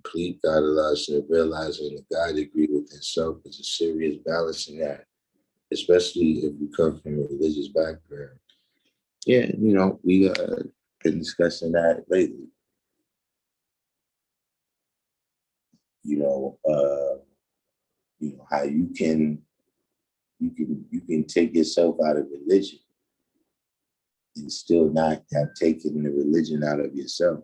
Complete God Allah said, realizing the God degree within self is a serious balancing act, especially if you come from a religious background. Yeah, we been discussing that lately. You know, uh, how you can take yourself out of religion and still not have taken the religion out of yourself.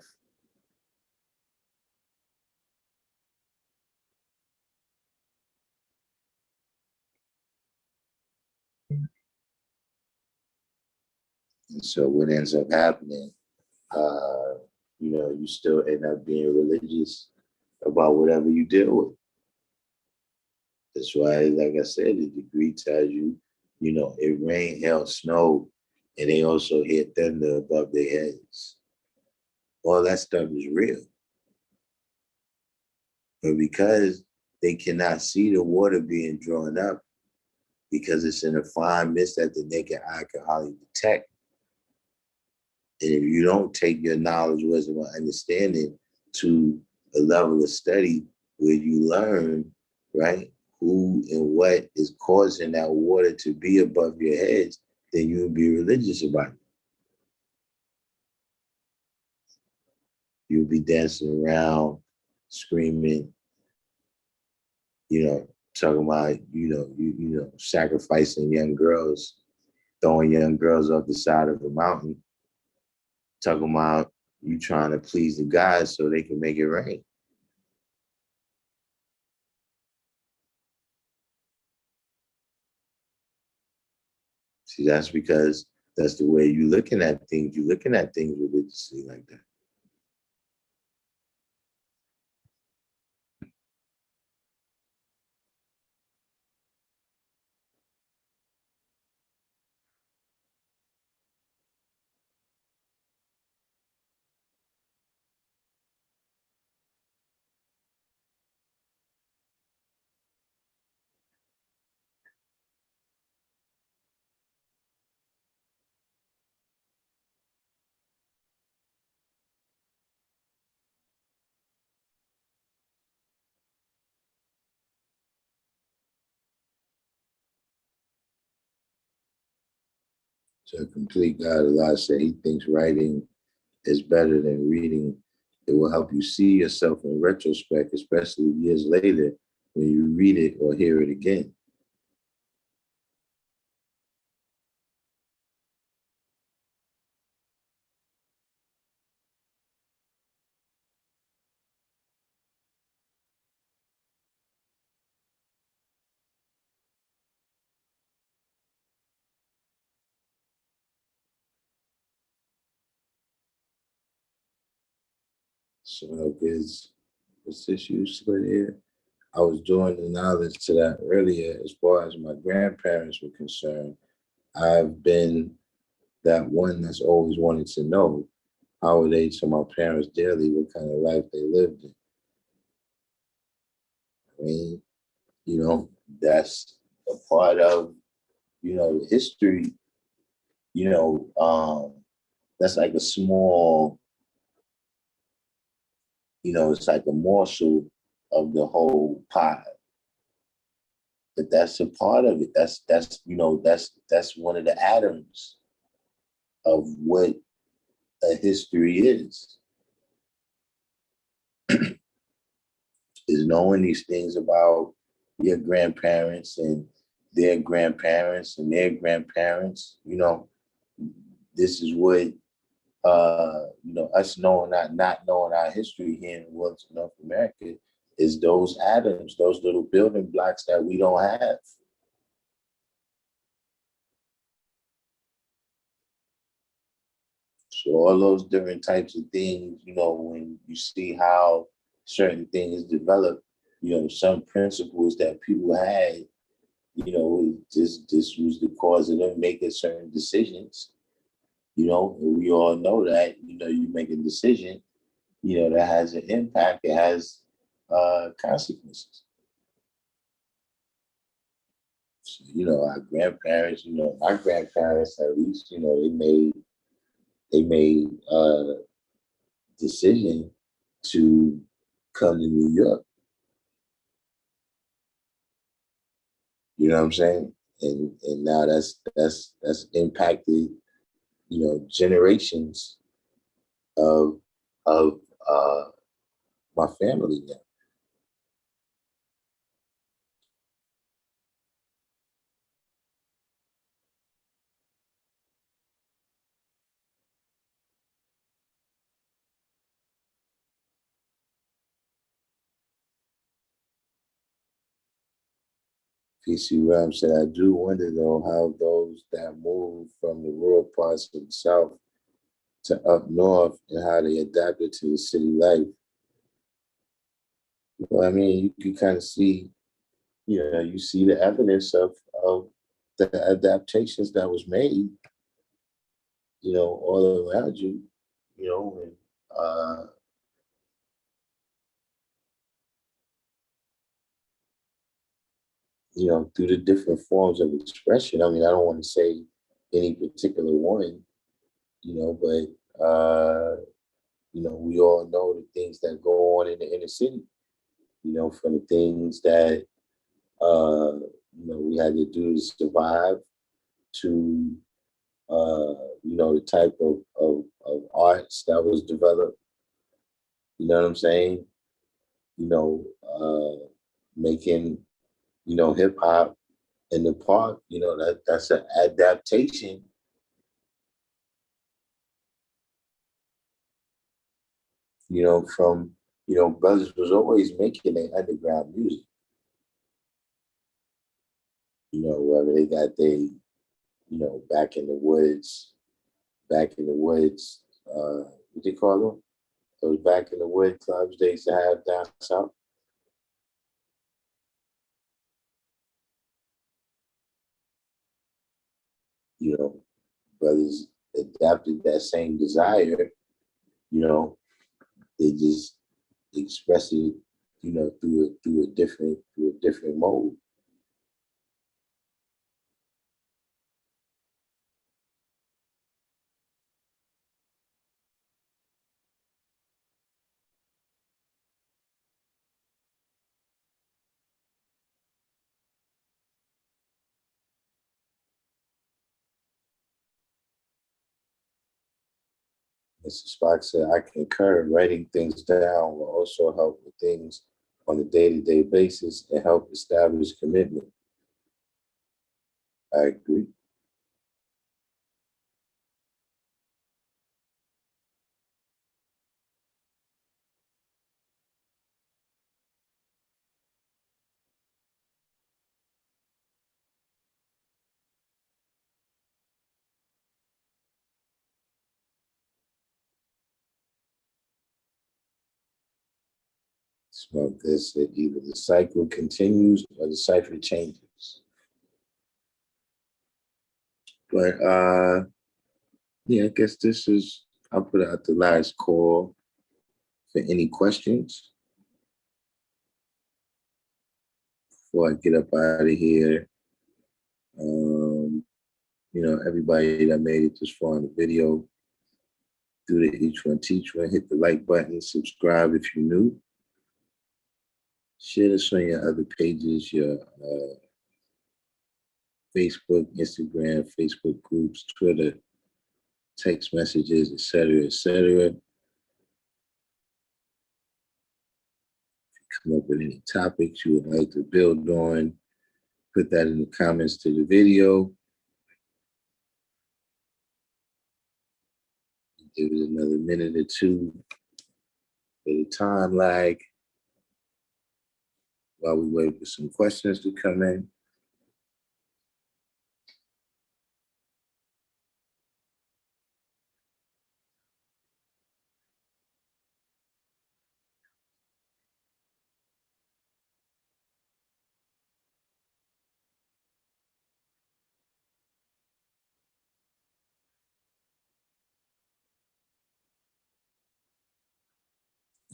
And so what ends up happening, uh, you still end up being religious about whatever you deal with. That's why, like I said, the degree tells you, it rain, hail, snow, and they also hear thunder above their heads. All that stuff is real. But because they cannot see the water being drawn up, because it's in a fine mist that the naked eye can hardly detect. And if you don't take your knowledge, wisdom, or understanding to a level of study where you learn, right, who and what is causing that water to be above your heads, then you'll be religious about it. You'll be dancing around, screaming, talking about, sacrificing young girls, throwing young girls off the side of a mountain, talking about you trying to please the gods so they can make it rain. See, that's because that's the way you're looking at things. You're looking at things religiously like that. So complete God, Allah said he thinks writing is better than reading. It will help you see yourself in retrospect, especially years later when you read it or hear it again. So because what's this used to here? I was doing the knowledge to that earlier as far as my grandparents were concerned. I've been that one that's always wanted to know how are they to my parents daily, what kind of life they lived in. I mean, you know, that's a part of, history, you know, that's like a small, it's like a morsel of the whole pie. But that's a part of it. That's one of the atoms of what a history is knowing these things about your grandparents and their grandparents and their grandparents. This is what us knowing not knowing our history here in North America is those atoms, those little building blocks that we don't have. So all those different types of things, when you see how certain things develop, some principles that people had, this was the cause of them making certain decisions. And we all know that, you make a decision, that has an impact, it has consequences. So, our grandparents, my grandparents at least, they made decision to come to New York. You know what I'm saying? And now that's impacted, generations of of my family now. PC Ram said, I do wonder though how those that move from the rural parts of the South to up north and how they adapted to the city life. Well, I mean, you can kind of see, you see the evidence of the adaptations that was made, all around you, and through the different forms of expression. I mean, I don't want to say any particular one, but we all know the things that go on in the inner city, from the things that we had to do to survive to the type of arts that was developed, you know what I'm saying? You know, making, hip hop in the park, that's an adaptation, from, brothers was always making their underground music, whether they got they, back in the woods, what they call them? Those back in the wood clubs they used to have down south. Brothers adapted that same desire, they just express it, through a different mode. Mr. Spock said, I concur. Writing things down will also help with things on a day-to-day basis and help establish commitment. I agree. Smoke this, that either the cycle continues or the cipher changes. But yeah, I guess this is, I'll put out the last call for any questions before I get up out of here. Everybody that made it this far in the video, do the each one teach one, hit the like button, subscribe if you're new. Share this on your other pages, your Facebook, Instagram, Facebook groups, Twitter, text messages, etc., etc. Come up with any topics you would like to build on, put that in the comments to the video. Give it another minute or two for the time lag while we wait for some questions to come in.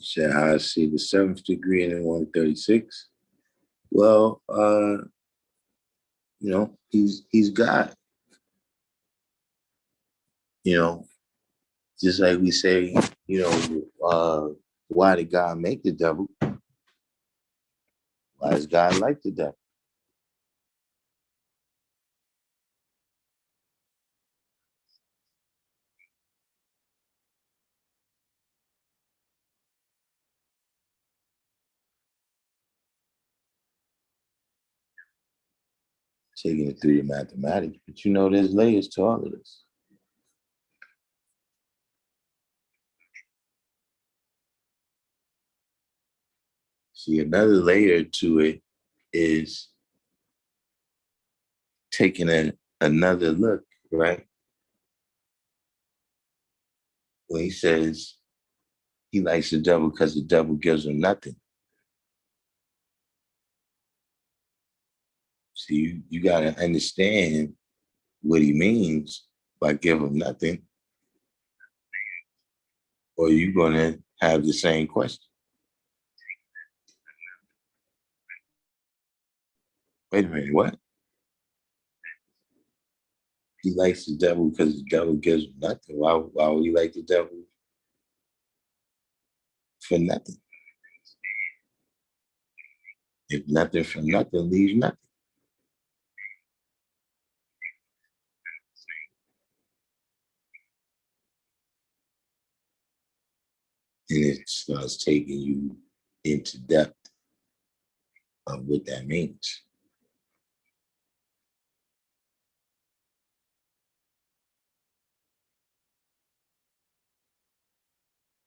Said how I see the 7th degree in 136. Well, he's God. Just like we say, why did God make the devil? Why is God like the devil? Taking it through your mathematics, but there's layers to all of this. See, another layer to it is taking another look, right? When he says he likes the devil because the devil gives him nothing. So you got to understand what he means by give him nothing, or you're going to have the same question. Wait a minute, what? He likes the devil because the devil gives him nothing. Why would he like the devil for nothing? If nothing for nothing leaves nothing. And it starts taking you into depth of what that means.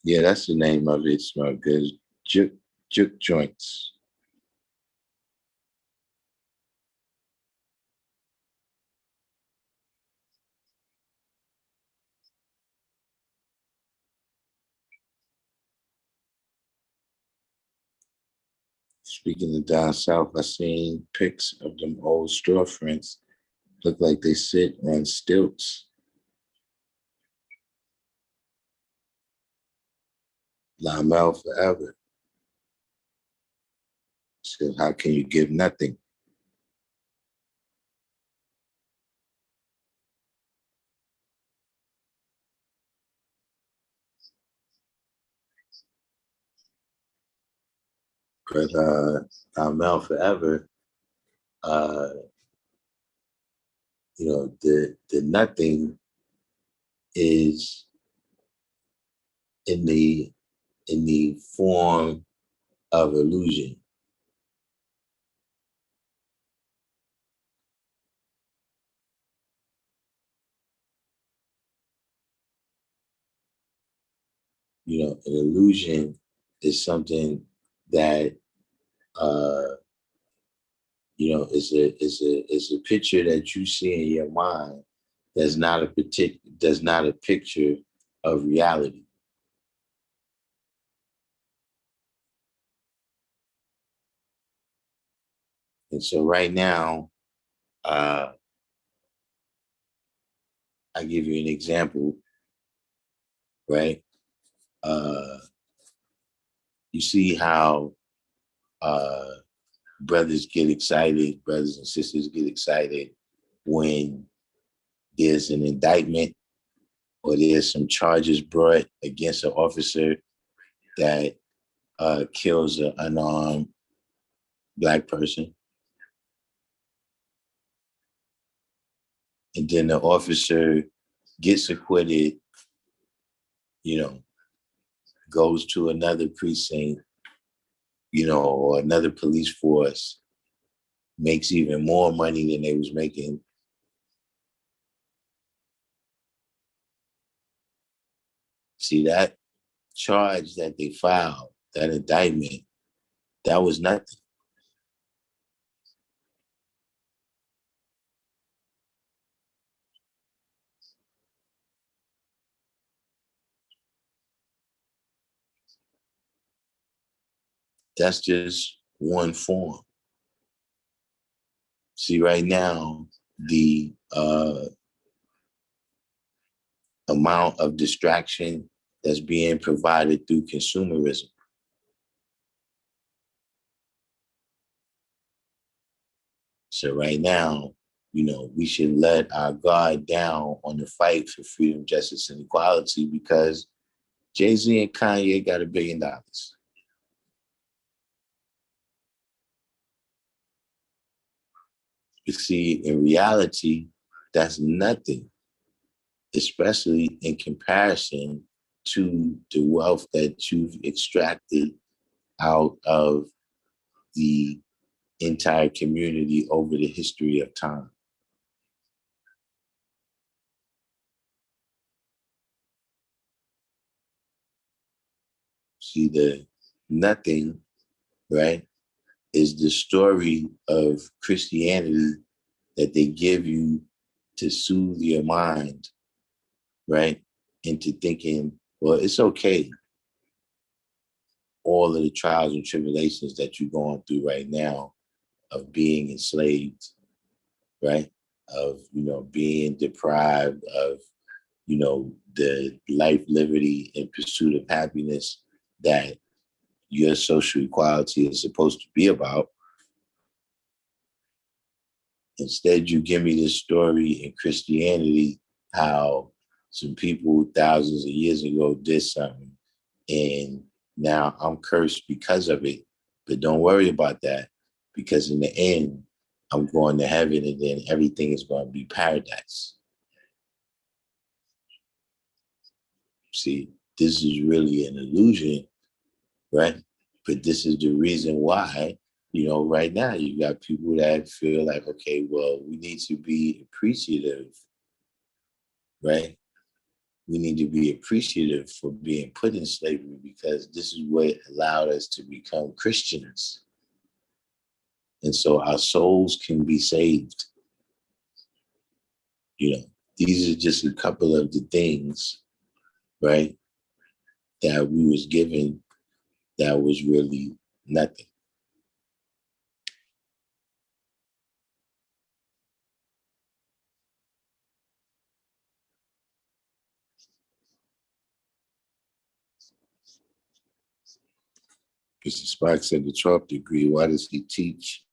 Yeah, that's the name of it, smart good. Juke joints. Speaking of down south, I seen pics of them old storefronts. Look like they sit on stilts. Lamel forever. So how can you give nothing? But Lamel forever, the nothing is in the form of illusion. An illusion is something that is a picture that you see in your mind that's not a picture of reality. And so right now, I give you an example, right? Uh, you see how brothers get excited, brothers and sisters get excited when there's an indictment or there's some charges brought against an officer that kills an unarmed Black person. And then the officer gets acquitted, you know, goes to another precinct, or another police force, makes even more money than they was making. See, that charge that they filed, that indictment, that was nothing. That's just one form. See, right now, the amount of distraction that's being provided through consumerism. So right now, we should let our guard down on the fight for freedom, justice, and equality because Jay-Z and Kanye got $1 billion. You see, in reality, that's nothing, especially in comparison to the wealth that you've extracted out of the entire community over the history of time. See, the nothing, right, is the story of Christianity that they give you to soothe your mind, right, into thinking, well, it's okay. All of the trials and tribulations that you're going through right now of being enslaved, right, of, being deprived of, the life, liberty, and pursuit of happiness that your social equality is supposed to be about. Instead, you give me this story in Christianity, how some people thousands of years ago did something, and now I'm cursed because of it. But don't worry about that, because in the end, I'm going to heaven, and then everything is going to be paradise. See, this is really an illusion, right? But this is the reason why, right now you got people that feel like, okay, well, we need to be appreciative, right? We need to be appreciative for being put in slavery because this is what allowed us to become Christians. And so our souls can be saved. These are just a couple of the things, right, that we was given that was really nothing. Mr. Sparks said the 12th degree, why does he teach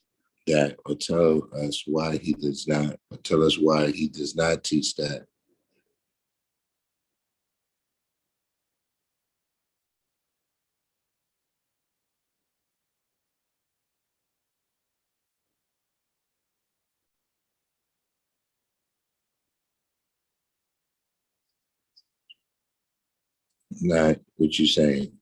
that or tell us why he does not, or tell us why he does not teach that? Not what you're saying.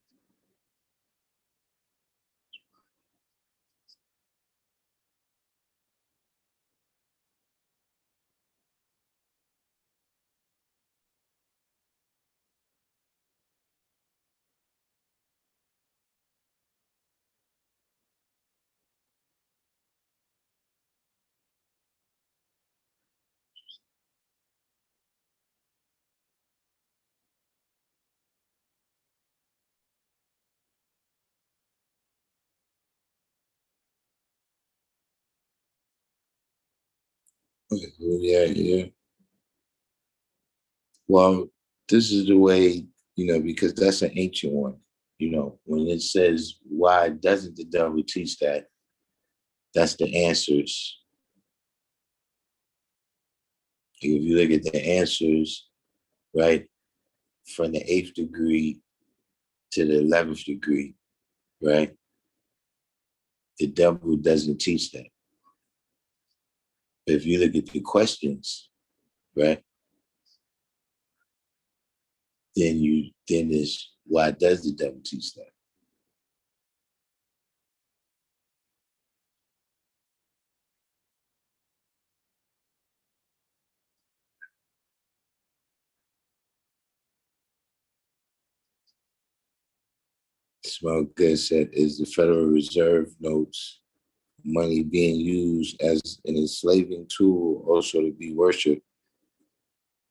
Yeah, yeah. Well, this is the way, because that's an ancient one. When it says, why doesn't the devil teach that? That's the answers. If you look at the answers, right, from the 8th degree to the 11th degree, right, the devil doesn't teach that. But if you look at the questions, right, then it's why does the devil teach that? Smoke Good said, is the Federal Reserve notes money being used as an enslaving tool also to be worshipped?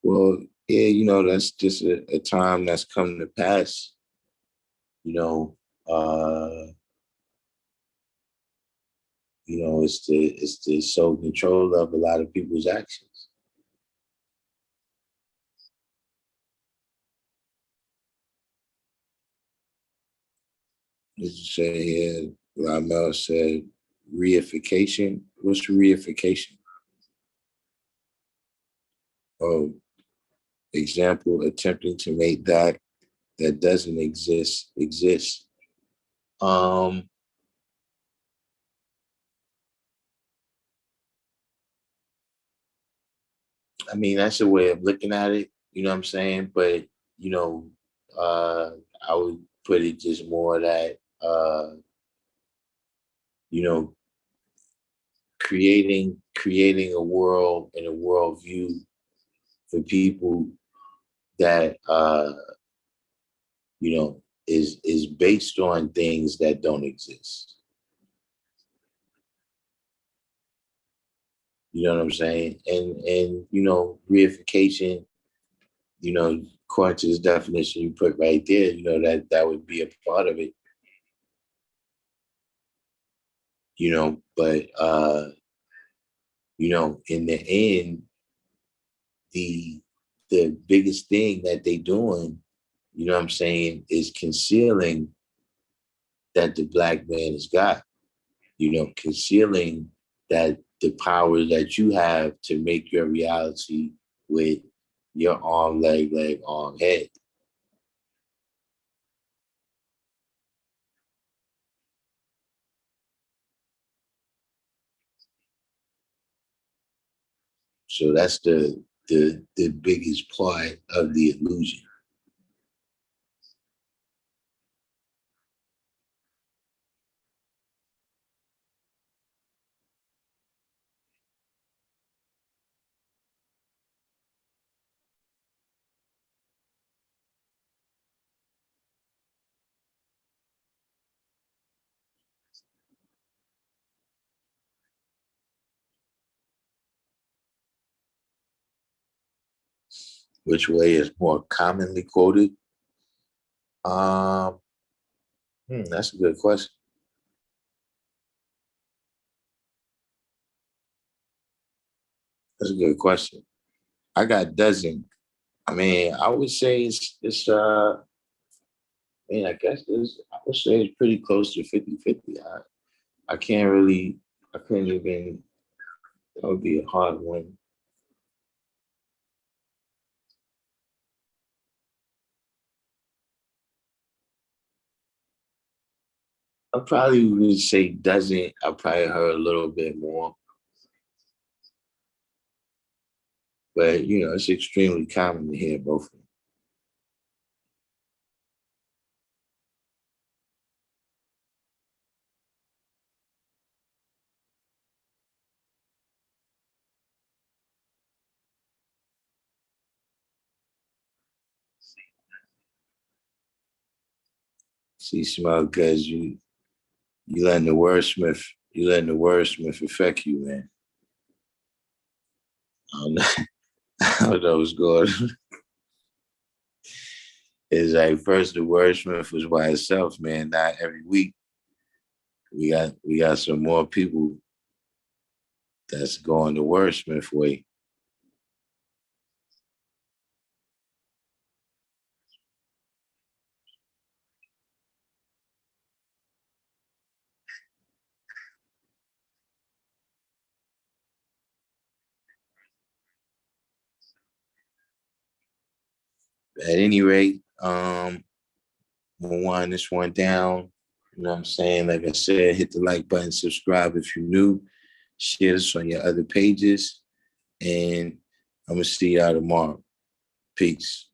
Well, yeah, that's just a time that's come to pass. You know, uh, it's the sole control of a lot of people's actions. As you say here, Ramel said, reification. What's reification? Oh, example, attempting to make that doesn't exist. Um, I mean, that's a way of looking at it, you know what I'm saying? But, you know, uh, I would put it just more that, you know, creating a world and a worldview for people that, is based on things that don't exist. You know what I'm saying? And reification, according to this definition you put right there, that would be a part of it, but in the end, the the biggest thing that they doing, what I'm saying, is concealing that the black man is God, concealing that the power that you have to make your reality with your arm, leg, arm, head. So that's the biggest part of the illusion. Which way is more commonly quoted? Um, that's a good question. That's a good question. I got dozen. I mean, I would say I guess I would say it's pretty close to 50-50. I can't really, I couldn't even, that would be a hard one. I probably would say doesn't. I probably heard a little bit more, but it's extremely common to hear both of them. See, smell because you letting the wordsmith affect you, man. I don't know, I don't know what's going on. It's like first the wordsmith was by itself, man. Not every week. We got some more people That's going the wordsmith way. At any rate, we'll wind this one down. You know what I'm saying? Like I said, hit the like button, subscribe if you're new, share this on your other pages, and I'm gonna see y'all tomorrow. Peace.